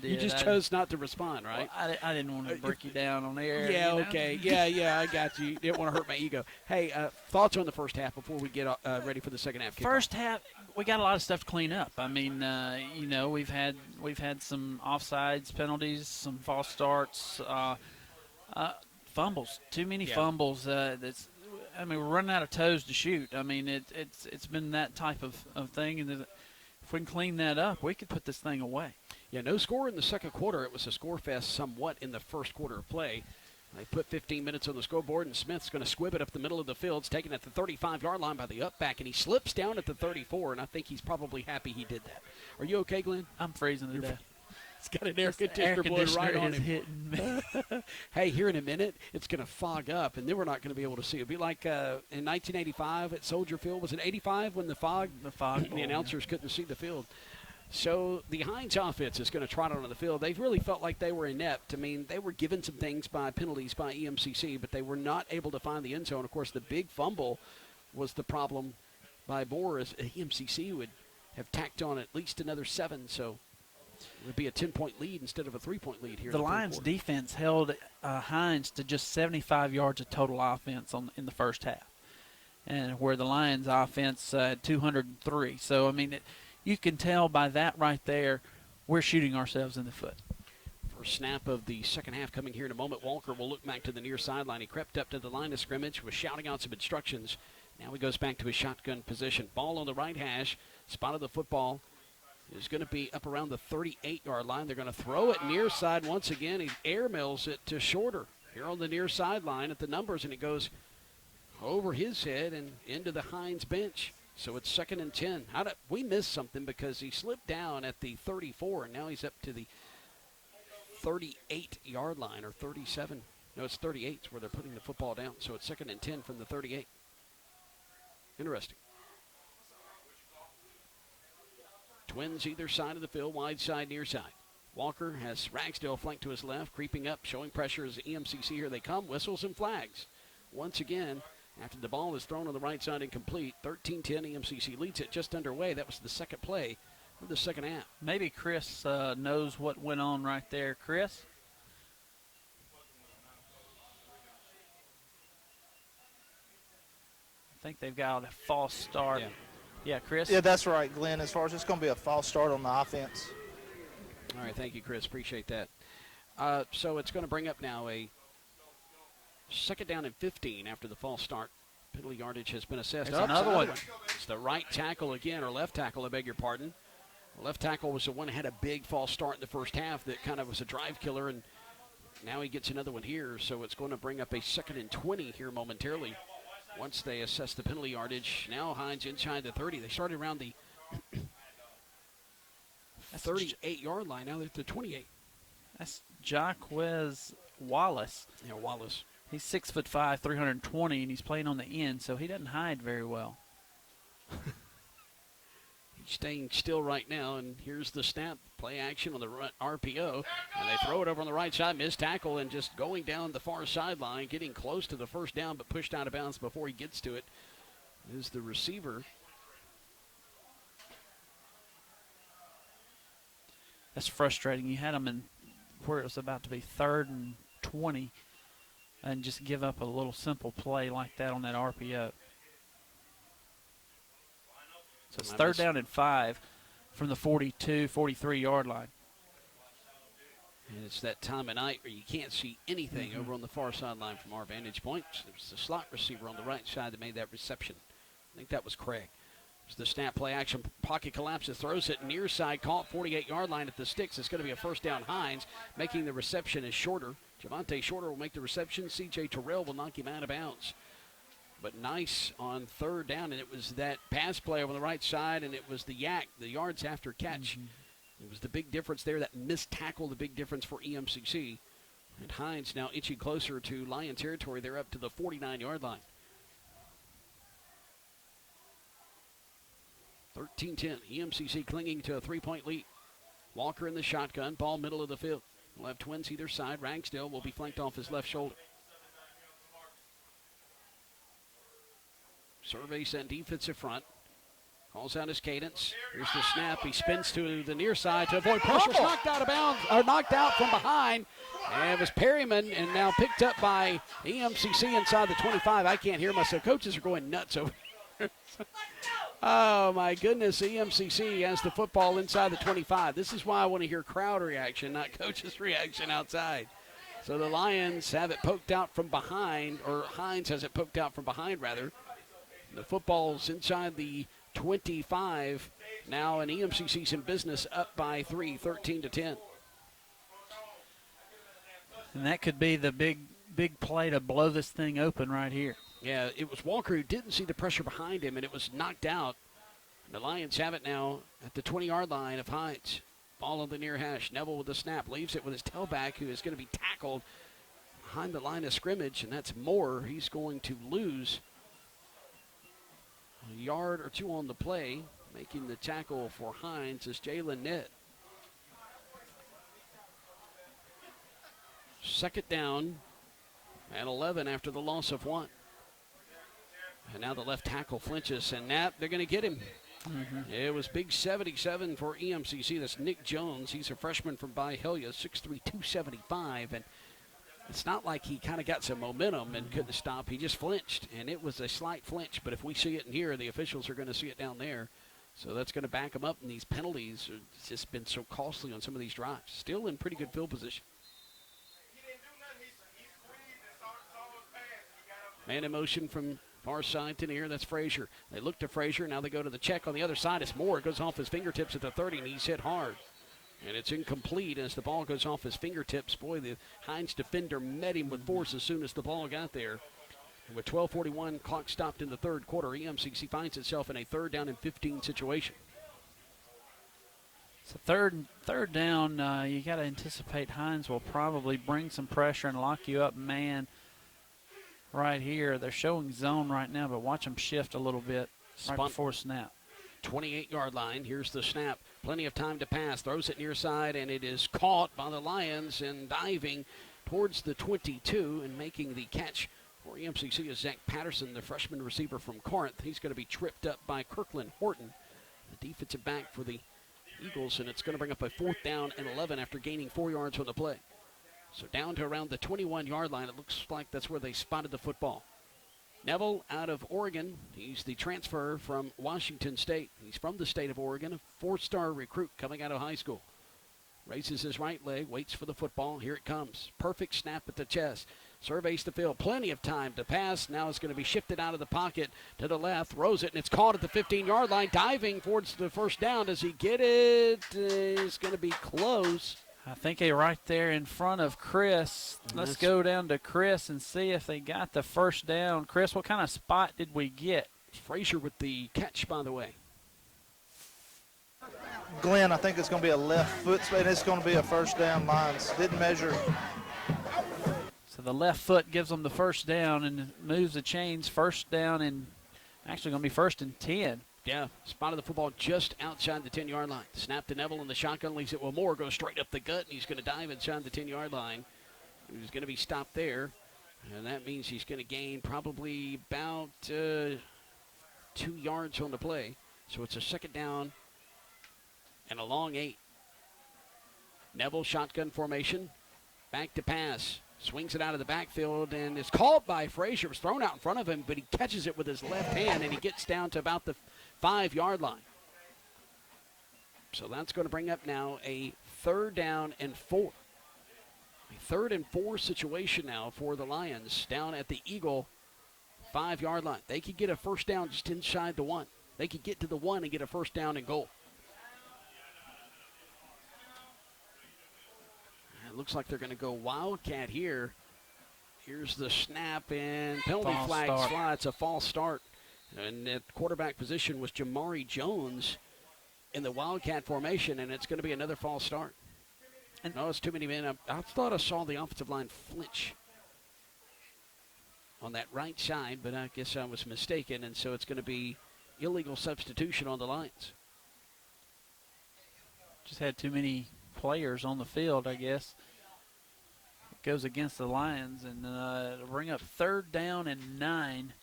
You just chose not to respond, right? Well, I didn't want to break you down on the air. Yeah, okay. Yeah, I got you. Didn't want to hurt my ego. Hey, thoughts on the first half before we get ready for the second half kickoff? First half, we got a lot of stuff to clean up. I mean, we've had some offsides penalties, some false starts, fumbles. Too many fumbles. We're running out of toes to shoot. I mean, it's been that type of thing, and if we can clean that up, we could put this thing away. Yeah, no score in the second quarter. It was a score fest somewhat in the first quarter of play. They put 15 minutes on the scoreboard, and Smith's going to squib it up the middle of the field. It's taken at the 35-yard line by the up back, and he slips down at the 34, and I think he's probably happy he did that. Are you okay, Glenn? I'm freezing to death. It's got an air conditioner blowing right on him. Hitting me. Hey, here in a minute, it's going to fog up, and then we're not going to be able to see. It'll be like in 1985 at Soldier Field. Was it 85 when the announcers couldn't see the field? So the Hinds offense is going to trot onto the field. They've really felt like they were inept. I mean, they were given some things by penalties by EMCC, but they were not able to find the end zone. Of course, the big fumble was the problem by Moore, as EMCC would have tacked on at least another 7, so it would be a 10-point lead instead of a 3-point lead here. The Lions' defense held Hinds to just 75 yards of total offense in the first half, and where the Lions' offense had 203. So, I mean, you can tell by that right there, we're shooting ourselves in the foot. First snap of the second half coming here in a moment. Walker will look back to the near sideline. He crept up to the line of scrimmage, was shouting out some instructions. Now he goes back to his shotgun position. Ball on the right hash. Spot of the football is going to be up around the 38-yard line. They're going to throw it near side once again. He airmails it to Shorter here on the near sideline at the numbers, and it goes over his head and into the Hinds bench. So it's 2nd and 10. We missed something because he slipped down at the 34, and now he's up to the 38-yard line, or 37. No, it's 38 where they're putting the football down. So it's 2nd and 10 from the 38. Interesting. Twins either side of the field, wide side, near side. Walker has Ragsdale flanked to his left, creeping up, showing pressure as EMCC. Here they come, whistles and flags. Once again, after the ball is thrown on the right side incomplete, 13-10, EMCC leads it just underway. That was the second play of the second half. Maybe Chris knows what went on right there. Chris? I think they've got a false start. Yeah, Chris? Yeah, that's right, Glenn. As far as it's going to be a false start on the offense. All right, thank you, Chris. Appreciate that. So it's going to bring up now a 2nd down and 15 after the false start. Penalty yardage has been assessed. There's another one. It's the right tackle again, or left tackle, I beg your pardon. The left tackle was the one that had a big false start in the first half that kind of was a drive killer, and now he gets another one here. So it's going to bring up a 2nd and 20 here momentarily. Once they assess the penalty yardage, now Hinds inside the 30. They started around the 38-yard line. Now they're at the 28. That's Jaquez Wallace. Yeah, Wallace. He's 6'5", 320, and he's playing on the end, so he doesn't hide very well. He's staying still right now, and here's the snap. Play action on the RPO, and they throw it over on the right side. Missed tackle, and just going down the far sideline, getting close to the first down, but pushed out of bounds before he gets to it is the receiver. That's frustrating. You had him in where it was about to be 3rd and 20, and just give up a little simple play like that on that RPO. So it's 3rd down and 5 from the 42, 43-yard line. And it's that time of night where you can't see anything over on the far sideline from our vantage point. It was the slot receiver on the right side that made that reception. I think that was Craig. It's the snap, play action, pocket collapses, throws it near side, caught 48-yard line at the sticks. It's going to be a first down. Hinds making the reception is Shorter. Javante Shorter will make the reception. C.J. Terrell will knock him out of bounds. But nice on third down, and it was that pass play over the right side, and it was the yak, the yards after catch. It was the big difference there, that missed tackle, the big difference for EMCC. And Hinds now inching closer to Lion territory. They're up to the 49-yard line. 13-10, EMCC clinging to a 3-point lead. Walker in the shotgun, ball middle of the field. We'll have twins either side. Ragsdale will be flanked off his left shoulder. Survey sent defensive front. Calls out his cadence. Here's the snap. He spins to the near side to avoid pressure. Knocked out of bounds, or knocked out from behind. And it was Perryman, and now picked up by EMCC inside the 25. I can't hear myself. Coaches are going nuts over here. Oh, my goodness. EMCC has the football inside the 25. This is why I want to hear crowd reaction, not coaches' reaction outside. So the Lions have it poked out from behind, or Hinds has it poked out from behind, rather. The football's inside the 25 now, and EMCC's in business, up by 3, 13-10. And that could be the big play to blow this thing open right here. Yeah, it was Walker who didn't see the pressure behind him, and it was knocked out. The Lions have it now at the 20-yard line of Hinds. Ball on the near hash. Neville with the snap, leaves it with his tailback, who is going to be tackled behind the line of scrimmage, and that's Moore. He's going to lose a yard or two on the play. Making the tackle for Hinds is Jalen Nett. Second down and 11 after the loss of 1. And now the left tackle flinches, and they're going to get him. It was big 77 for EMCC. That's Nick Jones. He's a freshman from Byhalia, 6'3", 275. And it's not like he kind of got some momentum and couldn't stop. He just flinched, and it was a slight flinch. But if we see it in here, the officials are going to see it down there. So that's going to back him up, and these penalties have just been so costly on some of these drives. Still in pretty good field position. Man in motion from far side to near. That's Frazier. They look to Frazier. Now they go to the check on the other side. It's Moore. It goes off his fingertips at the 30, and he's hit hard. And it's incomplete as the ball goes off his fingertips. Boy, the Hinds defender met him with force as soon as the ball got there. And with 12:41, clock stopped in the third quarter, EMCC finds itself in a 3rd down and 15 situation. So third down, you got to anticipate Hinds will probably bring some pressure and lock you up man right here. They're showing zone right now, but watch them shift a little bit right before snap. 28-yard line. Here's the snap. Plenty of time to pass. Throws it near side, and it is caught by the Lions and diving towards the 22 and making the catch for EMCC is Zach Patterson, the freshman receiver from Corinth. He's going to be tripped up by Kirkland Horton, the defensive back for the Eagles, and it's going to bring up a 4th down and 11 after gaining 4 yards on the play. So down to around the 21-yard line. It looks like that's where they spotted the football. Neville out of Oregon. He's the transfer from Washington State. He's from the state of Oregon, a 4-star recruit coming out of high school. Raises his right leg, waits for the football. Here it comes. Perfect snap at the chest. Surveys the field. Plenty of time to pass. Now it's going to be shifted out of the pocket to the left. Throws it, and it's caught at the 15-yard line. Diving towards the first down. Does he get it? It's going to be close. I think they're right there in front of Chris. Let's go down to Chris and see if they got the first down. Chris, what kind of spot did we get? Frazier with the catch, by the way. Glenn, I think it's going to be a left foot, and it's going to be a first down. Lions didn't measure. So the left foot gives them the first down and moves the chains. First down, and actually going to be 1st and 10. Yeah, spotted the football just outside the 10-yard line. Snap to Neville in the shotgun, leaves it with Moore, goes straight up the gut, and he's going to dive inside the 10-yard line. He's going to be stopped there, and that means he's going to gain probably about 2 yards on the play. So it's a 2nd down and a long 8. Neville shotgun formation, back to pass. Swings it out of the backfield and is called by Frazier. It was thrown out in front of him, but he catches it with his left hand, and he gets down to about the 5-yard line. So that's going to bring up now a 3rd down and 4 A 3rd and 4 situation now for the Lions down at the Eagle 5-yard line. They could get a first down just inside the 1. They could get to the 1 and get a first down and goal. It looks like they're going to go Wildcat here. Here's the snap, and penalty flag fly. It's a false start. And at quarterback position was Jamari Jones in the Wildcat formation, and it's going to be another false start. And no, it's too many men. I thought I saw the offensive line flinch on that right side, but I guess I was mistaken, and so it's going to be illegal substitution on the Lions. Just had too many players on the field, I guess. It goes against the Lions, and it'll bring up 3rd down and 9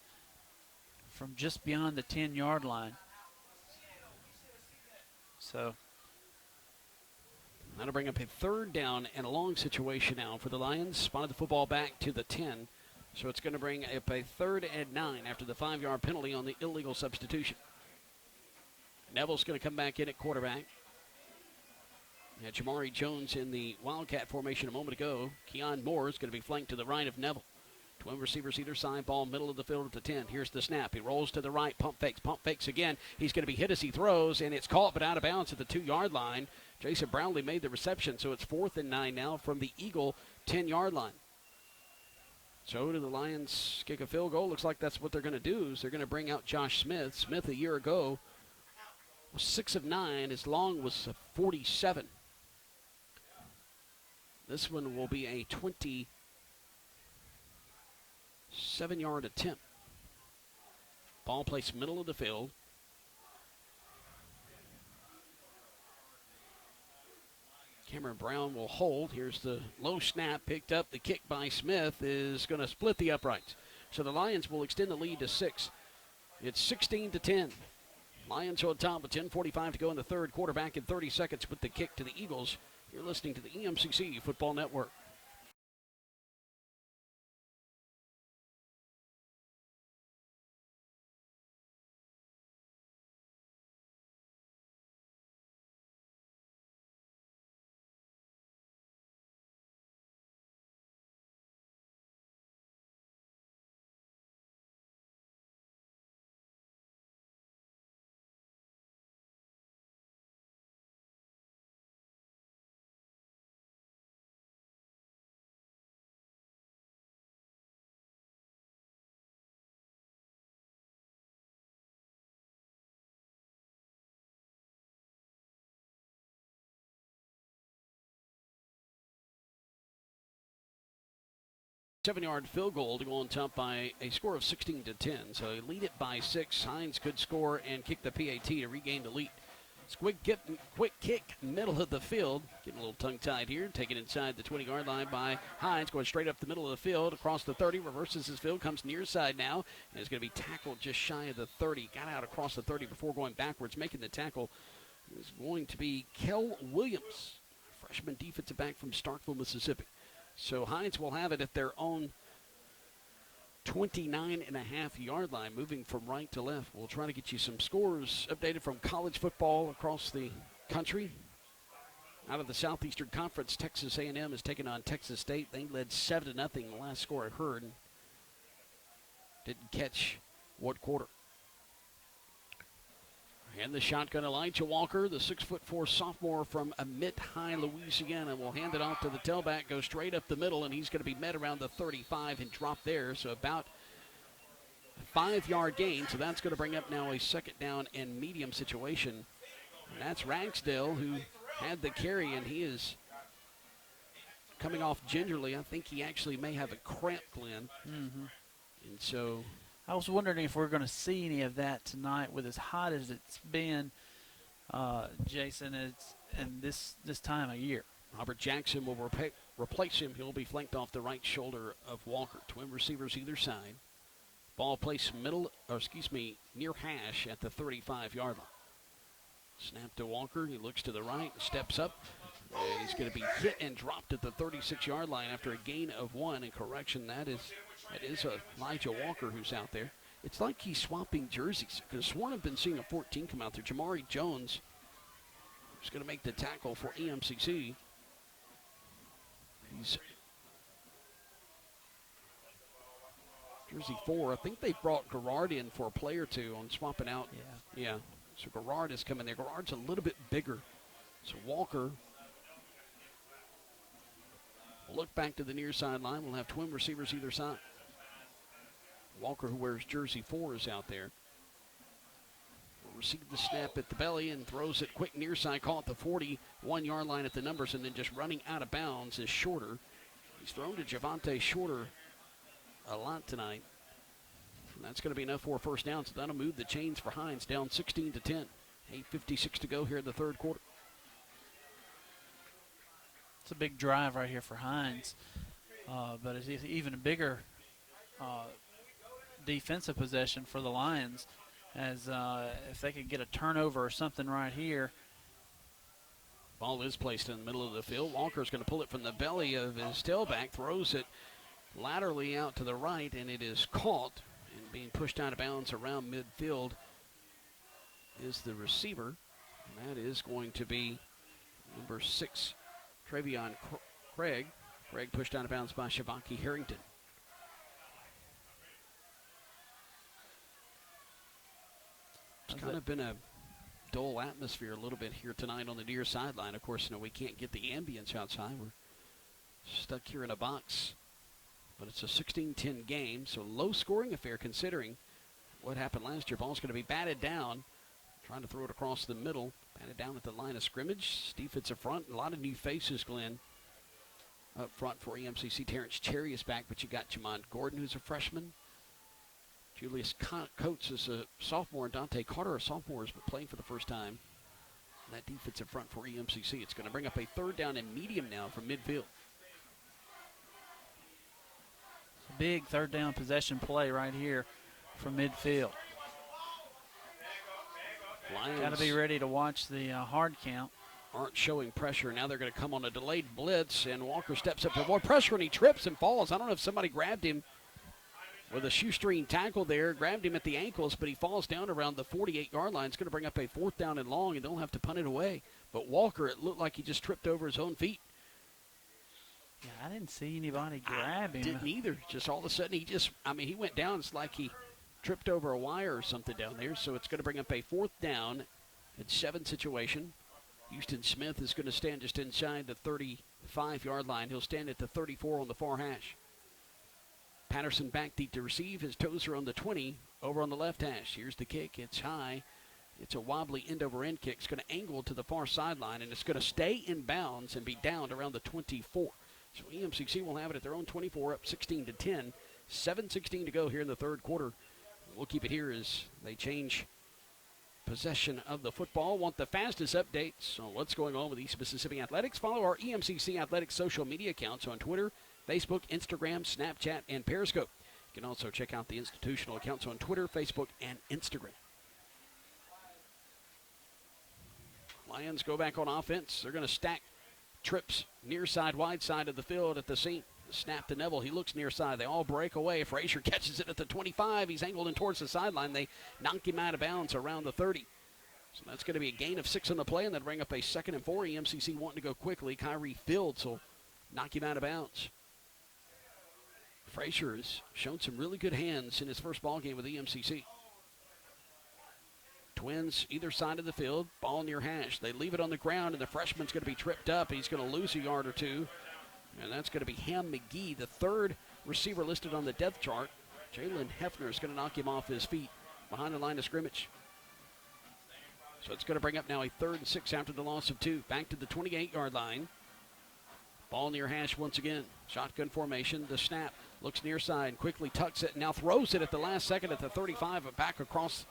from just beyond the 10-yard line. So that'll bring up a 3rd down and a long situation now for the Lions. Spotted the football back to the 10. So it's going to bring up a 3rd and 9 after the 5-yard penalty on the illegal substitution. Neville's going to come back in at quarterback. Had Jamari Jones in the Wildcat formation a moment ago. Keon Moore is going to be flanked to the right of Neville. Twin receivers either side, ball middle of the field at the 10. Here's the snap. He rolls to the right, pump fakes again. He's going to be hit as he throws, and it's caught but out of bounds at the 2-yard line. Jason Brownlee made the reception, so it's 4th and 9 now from the Eagle 10-yard line. So do the Lions kick a field goal? Looks like that's what they're going to do. Is they're going to bring out Josh Smith. Smith a year ago was 6 of 9. His long was 47. This one will be a 27-yard attempt. Ball placed middle of the field. Cameron Brown will hold. Here's the low snap picked up. The kick by Smith is going to split the uprights. So the Lions will extend the lead to 6. It's 16-10. Lions on top with 10:45 to go in the 3rd. Quarterback in 30 seconds with the kick to the Eagles. You're listening to the EMCC Football Network. Seven-yard field goal to go on top by a score of 16-10. So they lead it by 6. Hinds could score and kick the PAT to regain the lead. It's quick kick, middle of the field. Getting a little tongue-tied here. Taken inside the 20-yard line by Hinds. Going straight up the middle of the field, across the 30. Reverses his field, comes near side now. And is going to be tackled just shy of the 30. Got out across the 30 before going backwards. Making the tackle is going to be Kel Williams, freshman defensive back from Starkville, Mississippi. So Hinds will have it at their own 29.5-yard line, moving from right to left. We'll try to get you some scores updated from college football across the country. Out of the Southeastern Conference, Texas A&M has taken on Texas State. They led 7-0 the last score I heard. Didn't catch what quarter. And the shotgun, Elijah Walker, the 6'4" sophomore from Mid-High, Louisiana, will hand it off to the tailback, go straight up the middle, and he's going to be met around the 35 and drop there. So about a 5-yard gain. So that's going to bring up now a 2nd down and medium situation. And that's Ragsdale, who had the carry, and he is coming off gingerly. I think he actually may have a cramp, Glenn. Mm-hmm. And so I was wondering if we're going to see any of that tonight with as hot as it's been, Jason, and this time of year. Robert Jackson will replace him. He'll be flanked off the right shoulder of Walker. Twin receivers either side. Ball placed near hash at the 35-yard line. Snap to Walker. He looks to the right, steps up. He's going to be hit and dropped at the 36-yard line after a gain of 1. And correction, that is Elijah Walker who's out there. It's like he's swapping jerseys, because sworn I've been seeing a 14 come out there. Jamari Jones is going to make the tackle for EMCC. He's Jersey 4. I think they brought Garrard in for a play or two on swapping out. Yeah. So Garrard is coming there. Garrard's a little bit bigger. So Walker will look back to the near sideline. We'll have twin receivers either side. Walker, who wears Jersey 4, is out there. Will receive the snap at the belly and throws it quick near side. Call it the 41-yard line at the numbers, and then just running out of bounds is Shorter. He's thrown to Javante Shorter a lot tonight. And that's going to be enough for a first down, so that'll move the chains for Hinds down 16-10. 8:56 to go here in the third quarter. It's a big drive right here for Hinds, but it's even a bigger defensive possession for the Lions, as if they could get a turnover or something right here. Ball is placed in the middle of the field. Walker's going to pull it from the belly of his tailback, throws it laterally out to the right, and it is caught and being pushed out of bounds around midfield is the receiver. And that is going to be number 6, Travion Craig. Craig pushed out of bounds by Shavonki Harrington. It's kind of been a dull atmosphere a little bit here tonight on the near sideline. Of course, we can't get the ambience outside. We're stuck here in a box. But it's a 16-10 game, so low-scoring affair considering what happened last year. Ball's going to be batted down, trying to throw it across the middle. Batted down at the line of scrimmage. Defensive front, a lot of new faces, Glenn. Up front for EMCC, Terrence Cherry is back, but you got Jamon Gordon, who's a freshman. Julius Coates is a sophomore, and Dante Carter are sophomores, but playing for the first time. That defensive front for EMCC. It's going to bring up a third down and medium now from midfield. Big third down possession play right here from midfield. Lions got to be ready to watch the hard count. Aren't showing pressure. Now they're going to come on a delayed blitz, and Walker steps up for more pressure, and he trips and falls. I don't know if somebody grabbed him with a shoestring tackle there, grabbed him at the ankles, but he falls down around the 48-yard line. It's going to bring up a fourth down and long, and they'll have to punt it away. But Walker, it looked like he just tripped over his own feet. Yeah, I didn't see anybody grab him. Didn't either. Just all of a sudden, he went down. It's like he tripped over a wire or something down there. So it's going to bring up a fourth down and 7 situation. Houston Smith is going to stand just inside the 35-yard line. He'll stand at the 34 on the far hash. Patterson back deep to receive. His toes are on the 20 over on the left hash. Here's the kick. It's high. It's a wobbly end-over-end kick. It's going to angle to the far sideline, and it's going to stay in bounds and be downed around the 24. So EMCC will have it at their own 24, up 16-10. 7:16 to go here in the third quarter. We'll keep it here as they change possession of the football. Want the fastest updates on what's going on with East Mississippi Athletics? Follow our EMCC Athletics social media accounts on Twitter, Facebook, Instagram, Snapchat, and Periscope. You can also check out the institutional accounts on Twitter, Facebook, and Instagram. Lions go back on offense. They're going to stack trips near side, wide side of the field at the seam. Snap to Neville. He looks near side. They all break away. Frazier catches it at the 25. He's angled in towards the sideline. They knock him out of bounds around the 30. So that's going to be a gain of 6 on the play, and then bring up a 2nd and 4. EMCC wanting to go quickly. Kyrie Fields will knock him out of bounds. Frazier has shown some really good hands in his first ball game with EMCC. Twins either side of the field, ball near hash. They leave it on the ground, and the freshman's going to be tripped up. He's going to lose a yard or two, and that's going to be Ham McGee, the third receiver listed on the depth chart. Jalen Hefner is going to knock him off his feet behind the line of scrimmage. So it's going to bring up now a 3rd and 6 after the loss of 2. Back to the 28-yard line. Ball near hash once again. Shotgun formation. The snap looks near side, quickly tucks it, and now throws it at the last second at the 35, but back across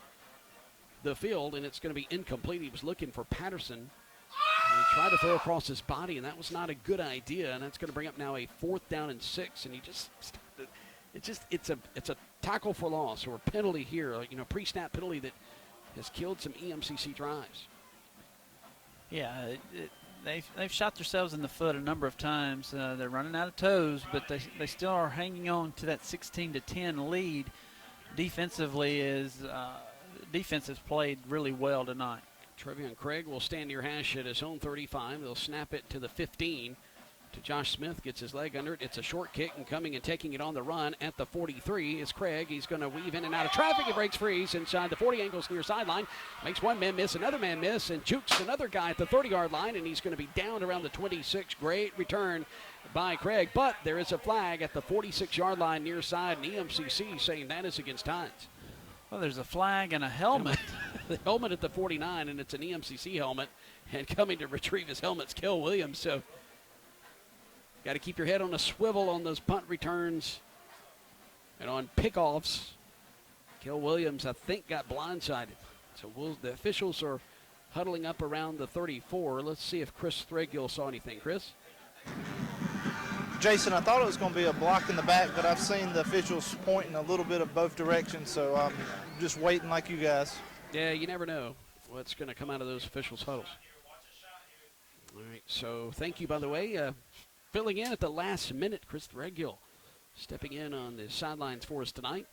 the field, and it's going to be incomplete. He was looking for Patterson. And he tried to throw across his body, and that was not a good idea. And that's going to bring up now a 4th down and 6. And he just, it's a tackle for loss or a penalty here, pre-snap penalty that has killed some EMCC drives. Yeah, they've shot themselves in the foot a number of times. They're running out of toes, but they still are hanging on to that 16-10 lead. Defensively defense has played really well tonight. Trevion Craig will stand near hash at his own 35. They'll snap it to the 15. to Josh Smith, gets his leg under it. It's a short kick, and coming and taking it on the run at the 43 is Craig. He's going to weave in and out of traffic and breaks free. He's inside the 40, angles near sideline, makes one man miss, another man miss, and jukes another guy at the 30-yard line, and he's going to be down around the 26. Great return by Craig, but there is a flag at the 46-yard line near side, and EMCC saying that is against Hinds. Well, there's a flag and a helmet. The helmet at the 49, and it's an EMCC helmet, and coming to retrieve his helmet's Kel Williams, so got to keep your head on a swivel on those punt returns and on pickoffs. Kel Williams, I think, got blindsided. So the officials are huddling up around the 34. Let's see if Chris Threadgill saw anything. Chris? Jason, I thought it was going to be a block in the back, but I've seen the officials pointing a little bit of both directions, so I'm just waiting like you guys. Yeah, you never know what's going to come out of those officials' huddles. All right, so thank you, by the way. Filling in at the last minute, Chris Threadgill stepping in on the sidelines for us tonight.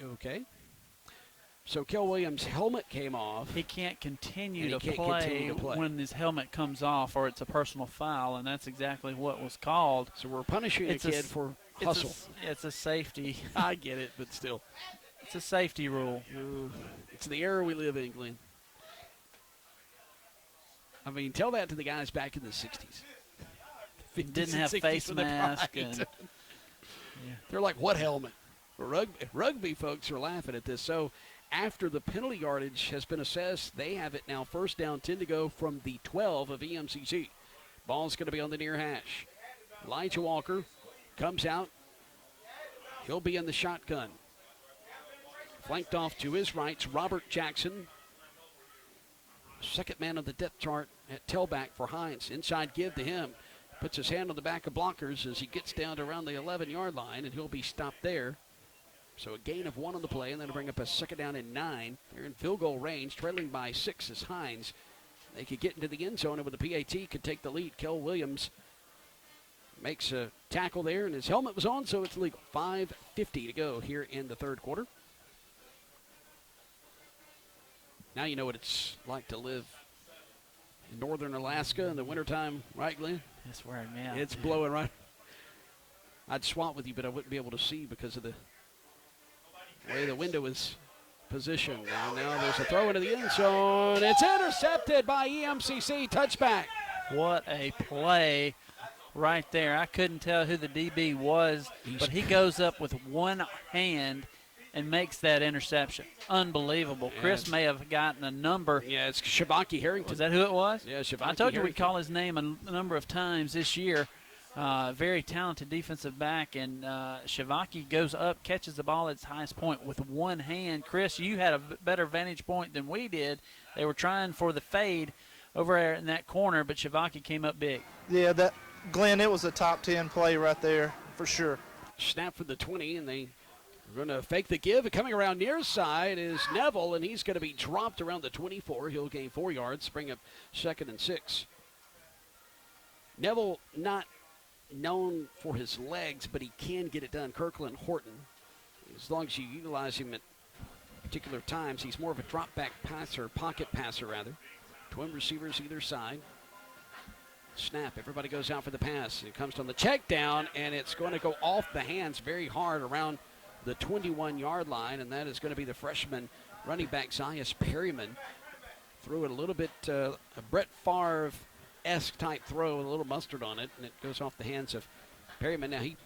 Okay. So Kel Williams' helmet came off. He can't continue to play when his helmet comes off, or it's a personal foul, and that's exactly what was called. So we're punishing a kid for hustle. It's a safety. I get it, but still. It's a safety rule. It's the era we live in, Glenn. I mean, tell that to the guys back in the 60s. Didn't have face mask. And, They're like, what helmet? Rugby folks are laughing at this. So after the penalty yardage has been assessed, they have it now first down, 10 to go from the 12 of EMCC. Ball's going to be on the near hash. Elijah Walker comes out. He'll be in the shotgun. Flanked off to his right, Robert Jackson. Second man on the depth chart at tailback for Hinds. Inside give to him. Puts his hand on the back of blockers as he gets down to around the 11-yard line, and he'll be stopped there. So a gain of 1 on the play, and then bring up a second down and 9. They're in field goal range, trailing by 6 as Hinds. They could get into the end zone, and with the PAT could take the lead. Kel Williams makes a tackle there, and his helmet was on, so it's legal. 5:50 to go here in the third quarter. Now you know what it's like to live in northern Alaska in the wintertime, right, Glenn? That's where I'm at. It's blowing right. I'd swap with you, but I wouldn't be able to see because of the way the window is positioned. Now there's a throw into the end zone. It's intercepted by EMCC. Touchback. What a play right there. I couldn't tell who the DB was, but he goes up with one hand and makes that interception. Unbelievable. Yeah, Chris may have gotten a number. Yeah, it's Shavaki Harrington. Was that who it was? Yeah, Shavaki I told you Harrington. we'd call his name a number of times this year. Very talented defensive back, and Shavaki goes up, catches the ball at its highest point with one hand. Chris, you had a better vantage point than we did. They were trying for the fade over there in that corner, but Shavaki came up big. Yeah, Glenn, it was a top 10 play right there for sure. Snap for the 20, and they are going to fake the give. And coming around near side is Neville, and he's going to be dropped around the 24. He'll gain 4 yards, bring up 2nd and 6. Neville not known for his legs, but he can get it done. Kirkland Horton, as long as you utilize him at particular times, he's more of a drop back passer, pocket passer rather. Twin receivers either side. Snap, everybody goes out for the pass. It comes on the check down, and it's going to go off the hands very hard around the 21-yard line, and that is going to be the freshman running back Zias Perryman. Threw it a little bit, a Brett Favre-esque type throw with a little mustard on it, and it goes off the hands of Perryman. Now, he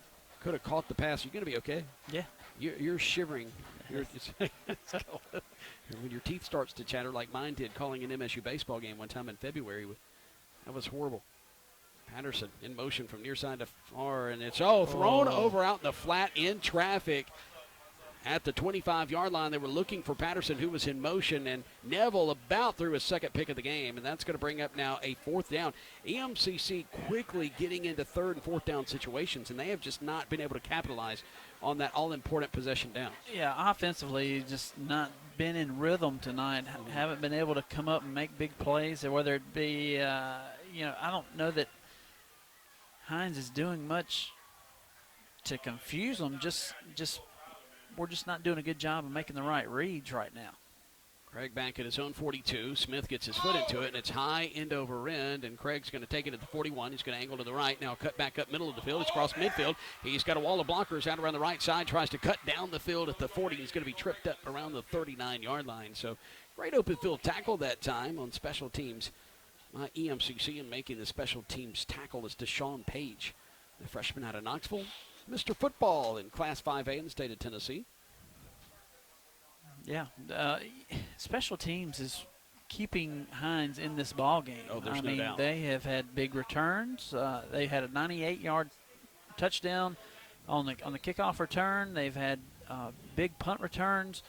could have caught the pass. You're going to be okay? Yeah. You're shivering. When your teeth starts to chatter like mine did calling an MSU baseball game one time in February, that was horrible. Patterson in motion from near side to far, and it's thrown over out in the flat in traffic at the 25-yard line. They were looking for Patterson, who was in motion, and Neville about threw his second pick of the game, and that's going to bring up now a 4th down. EMCC quickly getting into 3rd and 4th down situations, and they have just not been able to capitalize on that all-important possession down. Yeah, offensively, just not been in rhythm tonight. Haven't been able to come up and make big plays, or whether it be, I don't know that Hinds is doing much to confuse them. We're just not doing a good job of making the right reads right now. Craig back at his own 42. Smith gets his foot into it, and it's high end over end, and Craig's going to take it at the 41. He's going to angle to the right. Now cut back up middle of the field. It's across midfield. He's got a wall of blockers out around the right side. Tries to cut down the field at the 40. He's going to be tripped up around the 39-yard line. So great open field tackle that time on special teams. EMCC, and making the special teams tackle is Deshaun Page, the freshman out of Knoxville. Mr. Football in Class 5A in the state of Tennessee. Yeah, special teams is keeping Hinds in this ball game. Oh, there's no doubt. They have had big returns. They had a 98-yard touchdown on the kickoff return. They've had big punt returns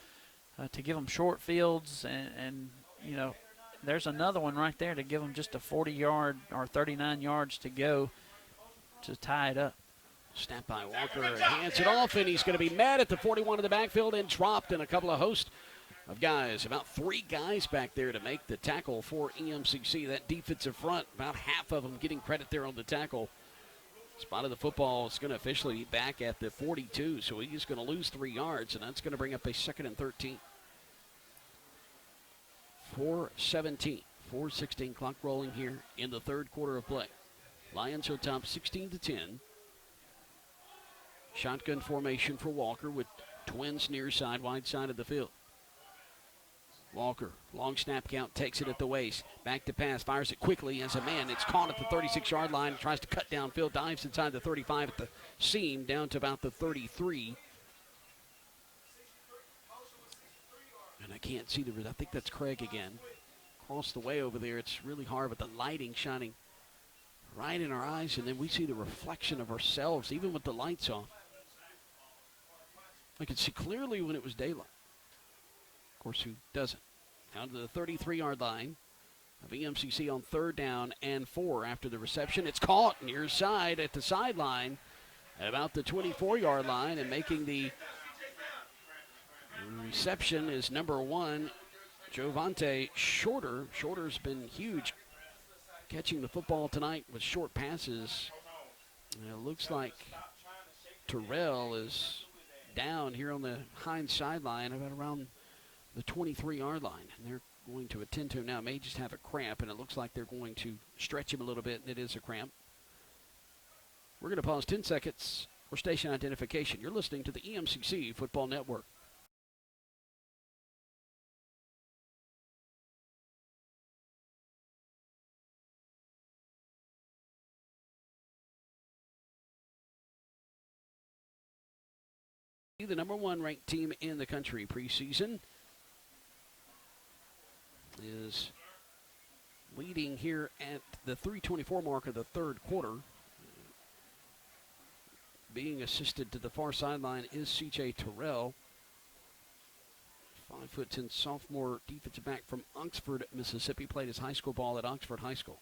to give them short fields, and you know, there's another one right there to give them just a 40-yard or 39 yards to go to tie it up. Snap by Walker, and hands it off, and he's going to be mad at the 41 of the backfield and dropped, and a couple of host of guys, about 3 guys back there to make the tackle for EMCC. That defensive front, about half of them getting credit there on the tackle. Spot of the football is going to officially be back at the 42, so he's going to lose 3 yards, and that's going to bring up a 2nd and 13. 4:17, 4:16 clock rolling here in the third quarter of play. Lions are top 16-10. Shotgun formation for Walker with twins near side, wide side of the field. Walker, long snap count, takes it at the waist. Back to pass, fires it quickly as a man. It's caught at the 36-yard line, tries to cut downfield, dives inside the 35 at the seam, down to about the 33. And I can't see I think that's Craig again. Across the way over there, it's really hard with the lighting shining right in our eyes, and then we see the reflection of ourselves, even with the lights off. I could see clearly when it was daylight. Of course, who doesn't? Down to the 33-yard line of EMCC on 3rd down and 4 after the reception. It's caught near side at the sideline at about the 24-yard line, and making the reception is number 1, Jovante Shorter. Shorter's been huge catching the football tonight with short passes. And it looks like Terrell is down here on the Hinds sideline about around the 23-yard line. And they're going to attend to him now. May just have a cramp, and it looks like they're going to stretch him a little bit, and it is a cramp. We're going to pause 10 seconds for station identification. You're listening to the EMCC Football Network. The number 1 ranked team in the country preseason is leading here at the 3:24 mark of the third quarter. Being assisted to the far sideline is C.J. Terrell, 5'10" sophomore defensive back from Oxford, Mississippi. Played his high school ball at Oxford High School.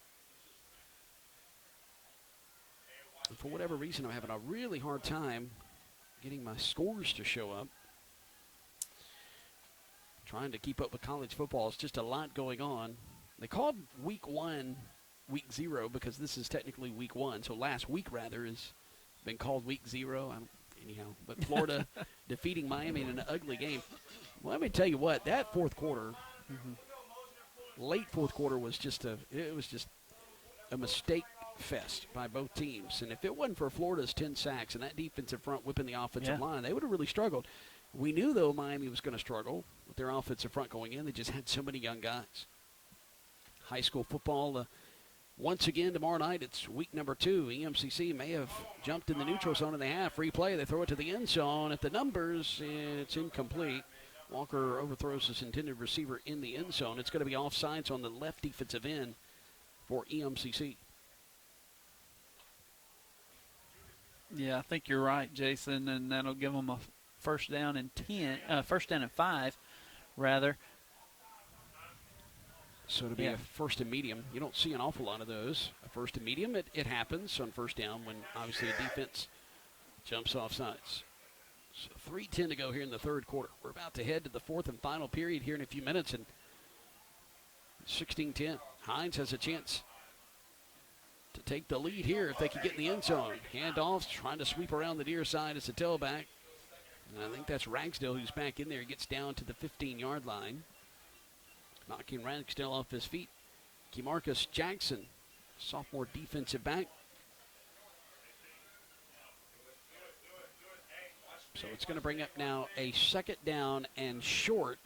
And for whatever reason, I'm having a really hard time getting my scores to show up. Trying to keep up with college football. It's just a lot going on. They called week 1 week 0 because this is technically week 1. So last week, rather, has been called week 0. Anyhow, but Florida defeating Miami in an ugly game. Well, let me tell you what, that fourth quarter, late fourth quarter was just a mistake fest by both teams. And if it wasn't for Florida's 10 sacks and that defensive front whipping the offensive line, they would have really struggled. We knew, though, Miami was going to struggle with their offensive front going in. They just had so many young guys. High school football, once again, tomorrow night, it's week number 2. EMCC may have jumped in the neutral zone in the half. Free play, they throw it to the end zone. At the numbers, and it's incomplete. Walker overthrows his intended receiver in the end zone. It's going to be offsides on the left defensive end for EMCC. Yeah, I think you're right, Jason, and that'll give them a first down and 5, rather. So to be a first and medium, you don't see an awful lot of those. A first and medium, it happens on first down when obviously a defense jumps off sides. So 3:10 to go here in the third quarter. We're about to head to the fourth and final period here in a few minutes, and 16-10. Hinds has a chance to take the lead here if they can get in the end zone. Handoffs, trying to sweep around the near side as a tailback. And I think that's Ragsdale who's back in there. He gets down to the 15-yard line. knocking Ragsdale off his feet. Kemarcus Jackson, sophomore defensive back. So it's going to bring up now a second down and short.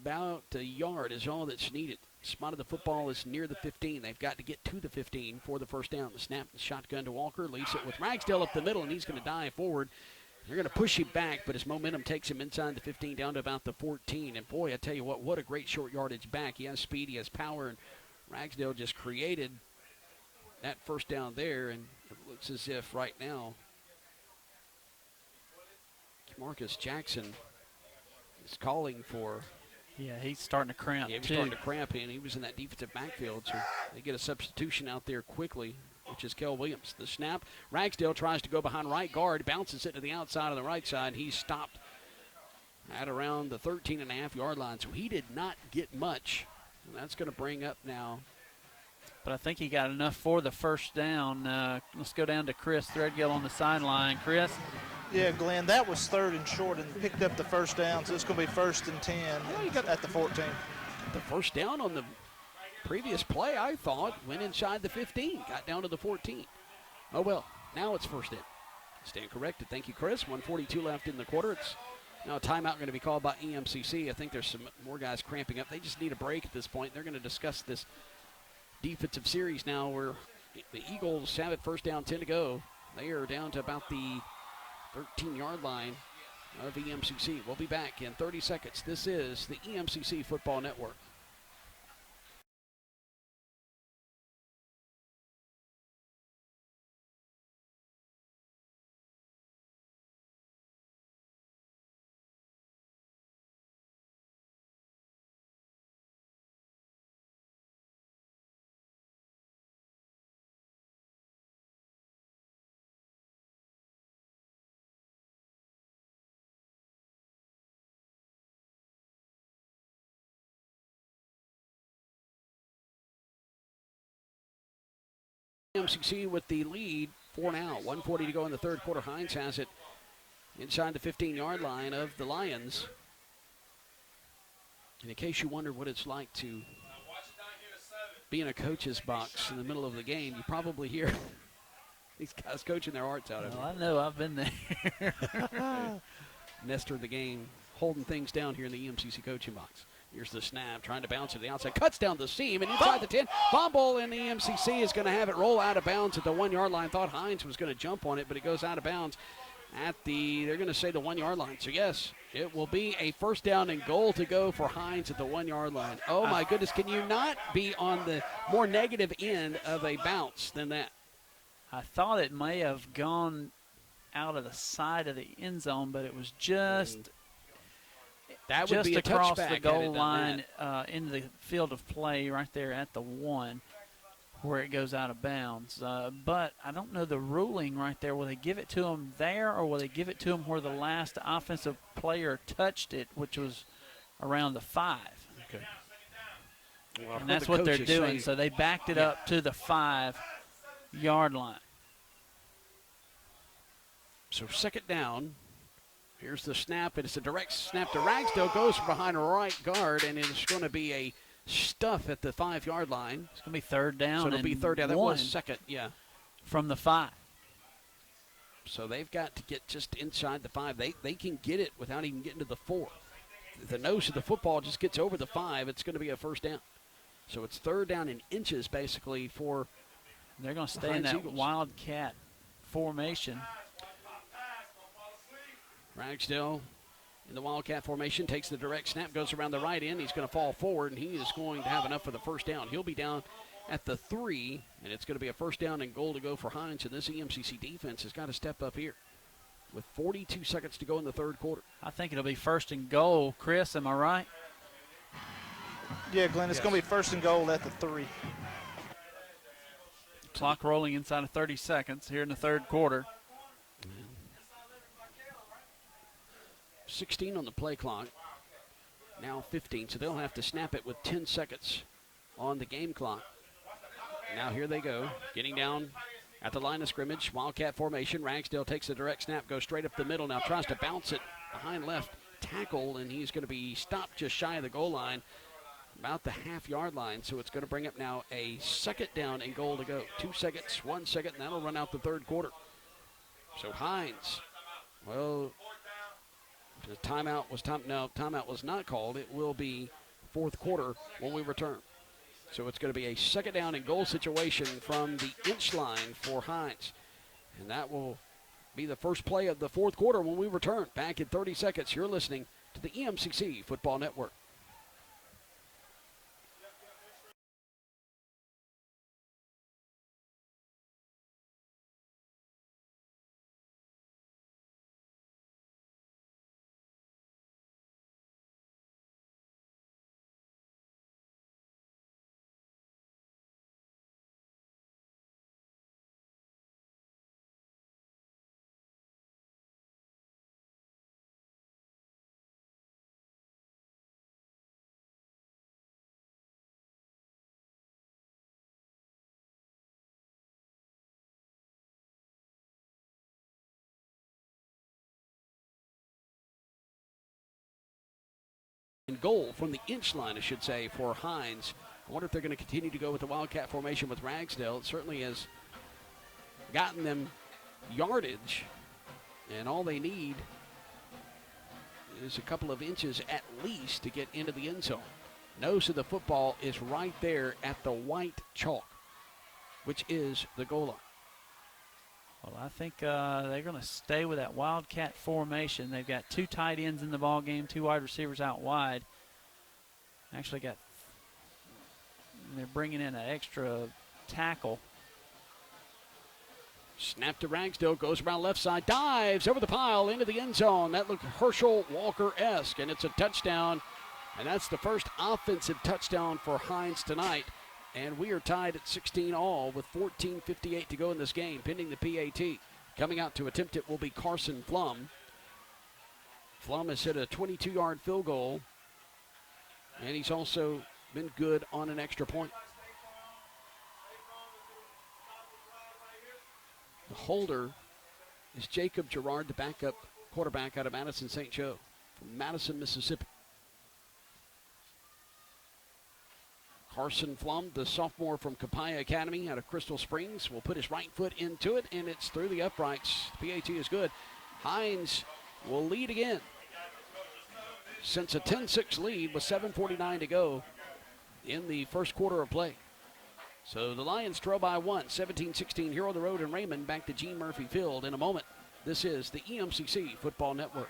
About a yard is all that's needed. Spot of the football is near the 15. They've got to get to the 15 for the first down. The snap, the shotgun to Walker, leaves it with Ragsdale up the middle, and he's going to dive forward. They're going to push him back, but his momentum takes him inside the 15 down to about the 14. And boy, I tell you what a great short yardage back. He has speed, he has power, and Ragsdale just created that first down there. And it looks as if right now Marcus Jackson is calling for. Yeah, he's starting to cramp, Yeah, he was too. starting to cramp, and he was in that defensive backfield, so they get a substitution out there quickly, which is Kel Williams. The snap, Ragsdale tries to go behind right guard, bounces it to the outside of the right side. He's stopped at around the 13.5-yard line, so he did not get much. And that's going to bring up now. But I think he got enough for the first down. Let's go down to Chris Threadgill on the sideline. Chris? Yeah, Glenn, that was 3rd and short and picked up the first down, so it's going to be 1st and 10 at the 14. The first down on the previous play, I thought, went inside the 15, got down to the 14. Oh, well, now it's first in. Stand corrected. Thank you, Chris. 1:42 left in the quarter. It's now a timeout going to be called by EMCC. I think there's some more guys cramping up. They just need a break at this point. They're going to discuss this defensive series now where the Eagles have it first down, 10 to go. They are down to about the 13-yard line of EMCC. We'll be back in 30 seconds. This is the EMCC Football Network. EMCC with the lead for now. 1:40 to go in the third quarter. Hinds has it inside the 15-yard line of the Lions. And in case you wonder what it's like to be in a coach's box in the middle of the game, you probably hear these guys coaching their hearts out. Well, I know. I've been there. Nestor the game, holding things down here in the EMCC coaching box. Here's the snap, trying to bounce it to the outside. Cuts down the seam, and inside the 10. Fumble, and the EMCC is going to have it roll out of bounds at the 1-yard line. Thought Hinds was going to jump on it, but it goes out of bounds at the, they're going to say the 1-yard line. So, yes, it will be a first down and goal to go for Hinds at the 1-yard line. Oh, my goodness. Can you not be on the more negative end of a bounce than that? I thought it may have gone out of the side of the end zone, but it was just that would just be a across touchback the goal line into the field of play right there at the 1 where it goes out of bounds. But I don't know the ruling right there. Will they give it to him there, or will they give it to him where the last offensive player touched it, which was around the 5? Okay. Well, And that's what they're doing. So they backed it up to the 5-yard line. So second down. Here's the snap, and it's a direct snap to Ragsdale. Goes from behind a right guard, and it's going to be a stuff at the 5-yard line. It's going to be third down. So it'll be third down. That was second, yeah. From the 5. So they've got to get just inside the 5. They can get it without even getting to the 4. If the nose of the football just gets over the 5, it's going to be a first down. So it's third down in inches, basically, for they're going to stay in that Eagles. wildcat formation. Ragsdale in the wildcat formation takes the direct snap, goes around the right end. He's going to fall forward, and he is going to have enough for the first down. He'll be down at the 3, and it's going to be a first down and goal to go for Hinds. And this EMCC defense has got to step up here with 42 seconds to go in the third quarter. I think it'll be first and goal. Chris, am I right? Yeah, Glenn, it's going to be 1st and goal at the 3. Clock rolling inside of 30 seconds here in the third quarter. 16 on the play clock, now 15, so they'll have to snap it with 10 seconds on the game clock. Now here they go, getting down at the line of scrimmage, wildcat formation. Ragsdale takes the direct snap, goes straight up the middle, now tries to bounce it behind left tackle, and he's going to be stopped just shy of the goal line about the half-yard line, so it's going to bring up now a second down and goal to go. 2 seconds, 1 second, and that'll run out the third quarter. So Hinds, well, the timeout was not called. It will be fourth quarter when we return. So it's going to be a second down and goal situation from the inch line for Hinds. And that will be the first play of the fourth quarter when we return. Back in 30 seconds, you're listening to the EMCC Football Network. And goal from the inch line, I should say, for Hinds. I wonder if they're going to continue to go with the Wildcat formation with Ragsdale. It certainly has gotten them yardage, and all they need is a couple of inches at least to get into the end zone. Nose of the football is right there at the white chalk, which is the goal line. Well, I think they're going to stay with that Wildcat formation. They've got 2 tight ends in the ball game, 2 wide receivers out wide. Actually they're bringing in an extra tackle. Snap to Ragsdale, goes around left side, dives over the pile into the end zone. That looked Herschel Walker-esque, and it's a touchdown. And that's the first offensive touchdown for Hinds tonight. And we are tied at 16 all with 14:58 to go in this game, pending the PAT. Coming out to attempt it will be Carson Flum. Flum has hit a 22-yard field goal, and he's also been good on an extra point. The holder is Jacob Gerard, the backup quarterback out of Madison St. Joe from Madison, Mississippi. Carson Flum, the sophomore from Capaya Academy out of Crystal Springs, will put his right foot into it, and it's through the uprights. PAT is good. Hinds will lead again. Since a 10-6 lead with 7:49 to go in the first quarter of play. So the Lions trail by 1, 17-16 here on the road in Raymond. Back to Gene Murphy Field in a moment. This is the EMCC Football Network.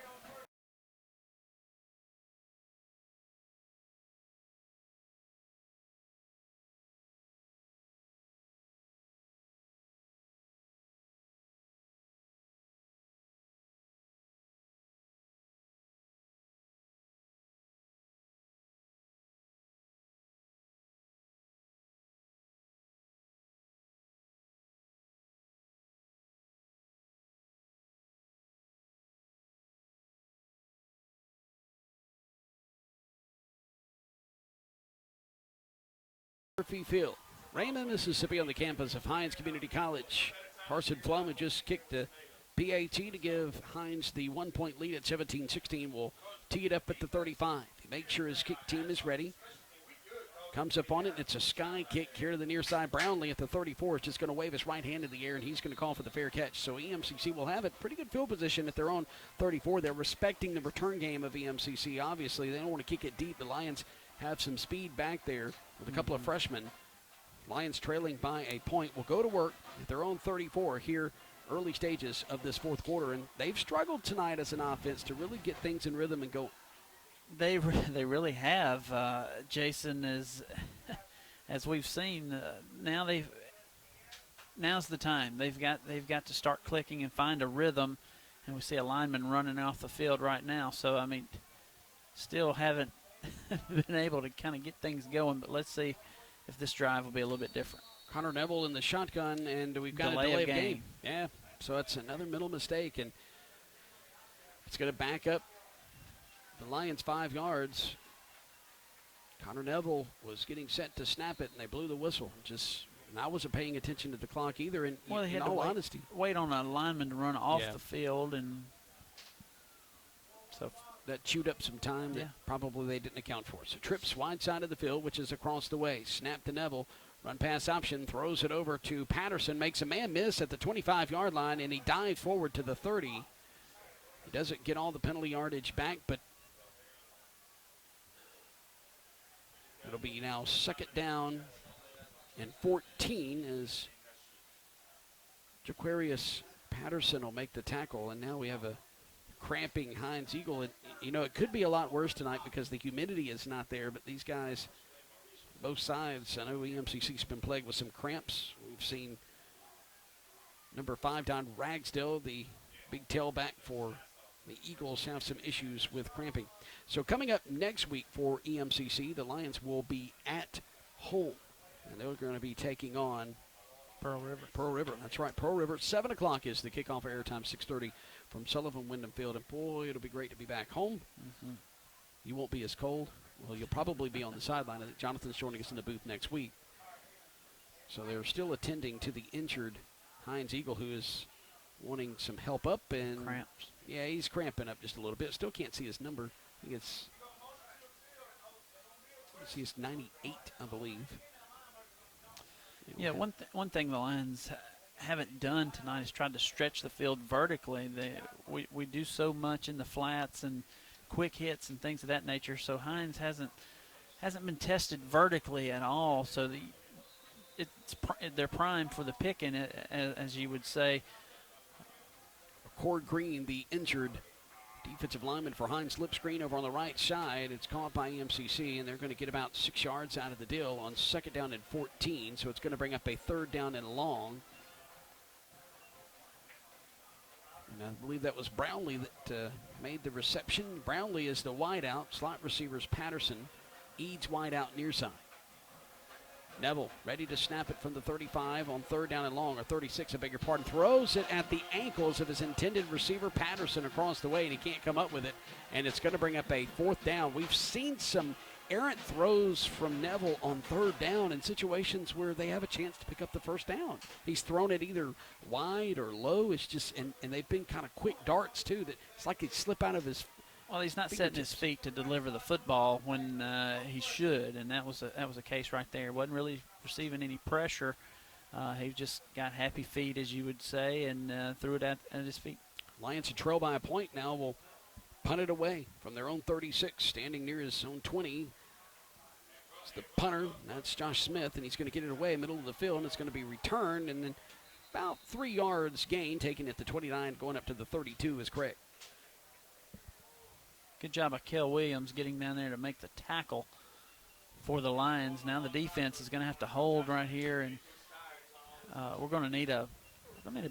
Murphy Field, Raymond, Mississippi, on the campus of Hinds Community College. Carson Flum had just kicked the PAT to give Hinds the 1-point lead at 17-16. Will tee it up at the 35. He makes sure his kick team is ready. Comes up on it. It's a sky kick here to the near side. Brownlee at the 34 is just going to wave his right hand in the air, and he's going to call for the fair catch. So EMCC will have it. Pretty good field position at their own 34. They're respecting the return game of EMCC. Obviously, they don't want to kick it deep. The Lions have some speed back there with a couple of freshmen. Lions trailing by a point will go to work at their own 34 here early stages of this fourth quarter, and they've struggled tonight as an offense to really get things in rhythm and go. They really have. Jason, as we've seen, now's the time. They've got to start clicking and find a rhythm, and we see a lineman running off the field right now. So I mean, still haven't been able to kind of get things going, but let's see if this drive will be a little bit different. Connor Neville in the shotgun, and we've got Delay a delay of of game. game. Yeah, so it's another middle mistake, and it's going to back up the Lions 5 yards. Connor Neville was getting set to snap it, and they blew the whistle. And I wasn't paying attention to the clock either, in all honesty. Wait on a lineman to run off the field, and so that chewed up some time that probably they didn't account for. So trips wide side of the field, which is across the way. Snap to Neville. Run pass option, throws it over to Patterson, makes a man miss at the 25-yard line, and he dives forward to the 30. He doesn't get all the penalty yardage back, but it'll be now 2nd down and 14 as Jaquarius Patterson will make the tackle, and now we have a cramping Hinds Eagle. And, you know, it could be a lot worse tonight because the humidity is not there, but these guys, both sides, I know EMCC's been plagued with some cramps. We've seen number 5, Don Ragsdale, the big tailback for the Eagles, have some issues with cramping. So coming up next week for EMCC, the Lions will be at home, and they're going to be taking on Pearl River. Pearl River, that's right. Pearl River, 7 o'clock is the kickoff airtime, 6:30 from Sullivan Wyndham Field. And, boy, it'll be great to be back home. You won't be as cold. Well, you'll probably be on the sideline. I think Jonathan's joining us in the booth next week. So they're still attending to the injured Hinds Eagle, who is wanting some help up. And Cramps. yeah, he's cramping up just a little bit. Still can't see his number. I think it's 98, I believe. Yeah, one thing the Lions haven't done tonight is tried to stretch the field vertically. We do so much in the flats and quick hits and things of that nature. So Hinds hasn't been tested vertically at all. So they're primed for the picking, as you would say. Cord Green, the injured defensive lineman for Hinds, slip screen over on the right side. It's caught by EMCC, and they're going to get about 6 yards out of the deal on 2nd down and 14. So it's going to bring up a 3rd down and long. And I believe that was Brownlee that made the reception. Brownlee is the wideout. Slot receivers Patterson. Eads wide out near side. Neville ready to snap it from the 35 on 3rd down and long, or 36, I beg your pardon. Throws it at the ankles of his intended receiver, Patterson, across the way, and he can't come up with it. And it's going to bring up a 4th down. We've seen some errant throws from Neville on 3rd down in situations where they have a chance to pick up the 1st down. He's thrown it either wide or low. It's just, and they've been kind of quick darts, too, that it's like they slip out of his. Well, he's not setting his feet to deliver the football when he should, and that was a case right there. Wasn't really receiving any pressure. He just got happy feet, as you would say, and threw it at his feet. Lions in trail by a point now will punt it away from their own 36, standing near his own 20. It's the punter. That's Josh Smith, and he's going to get it away middle of the field, and it's going to be returned, and then about 3 yards gain, taking it to 29, going up to the 32 is Craig. Good job of Kel Williams getting down there to make the tackle for the Lions. Now the defense is going to have to hold right here, and we're going to need a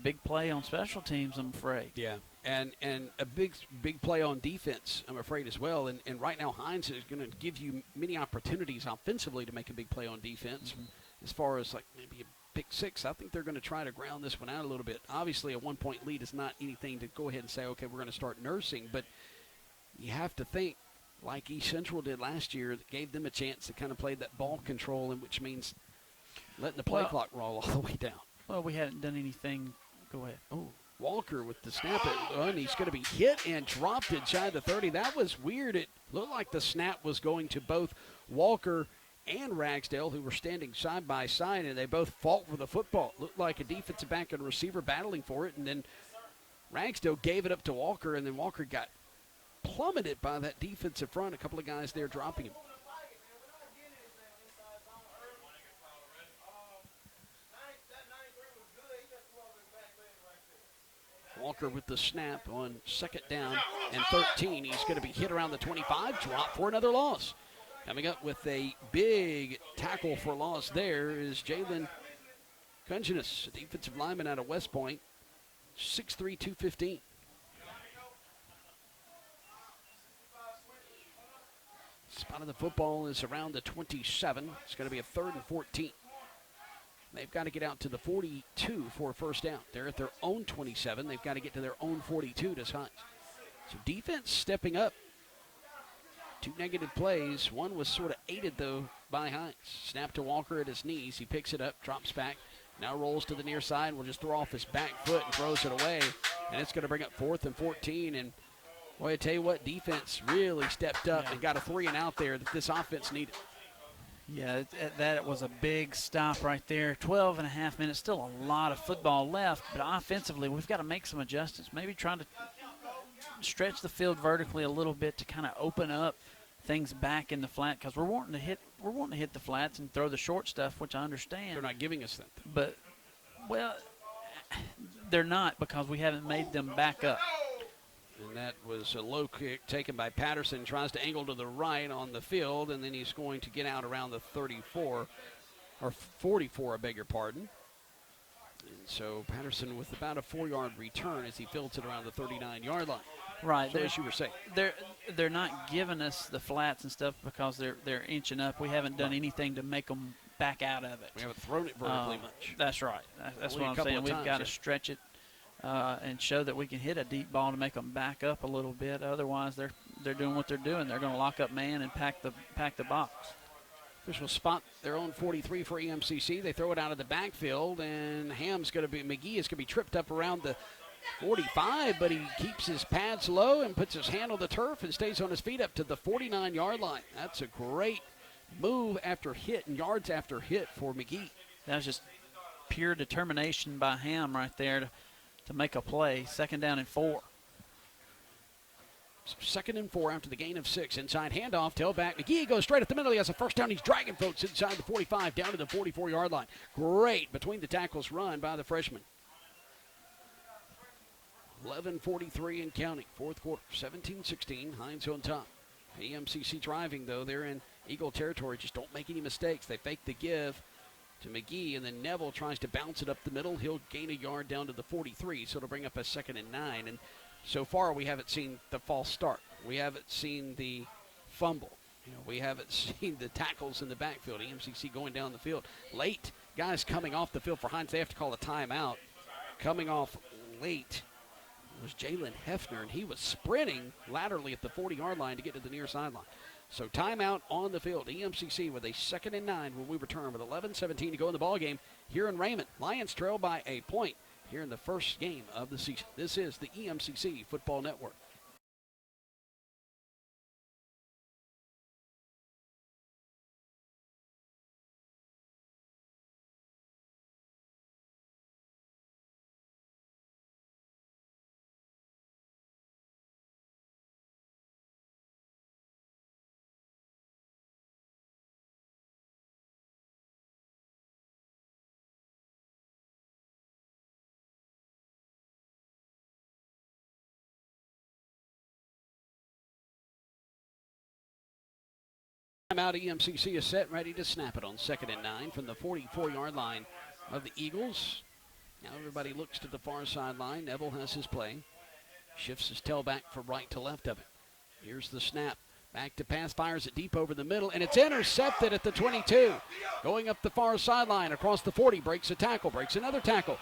big play on special teams, I'm afraid. Yeah, and a big play on defense, I'm afraid, as well. And right now Hinds is going to give you many opportunities offensively to make a big play on defense. As far as like maybe a pick 6, I think they're going to try to ground this one out a little bit. Obviously, a 1-point lead is not anything to go ahead and say, okay, we're going to start nursing, but you have to think like East Central did last year, that gave them a chance to kind of play that ball control, and which means letting the play clock roll all the way down. Well, we hadn't done anything. Go ahead. Oh, Walker with the snap, and he's going to be hit and dropped inside the 30. That was weird. It looked like the snap was going to both Walker and Ragsdale, who were standing side by side, and they both fought for the football. It looked like a defensive back and receiver battling for it, and then Ragsdale gave it up to Walker, and then Walker got plummeted by that defensive front. A couple of guys there dropping him. Walker with the snap on 2nd down and 13. He's going to be hit around the 25, drop for another loss. Coming up with a big tackle for loss there is Jalen Kunjanis, a defensive lineman out of West Point, 6'3", 215. Spot of the football is around the 27. It's going to be a 3rd and 14. They've got to get out to the 42 for a 1st down. They're at their own 27. They've got to get to their own 42 to Hinds. So defense stepping up. 2 negative plays. One was sort of aided, though, by Hinds. Snap to Walker at his knees. He picks it up, drops back, now rolls to the near side. Will just throw off his back foot and throws it away. And it's going to bring up 4th and 14. And Boy, I tell you what, defense really stepped up and got a 3 and out there that this offense needed. Yeah, that was a big stop right there. 12 and a half minutes, still a lot of football left, but offensively we've got to make some adjustments. Maybe trying to stretch the field vertically a little bit to kind of open up things back in the flat, because we're wanting to hit the flats and throw the short stuff, which I understand. They're not giving us that. But, well, they're not, because we haven't made them back up. And that was a low kick taken by Patterson. Tries to angle to the right on the field, and then he's going to get out around the 34, or 44, I beg your pardon. And so Patterson with about a 4-yard return as he fields it around the 39-yard line. Right. So as you were saying. They're not giving us the flats and stuff because they're inching up. We haven't done anything to make them back out of it. We haven't thrown it vertically much. That's right. That's Only what I'm saying. We've got to stretch it and show that we can hit a deep ball to make them back up a little bit. Otherwise, they're doing what they're doing. They're going to lock up man and pack the box. Officials spot their own 43 for EMCC. They throw it out of the backfield, and McGee is going to be tripped up around the 45, but he keeps his pads low and puts his hand on the turf and stays on his feet up to the 49-yard line. That's a great move after hit and yards after hit for McGee. That was just pure determination by Ham right there to make a play. 2nd down and 4. So 2nd and 4 after the gain of 6. Inside handoff, tailback. McGee goes straight at the middle. He has a first down. He's dragging folks inside the 45 down to the 44-yard line. Great between the tackles run by the freshman. 11:43 and counting. 4th quarter, 17-16. Hinds on top. EMCC driving, though. They're in Eagle territory. Just don't make any mistakes. They fake the give to McGee, and then Neville tries to bounce it up the middle. He'll gain a yard down to the 43, so it'll bring up a 2nd and 9. And so far, we haven't seen the false start. We haven't seen the fumble. We haven't seen the tackles in the backfield. EMCC going down the field. Late, guys coming off the field for Hinds. They have to call a timeout. Coming off late was Jalen Hefner, and he was sprinting laterally at the 40-yard line to get to the near sideline. So timeout on the field. EMCC with a 2nd and 9 when we return with 11:17 to go in the ball game here in Raymond. Lions trail by a point here in the first game of the season. This is the EMCC Football Network. Timeout. EMCC is set, ready to snap it on 2nd and 9 from the 44-yard line of the Eagles. Now everybody looks to the far sideline. Neville has his play. Shifts his tailback from right to left of it. Here's the snap. Back to pass, fires it deep over the middle, and it's intercepted at the 22. Going up the far sideline across the 40, breaks a tackle, breaks another tackle.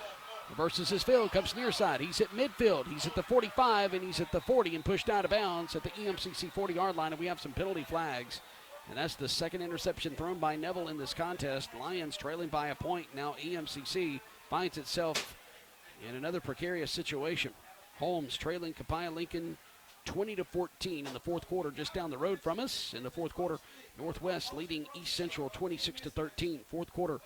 Reverses his field, comes near side. He's at midfield. He's at the 45, and he's at the 40 and pushed out of bounds at the EMCC 40-yard line, and we have some penalty flags. And that's the 2nd interception thrown by Neville in this contest. Lions trailing by a point. Now EMCC finds itself in another precarious situation. Holmes trailing Copiah Lincoln 20-14 in the 4th quarter, just down the road from us. In the 4th quarter, Northwest leading East Central 26-13. 4th quarter,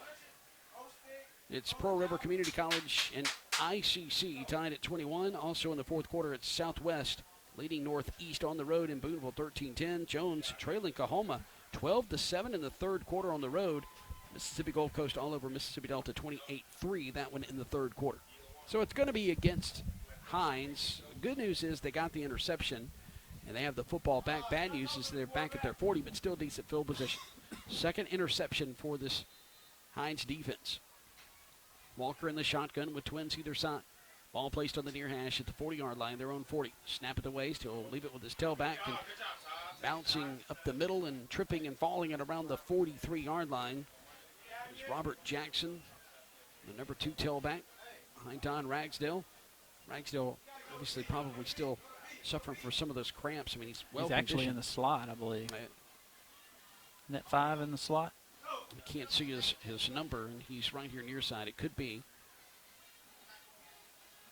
it's Pearl River Community College and ICC tied at 21. Also in the 4th quarter, it's Southwest leading Northeast on the road in Booneville 13-10. Jones trailing Kahoma 12-7 in the 3rd quarter on the road. Mississippi Gulf Coast all over Mississippi Delta 28-3, that one in the 3rd quarter. So it's going to be against Hinds. Good news is they got the interception and they have the football back. Bad news is they're back at their 40, but still decent field position. 2nd interception for this Hinds defense. Walker in the shotgun with twins either side. Ball placed on the near hash at the 40-yard line, their own 40. Snap at the waist. He'll leave it with his tailback and bouncing up the middle and tripping and falling at around the 43-yard line. There's Robert Jackson, the number 2 tailback, behind Don Ragsdale. Ragsdale obviously probably still suffering from some of those cramps. I mean, he's actually in the slot, I believe. Isn't that 5 in the slot? I can't see his number, and he's right here near side. It could be.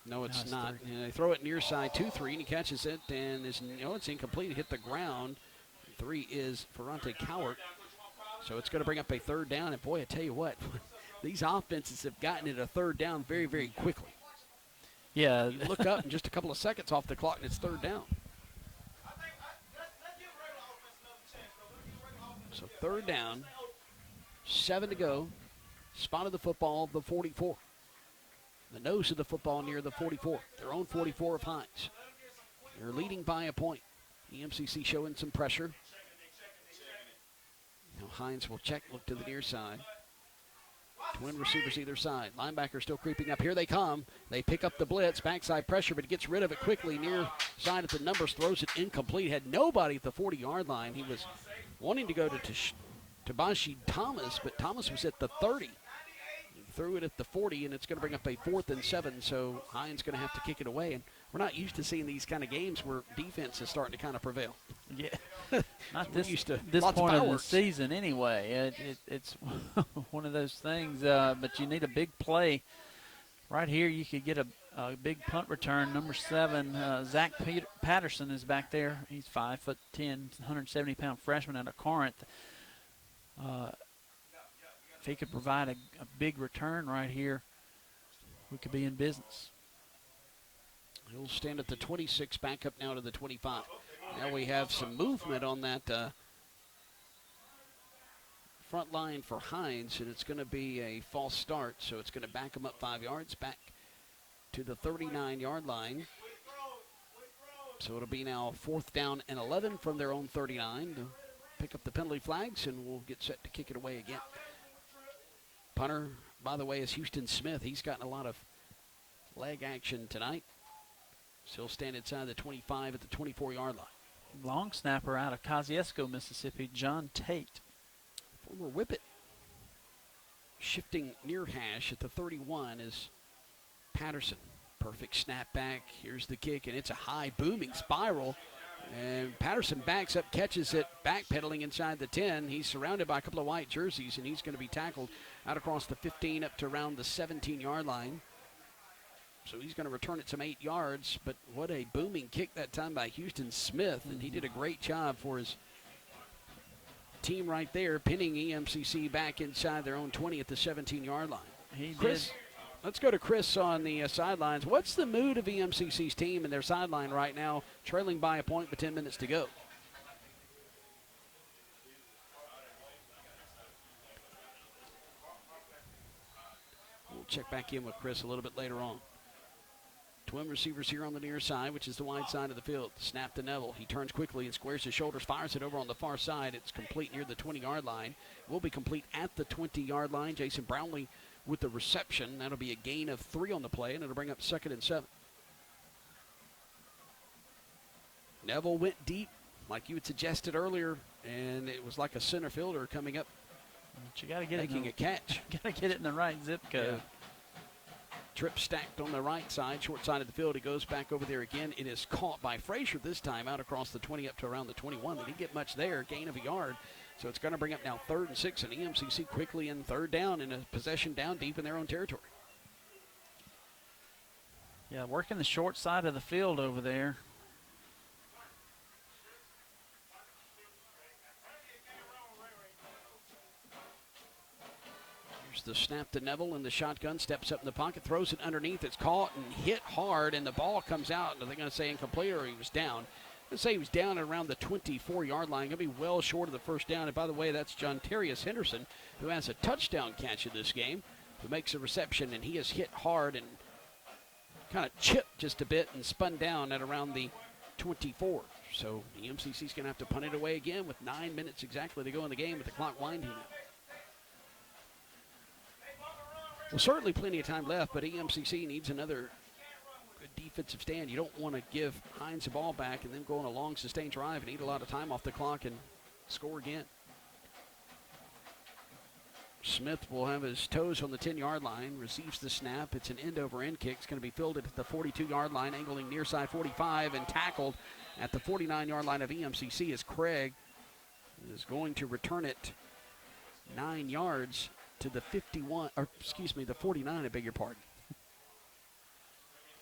No, it's it's not. 3. And they throw it near side 2-3, and he catches it, and it's incomplete. It hit the ground. 3 is Ferrante Cowart. So it's going to bring up a third down. And boy, I tell you what, these offenses have gotten it a third down very, very quickly. Yeah. You look up in just a couple of seconds off the clock, and it's third down. So third down, 7 to go. Spotted the football, the 44. The nose of the football near the 44. Their own 44 of Hinds. They're leading by a point. EMCC showing some pressure. Now Hinds will check, look to the near side. Twin receivers either side. Linebacker still creeping up. Here they come. They pick up the blitz. Backside pressure, but he gets rid of it quickly. Near side at the numbers. Throws it incomplete. Had nobody at the 40-yard line. He was wanting to go to Tabashi Thomas, but Thomas was at the 30. He threw it at the 40, and it's going to bring up a 4th and 7. So Hinds going to have to kick it away. And we're not used to seeing these kind of games where defense is starting to kind of prevail. Yeah. Not We're used to this lots of point of the fireworks. season anyway. It's one of those things, but you need a big play. Right here you could get a big punt return. Number 7, Zach Patterson is back there. He's 5'10", 170-pound freshman out of Corinth. If he could provide a big return right here, we could be in business. He'll stand at the 26, back up now to the 25. Now we have some movement on that front line for Hinds, and it's going to be a false start, so it's going to back him up 5 yards, back to the 39-yard line. So it'll be now 4th down and 11 from their own 39 to pick up the penalty flags, and we'll get set to kick it away again. Punter, by the way, is Houston Smith. He's gotten a lot of leg action tonight. Still stand inside the 25 at the 24-yard line. Long snapper out of Kosciuszko, Mississippi, John Tate. Former Whippet. Shifting near hash at the 31 is Patterson. Perfect snap back. Here's the kick, and it's a high booming spiral. And Patterson backs up, catches it, backpedaling inside the 10. He's surrounded by a couple of white jerseys, and he's going to be tackled out across the 15 up to around the 17-yard line. So he's going to return it some 8 yards, but what a booming kick that time by Houston Smith, and he did a great job for his team right there, pinning EMCC back inside their own 20 at the 17-yard line. Chris, let's go to Chris on the sidelines. What's the mood of EMCC's team and their sideline right now, trailing by a point with 10 minutes to go? We'll check back in with Chris a little bit later on. Twin receivers here on the near side, which is the wide side of the field. Snap to Neville. He turns quickly and squares his shoulders, fires it over on the far side. It's complete near the 20-yard line. Will be complete at the 20-yard line. Jason Brownlee with the reception. That'll be a gain of 3 on the play, and it'll bring up 2nd and 7. Neville went deep, like you had suggested earlier, and it was like a center fielder coming up, But you got to get making a catch. Got to get it in the right zip code. Yeah. Trip stacked on the right side, short side of the field. He goes back over there again. It is caught by Frazier this time out across the 20 up to around the 21. They didn't get much there, gain of a yard. So it's going to bring up now 3rd and 6, and EMCC quickly in 3rd down in a possession down deep in their own territory. Yeah, working the short side of the field over there. The snap to Neville, and the shotgun steps up in the pocket, throws it underneath. It's caught and hit hard, and the ball comes out. Are they going to say incomplete, or he was down? I'm going to say he was down at around the 24-yard line. Going to be well short of the 1st down. And by the way, that's John Terrius Henderson, who has a touchdown catch in this game, who makes a reception, and he is hit hard and kind of chipped just a bit and spun down at around the 24. So the EMCC's going to have to punt it away again with 9 minutes exactly to go in the game with the clock winding up. Well, certainly plenty of time left, but EMCC needs another good defensive stand. You don't want to give Hinds the ball back and then go on a long sustained drive and eat a lot of time off the clock and score again. Smith will have his toes on the 10-yard line, receives the snap. It's an end-over-end kick. It's going to be fielded at the 42-yard line, angling near side 45, and tackled at the 49-yard line of EMCC as Craig is going to return it 9 yards to the 51, or excuse me, the 49, I beg your pardon.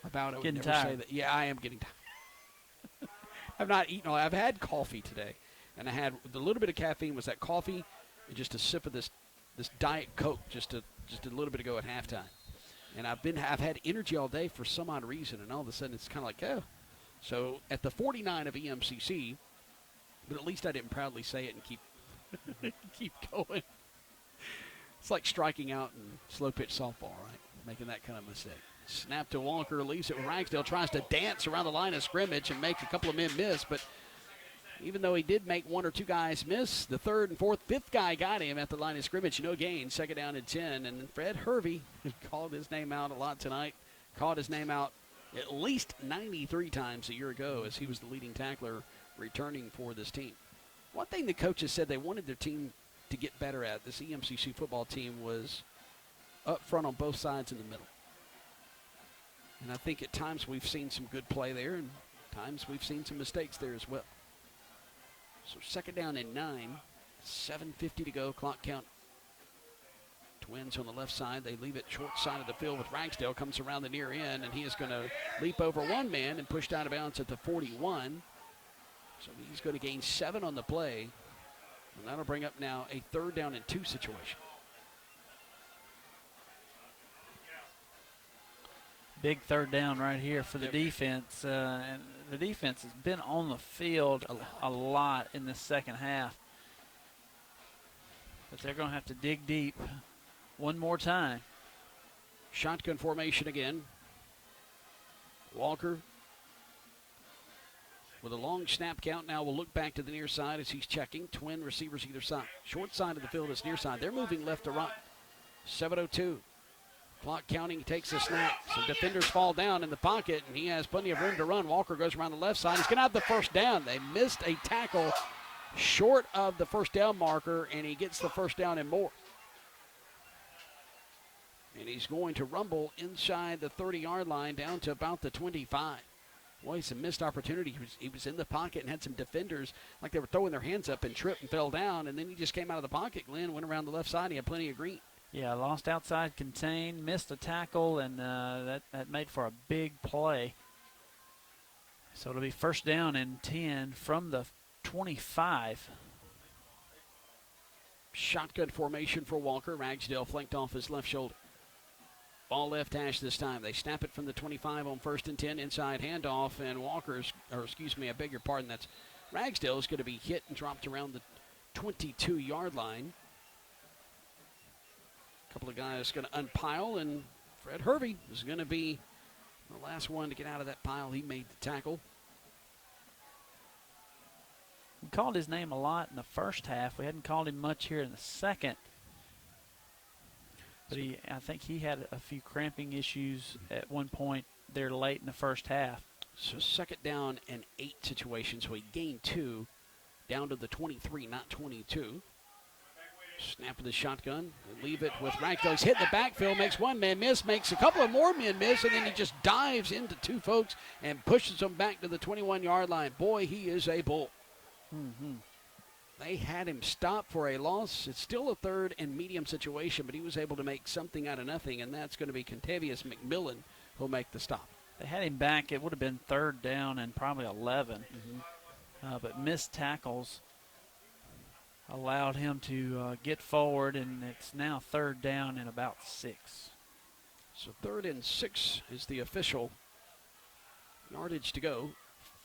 about it. I would Getting never tired. say that. Yeah, I am getting tired. I've not eaten. I've had coffee today, and I had the little bit of caffeine was that coffee and just a sip of this Diet Coke just a little bit ago at halftime. And I've had energy all day for some odd reason, and all of a sudden it's kind of like, oh. So at the 49 of EMCC, but at least I didn't proudly say it and keep going. It's like striking out in slow pitch softball, right? Making that kind of mistake. Snap to Walker, leaves it with Ragsdale, tries to dance around the line of scrimmage and make a couple of men miss, but even though he did make one or two guys miss, the third and fourth, fifth guy got him at the line of scrimmage. No gain, second down and 10. And Fred Hervey called his name out a lot tonight. Called his name out at least 93 times a year ago as he was the leading tackler returning for this team. One thing the coaches said they wanted their team to get better at, this EMCC football team, was up front on both sides in the middle. And I think at times we've seen some good play there, and times we've seen some mistakes there as well. So second down and 9, 7:50 to go, clock count. Twins on the left side. They leave it short side of the field with Ragsdale. Comes around the near end, and he is going to leap over one man and pushed out of bounds at the 41. So he's going to gain 7 on the play, and that'll bring up now a third down and 2 situation. Big third down right here for the defense. And the defense has been on the field a lot in the second half. But they're going to have to dig deep one more time. Shotgun formation again. Walker with a long snap count. Now we'll look back to the near side as he's checking. Twin receivers either side. Short side of the field is near side. They're moving left to right. 7:02. Clock counting, he takes the snap. Some defenders fall down in the pocket, and he has plenty of room to run. Walker goes around the left side. He's going to have the first down. They missed a tackle short of the first down marker, and he gets the first down and more. And he's going to rumble inside the 30-yard line down to about the 25. Boy, some missed opportunity. He was in the pocket and had some defenders like they were throwing their hands up and tripped and fell down, and then he just came out of the pocket. Glenn went around the left side. He had plenty of green. Yeah, lost outside contain, missed a tackle, and that made for a big play. So it'll be first down and 10 from the 25. Shotgun formation for Walker. Ragsdale flanked off his left shoulder. Ball left hash this time. They snap it from the 25 on first and 10. Inside handoff, and I beg your pardon, that's Ragsdale is going to be hit and dropped around the 22-yard line. A couple of guys going to unpile, and Fred Hervey is going to be the last one to get out of that pile. He made the tackle. We called his name a lot in the first half. We hadn't called him much here in the second. But I think he had a few cramping issues at one point there late in the first half. So second down and 8 situation. So he gained 2 down to the 23, not 22. Snap of the shotgun. They leave it with Ragsdale. He's hit the backfield, makes one man miss, makes a couple of more men miss, and then he just dives into 2 folks and pushes them back to the 21-yard line. Boy, he is a bull. Mm-hmm. They had him stop for a loss. It's still a third and medium situation, but he was able to make something out of nothing, and that's going to be Contavious McMillan who'll make the stop. They had him back. It would have been third down and probably 11. But missed tackles allowed him to get forward, and it's now third down and about 6. So 3rd and 6 is the official yardage to go.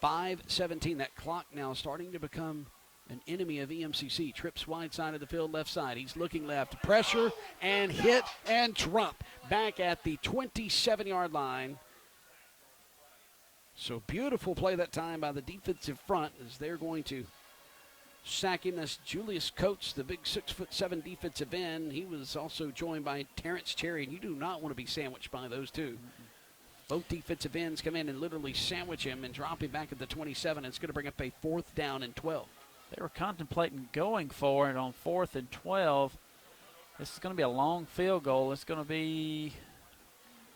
5:17. That clock now starting to become an enemy of EMCC. Trips wide side of the field, left side. He's looking left. Pressure and hit and drop back at the 27-yard line. So beautiful play that time by the defensive front as they're going to sack him. That's Julius Coates, the big 6'7" defensive end. He was also joined by Terrence Cherry, and you do not want to be sandwiched by those two. Both defensive ends come in and literally sandwich him and drop him back at the 27. It's going to bring up a 4th down and 12. They were contemplating going for it on 4th and 12. This is going to be a long field goal. It's going to be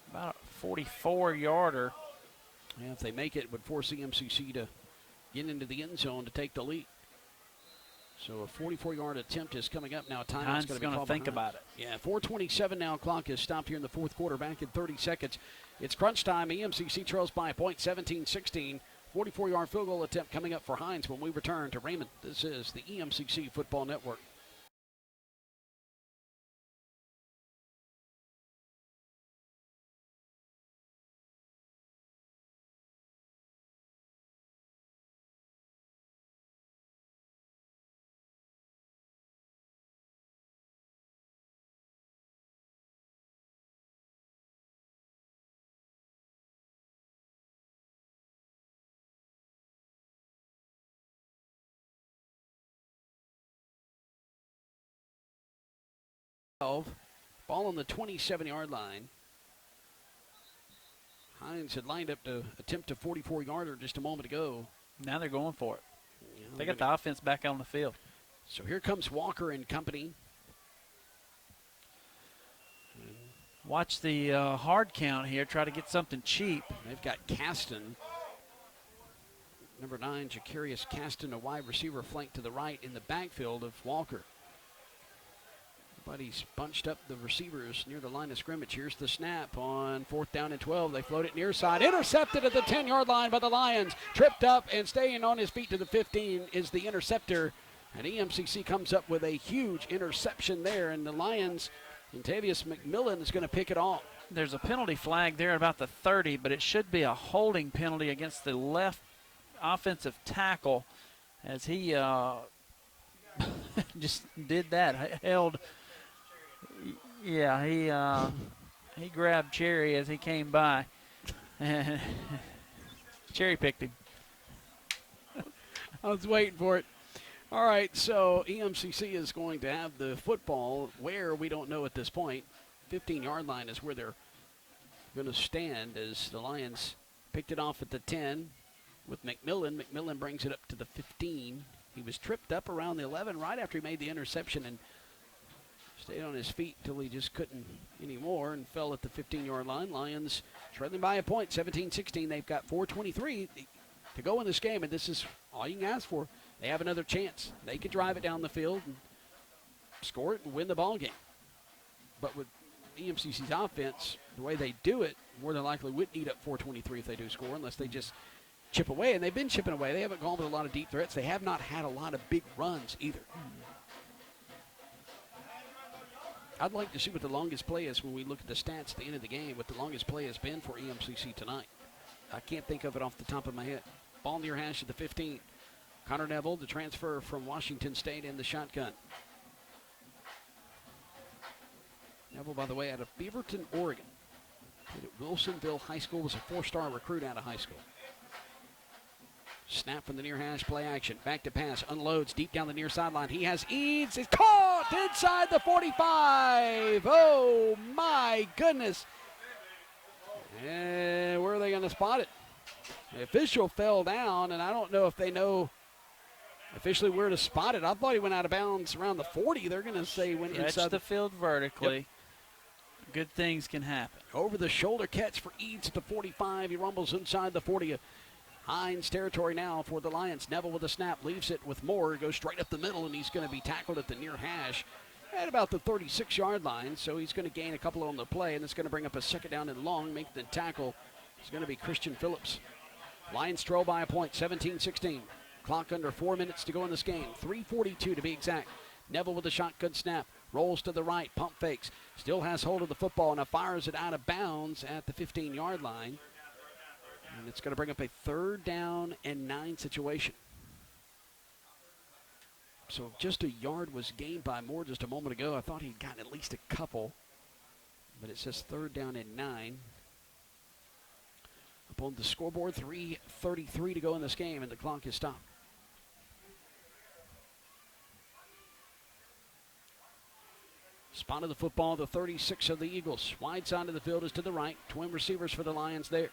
about a 44-yarder. Yeah, if they make it, it would force EMCC to get into the end zone to take the lead. So a 44-yard attempt is coming up now. Hinds Timeout's going to think about it. Yeah, 4:27 now. Clock is stopped here in the fourth quarter. Back in 30 seconds. It's crunch time. EMCC trails by a point, 17-16. 44-yard field goal attempt coming up for Hinds when we return to Raymond. This is the EMCC Football Network. Ball on the 27-yard line. Hinds had lined up to attempt a 44-yarder just a moment ago. Now they're going for it. You know, They got the offense back on the field. So here comes Walker and company. Watch the hard count here. Try to get something cheap. They've got Caston. Number 9, Jacarius Caston, a wide receiver flanked to the right in the backfield of Walker. But he's bunched up the receivers near the line of scrimmage. Here's the snap on 4th down and 12. They float it near side. Intercepted at the 10-yard line by the Lions. Tripped up and staying on his feet to the 15 is the interceptor. And EMCC comes up with a huge interception there. And the Lions, Intavius McMillan is going to pick it off. There's a penalty flag there at about the 30, but it should be a holding penalty against the left offensive tackle as he just did that. Held. Yeah, he grabbed Cherry as he came by, and Cherry picked him. I was waiting for it. All right, so EMCC is going to have the football where we don't know at this point. 15-yard line is where they're going to stand as the Lions picked it off at the 10 with McMillan. McMillan brings it up to the 15. He was tripped up around the 11 right after he made the interception and stayed on his feet until he just couldn't anymore and fell at the 15-yard line. Lions trailing by a point, 17-16. They've got 4:23 to go in this game, and this is all you can ask for. They have another chance. They could drive it down the field and score it and win the ball game. But with EMCC's offense, the way they do it, more than likely would eat up 4:23 if they do score, unless they just chip away. And they've been chipping away. They haven't gone with a lot of deep threats. They have not had a lot of big runs either. I'd like to see what the longest play is when we look at the stats at the end of the game, what the longest play has been for EMCC tonight. I can't think of it off the top of my head. Ball near hash at the 15. Connor Neville, the transfer from Washington State, in the shotgun. Neville, by the way, out of Beaverton, Oregon. Played at Wilsonville High School, was a 4-star recruit out of high school. Snap from the near hash, play action. Back to pass, unloads deep down the near sideline. He has Eads. It's caught inside the 45. Oh, my goodness. And where are they going to spot it? The official fell down, and I don't know if they know officially where to spot it. I thought he went out of bounds around the 40. They're going to say went Stretch inside the field vertically. Yep. Good things can happen. Over the shoulder catch for Eads at the 45. He rumbles inside the 40. Hinds territory now for the Lions. Neville with a snap, leaves it with Moore, goes straight up the middle, and he's going to be tackled at the near hash at about the 36-yard line. So he's going to gain a couple on the play, and it's going to bring up a second down and long. Make the tackle. It's going to be Christian Phillips. Lions trail by a point, 17-16. Clock under 4 minutes to go in this game. 3:42 to be exact. Neville with a shotgun snap. Rolls to the right, pump fakes. Still has hold of the football, and now fires it out of bounds at the 15-yard line. And it's going to bring up a 3rd down and 9 situation. So just a yard was gained by Moore just a moment ago. I thought he'd gotten at least a couple. But it says 3rd down and 9. Up on the scoreboard, 3:33 to go in this game, and the clock is stopped. Spotted the football, the 36 of the Eagles. Wide side of the field is to the right. Twin receivers for the Lions there.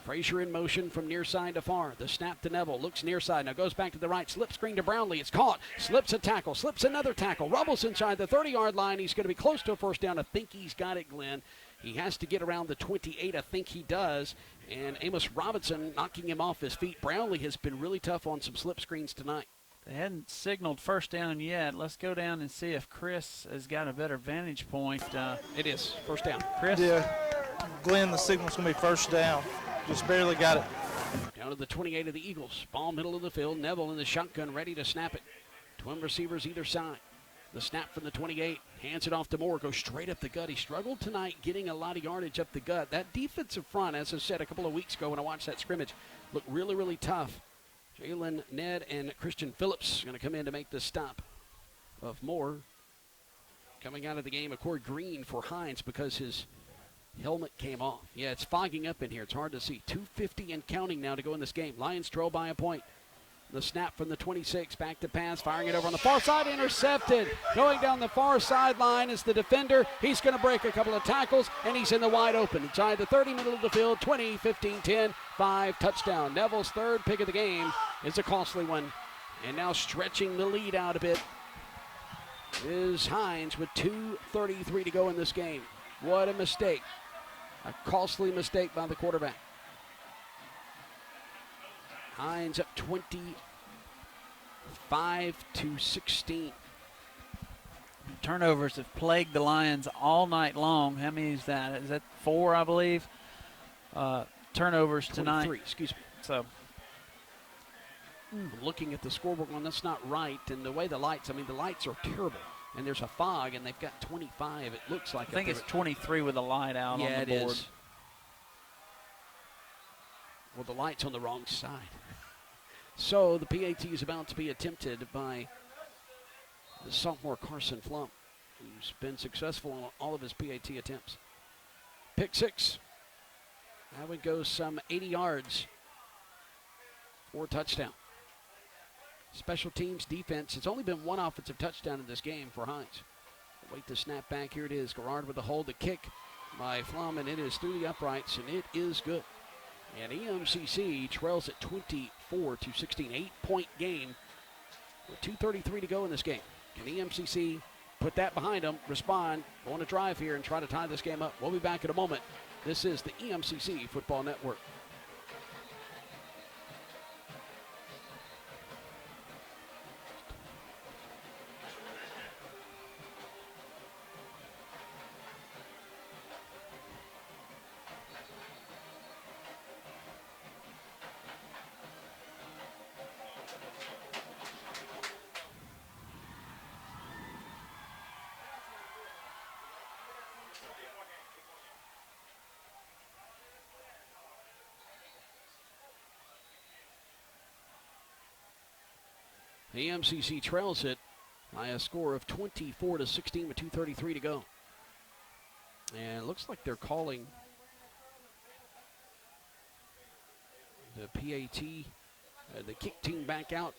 Frazier in motion from near side to far. The snap to Neville. Looks near side. Now goes back to the right. Slip screen to Brownlee. It's caught. Slips a tackle. Slips another tackle. Rumbles inside the 30-yard line. He's going to be close to a 1st down. I think he's got it, Glenn. He has to get around the 28. I think he does. And Amos Robinson knocking him off his feet. Brownlee has been really tough on some slip screens tonight. They hadn't signaled first down yet. Let's go down and see if Chris has got a better vantage point. It is first down. Chris? Yeah, Glenn, the signal's going to be first down. Just barely got it. Down to the 28 of the Eagles. Ball middle of the field. Neville in the shotgun ready to snap it. Twin receivers either side. The snap from the 28. Hands it off to Moore. Goes straight up the gut. He struggled tonight getting a lot of yardage up the gut. That defensive front, as I said a couple of weeks ago when I watched that scrimmage, looked really, really tough. Jalen, Ned, and Christian Phillips going to come in to make the stop of Moore. Coming out of the game, a Corey Green for Hinds because his helmet came off. Yeah, it's fogging up in here. It's hard to see. 2:50 and counting now to go in this game. Lions trail by a point. The snap from the 26, back to pass, firing it over on the far side, intercepted. Going down the far sideline is the defender. He's going to break a couple of tackles, and he's in the wide open. Inside the 30, middle of the field, 20, 15, 10, 5, touchdown. Neville's third pick of the game is a costly one. And now stretching the lead out a bit is Hinds with 2:33 to go in this game. What a mistake. A costly mistake by the quarterback. Hinds up 25-16. Turnovers have plagued the Lions all night long. How many is that? Is that 4, I believe? Turnovers tonight. 23, excuse me. So, looking at the scoreboard one, that's not right. And the way the lights are terrible. And there's a fog, and they've got 25. It looks like I think it's 23 with a light out on the board. Yeah, it is. Well, the light's on the wrong side. So the PAT is about to be attempted by the sophomore Carson Flump, who's been successful on all of his PAT attempts. Pick 6. That would go some 80 yards for a touchdown. Special teams defense. It's only been one offensive touchdown in this game for Hinds. Wait to snap back. Here it is. Garrard with the hold. The kick by Flum, and it is through the uprights, and it is good. And EMCC trails at 24-16, 8-point game with 2:33 to go in this game. Can EMCC put that behind them, respond, go on a drive here, and try to tie this game up? We'll be back in a moment. This is the EMCC Football Network. The EMCC trails it by a score of 24-16 with 2:33 to go. And it looks like they're calling the PAT, the kick team back out.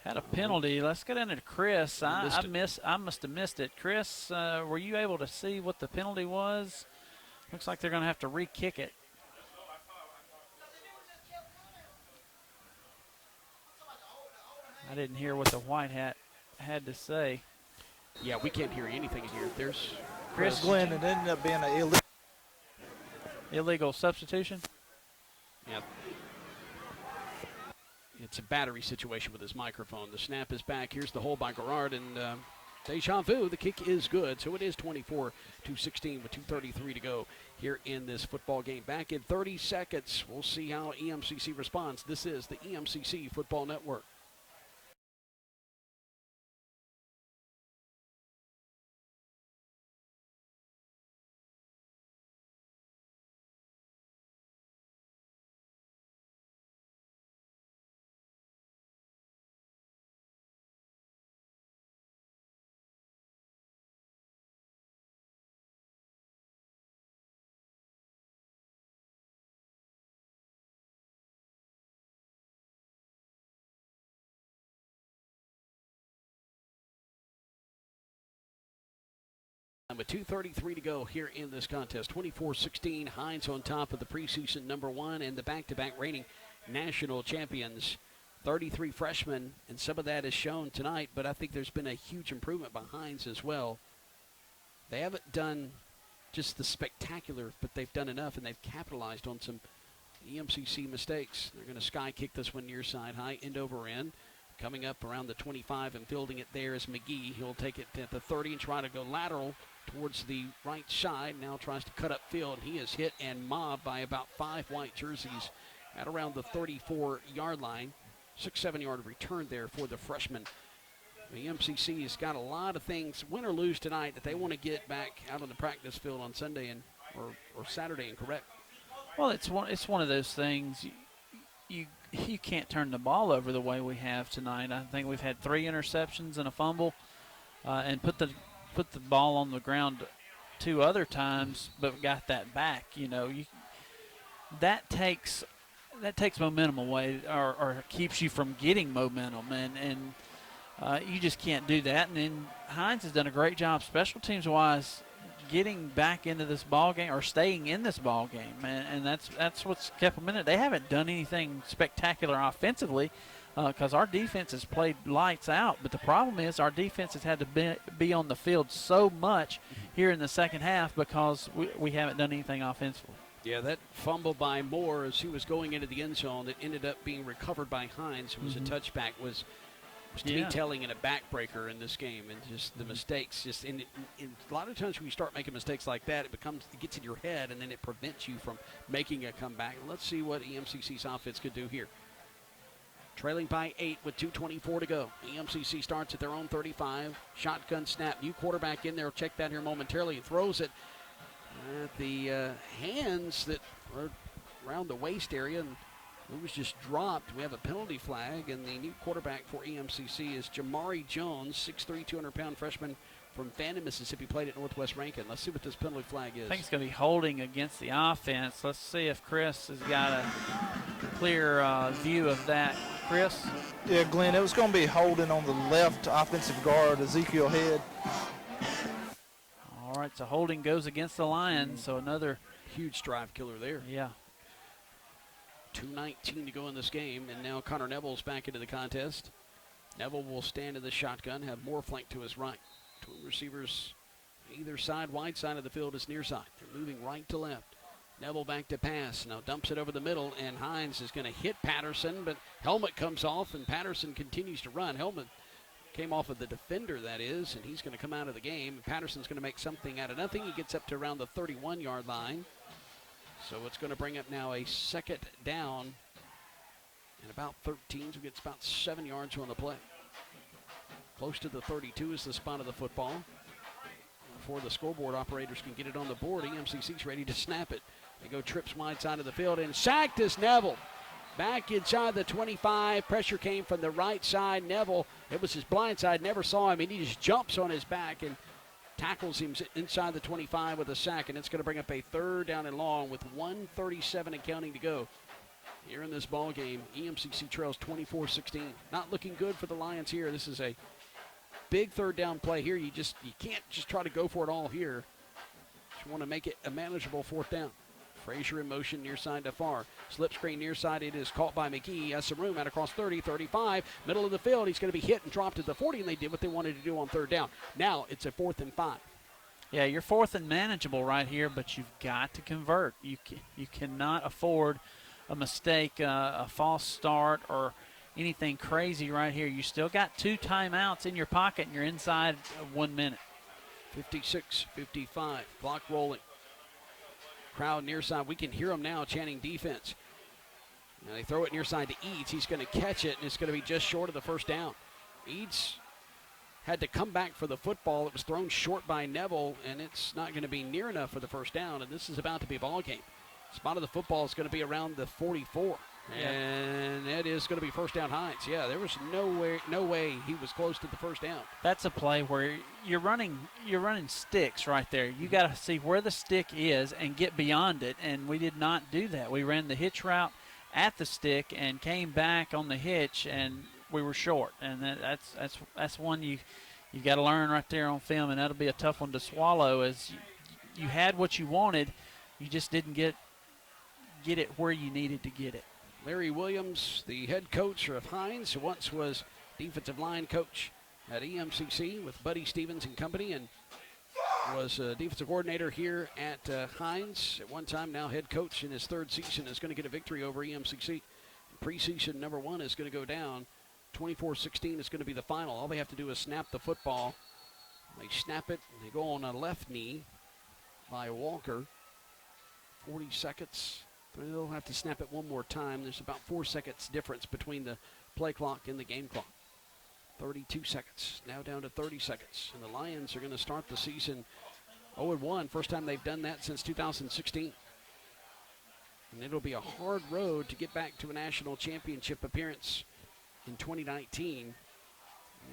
Had a penalty. Let's get into Chris. I must have missed it. Chris, were you able to see what the penalty was? Looks like they're going to have to re-kick it. I didn't hear what the white hat had to say. Yeah, we can't hear anything in here. There's Chris Glenn, it ended up being an illegal substitution. Yeah. It's a battery situation with his microphone. The snap is back. Here's the hold by Garrard, and deja vu. The kick is good, so it is 24-16 with 2:33 to go here in this football game. Back in 30 seconds, we'll see how EMCC responds. This is the EMCC Football Network. With 2:33 to go here in this contest. 24-16, Hinds on top of the preseason #1 and the back-to-back reigning national champions. 33 freshmen, and some of that is shown tonight, but I think there's been a huge improvement by Hinds as well. They haven't done just the spectacular, but they've done enough, and they've capitalized on some EMCC mistakes. They're going to sky kick this one near side high, end over end. Coming up around the 25 and fielding it there is McGee. He'll take it at the 30 and try to go lateral towards the right side. Now tries to cut up field. He is hit and mobbed by about 5 white jerseys at around the 34-yard line. 6-7 yard return there for the freshman. The MCC has got a lot of things, win or lose tonight, that they want to get back out on the practice field on Sunday and or Saturday and correct. Well, it's one of those things. You can't turn the ball over the way we have tonight. I think we've had 3 interceptions and a fumble, and put the ball on the ground 2 other times, but got that back. That takes momentum away, or keeps you from getting momentum, and you just can't do that. And then Hinds has done a great job special teams wise, getting back into this ball game or staying in this ball game, and that's what's kept them in it. They haven't done anything spectacular offensively because our defense has played lights out. But the problem is our defense has had to be on the field so much here in the second half because we haven't done anything offensively. Yeah, that fumble by Moore as he was going into the end zone that ended up being recovered by Hinds, who was a touchback, was to me telling and a backbreaker in this game. And just the mistakes, just in a lot of times when you start making mistakes like that, it gets in your head, and then it prevents you from making a comeback. Let's see what EMCC's offense could do here. Trailing by 8 with 2:24 to go. EMCC starts at their own 35. Shotgun snap. New quarterback in there. Check that here momentarily. He throws it at the hands that are around the waist area, and it was just dropped. We have a penalty flag, and the new quarterback for EMCC is Jamari Jones, 6'3", 200-pound freshman from Fannin, Mississippi, played at Northwest Rankin. Let's see what this penalty flag is. I think it's going to be holding against the offense. Let's see if Chris has got a clear view of that. Chris? Yeah, Glenn, it was going to be holding on the left offensive guard, Ezekiel Head. All right, so holding goes against the Lions, so another huge drive killer there. Yeah. 2:19 to go in this game, and now Connor Neville's back into the contest. Neville will stand in the shotgun, have Moore flanked to his right. 2 receivers either side, wide side of the field is near side. They're moving right to left. Neville back to pass, now dumps it over the middle, and Hinds is going to hit Patterson, but helmet comes off, and Patterson continues to run. Helmet came off of the defender, that is, and he's going to come out of the game. Patterson's going to make something out of nothing. He gets up to around the 31-yard line. So it's going to bring up now a second down and about 13. So it gets about 7 yards on the play. Close to the 32 is the spot of the football. Before the scoreboard operators can get it on the board, EMCC's ready to snap it. They go trips wide side of the field, and sacked is Neville. Back inside the 25. Pressure came from the right side. Neville, it was his blind side, never saw him, and he just jumps on his back and tackles him inside the 25 with a sack, and it's going to bring up a 3rd down and long with 1:37 and counting to go. Here in this ball game, EMCC trails 24-16. Not looking good for the Lions here. This is a big 3rd down play here. You can't just try to go for it all here. Just want to make it a manageable 4th down. Frazier in motion near side to far. Slip screen near side. It is caught by McGee. Has some room out across 30, 35. Middle of the field. He's going to be hit and dropped at the 40, and they did what they wanted to do on 3rd down. Now it's a 4th and 5. Yeah, you're 4th and manageable right here, but you've got to convert. You cannot afford a mistake, a false start, or anything crazy right here. You still got 2 timeouts in your pocket, and you're inside of 1 minute. 56-55. Clock rolling. Crowd near side. We can hear them now chanting defense. Now they throw it near side to Eads. He's going to catch it, and it's going to be just short of the 1st down. Eads had to come back for the football. It was thrown short by Neville, and it's not going to be near enough for the 1st down, and this is about to be a ball game. Spot of the football is going to be around the 44. And it is going to be 1st down Hinds. Yeah, there was no way he was close to the 1st down. That's a play where you're running sticks right there. You got to see where the stick is and get beyond it, and we did not do that. We ran the hitch route at the stick and came back on the hitch, and we were short. And that's one you got to learn right there on film, and that'll be a tough one to swallow. As you had what you wanted, you just didn't get it where you needed to get it. Larry Williams, the head coach of Hinds, who once was defensive line coach at EMCC with Buddy Stevens and company, and was a defensive coordinator here at Hinds at one time, now head coach in his third season, is going to get a victory over EMCC. Preseason number 1 is going to go down. 24-16 is going to be the final. All they have to do is snap the football. They snap it, and they go on a left knee by Walker. 40 seconds. They'll have to snap it one more time. There's about 4 seconds difference between the play clock and the game clock. 32 seconds, now down to 30 seconds. And the Lions are going to start the season 0-1. First time they've done that since 2016. And it'll be a hard road to get back to a national championship appearance in 2019.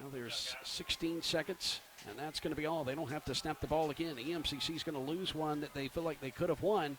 Now there's 16 seconds, and that's going to be all. They don't have to snap the ball again. EMCC is going to lose one that they feel like they could have won.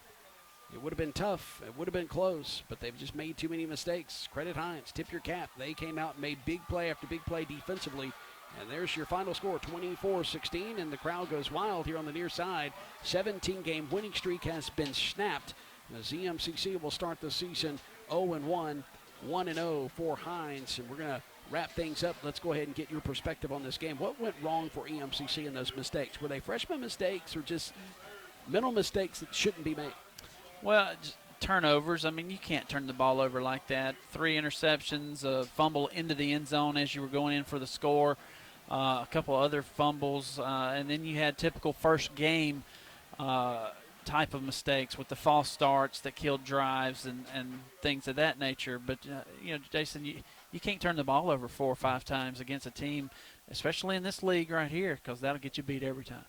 It would have been tough. It would have been close, but they've just made too many mistakes. Credit Hinds. Tip your cap. They came out and made big play after big play defensively. And there's your final score, 24-16, and the crowd goes wild here on the near side. 17-game winning streak has been snapped. As EMCC will start the season 0-1, 1-0 for Hinds. And we're going to wrap things up. Let's go ahead and get your perspective on this game. What went wrong for EMCC in those mistakes? Were they freshman mistakes or just mental mistakes that shouldn't be made? Well, just turnovers. I mean, you can't turn the ball over like that. 3 interceptions, a fumble into the end zone as you were going in for the score, a couple other fumbles, and then you had typical first game type of mistakes with the false starts that killed drives and things of that nature. But, Jason, you can't turn the ball over 4 or 5 times against a team, especially in this league right here, because that'll get you beat every time.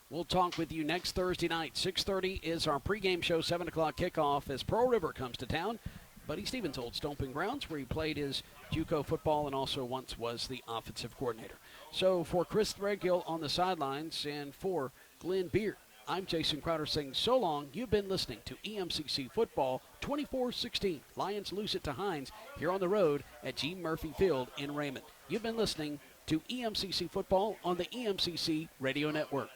We'll talk with you next Thursday night. 6:30 is our pregame show, 7 o'clock kickoff as Pearl River comes to town. Buddy Stevens' old stomping grounds where he played his JUCO football and also once was the offensive coordinator. So for Chris Threadgill on the sidelines and for Glenn Beard, I'm Jason Crowder saying so long. You've been listening to EMCC Football 24-16. Lions lose it to Hinds here on the road at G. Murphy Field in Raymond. You've been listening to EMCC Football on the EMCC Radio Network.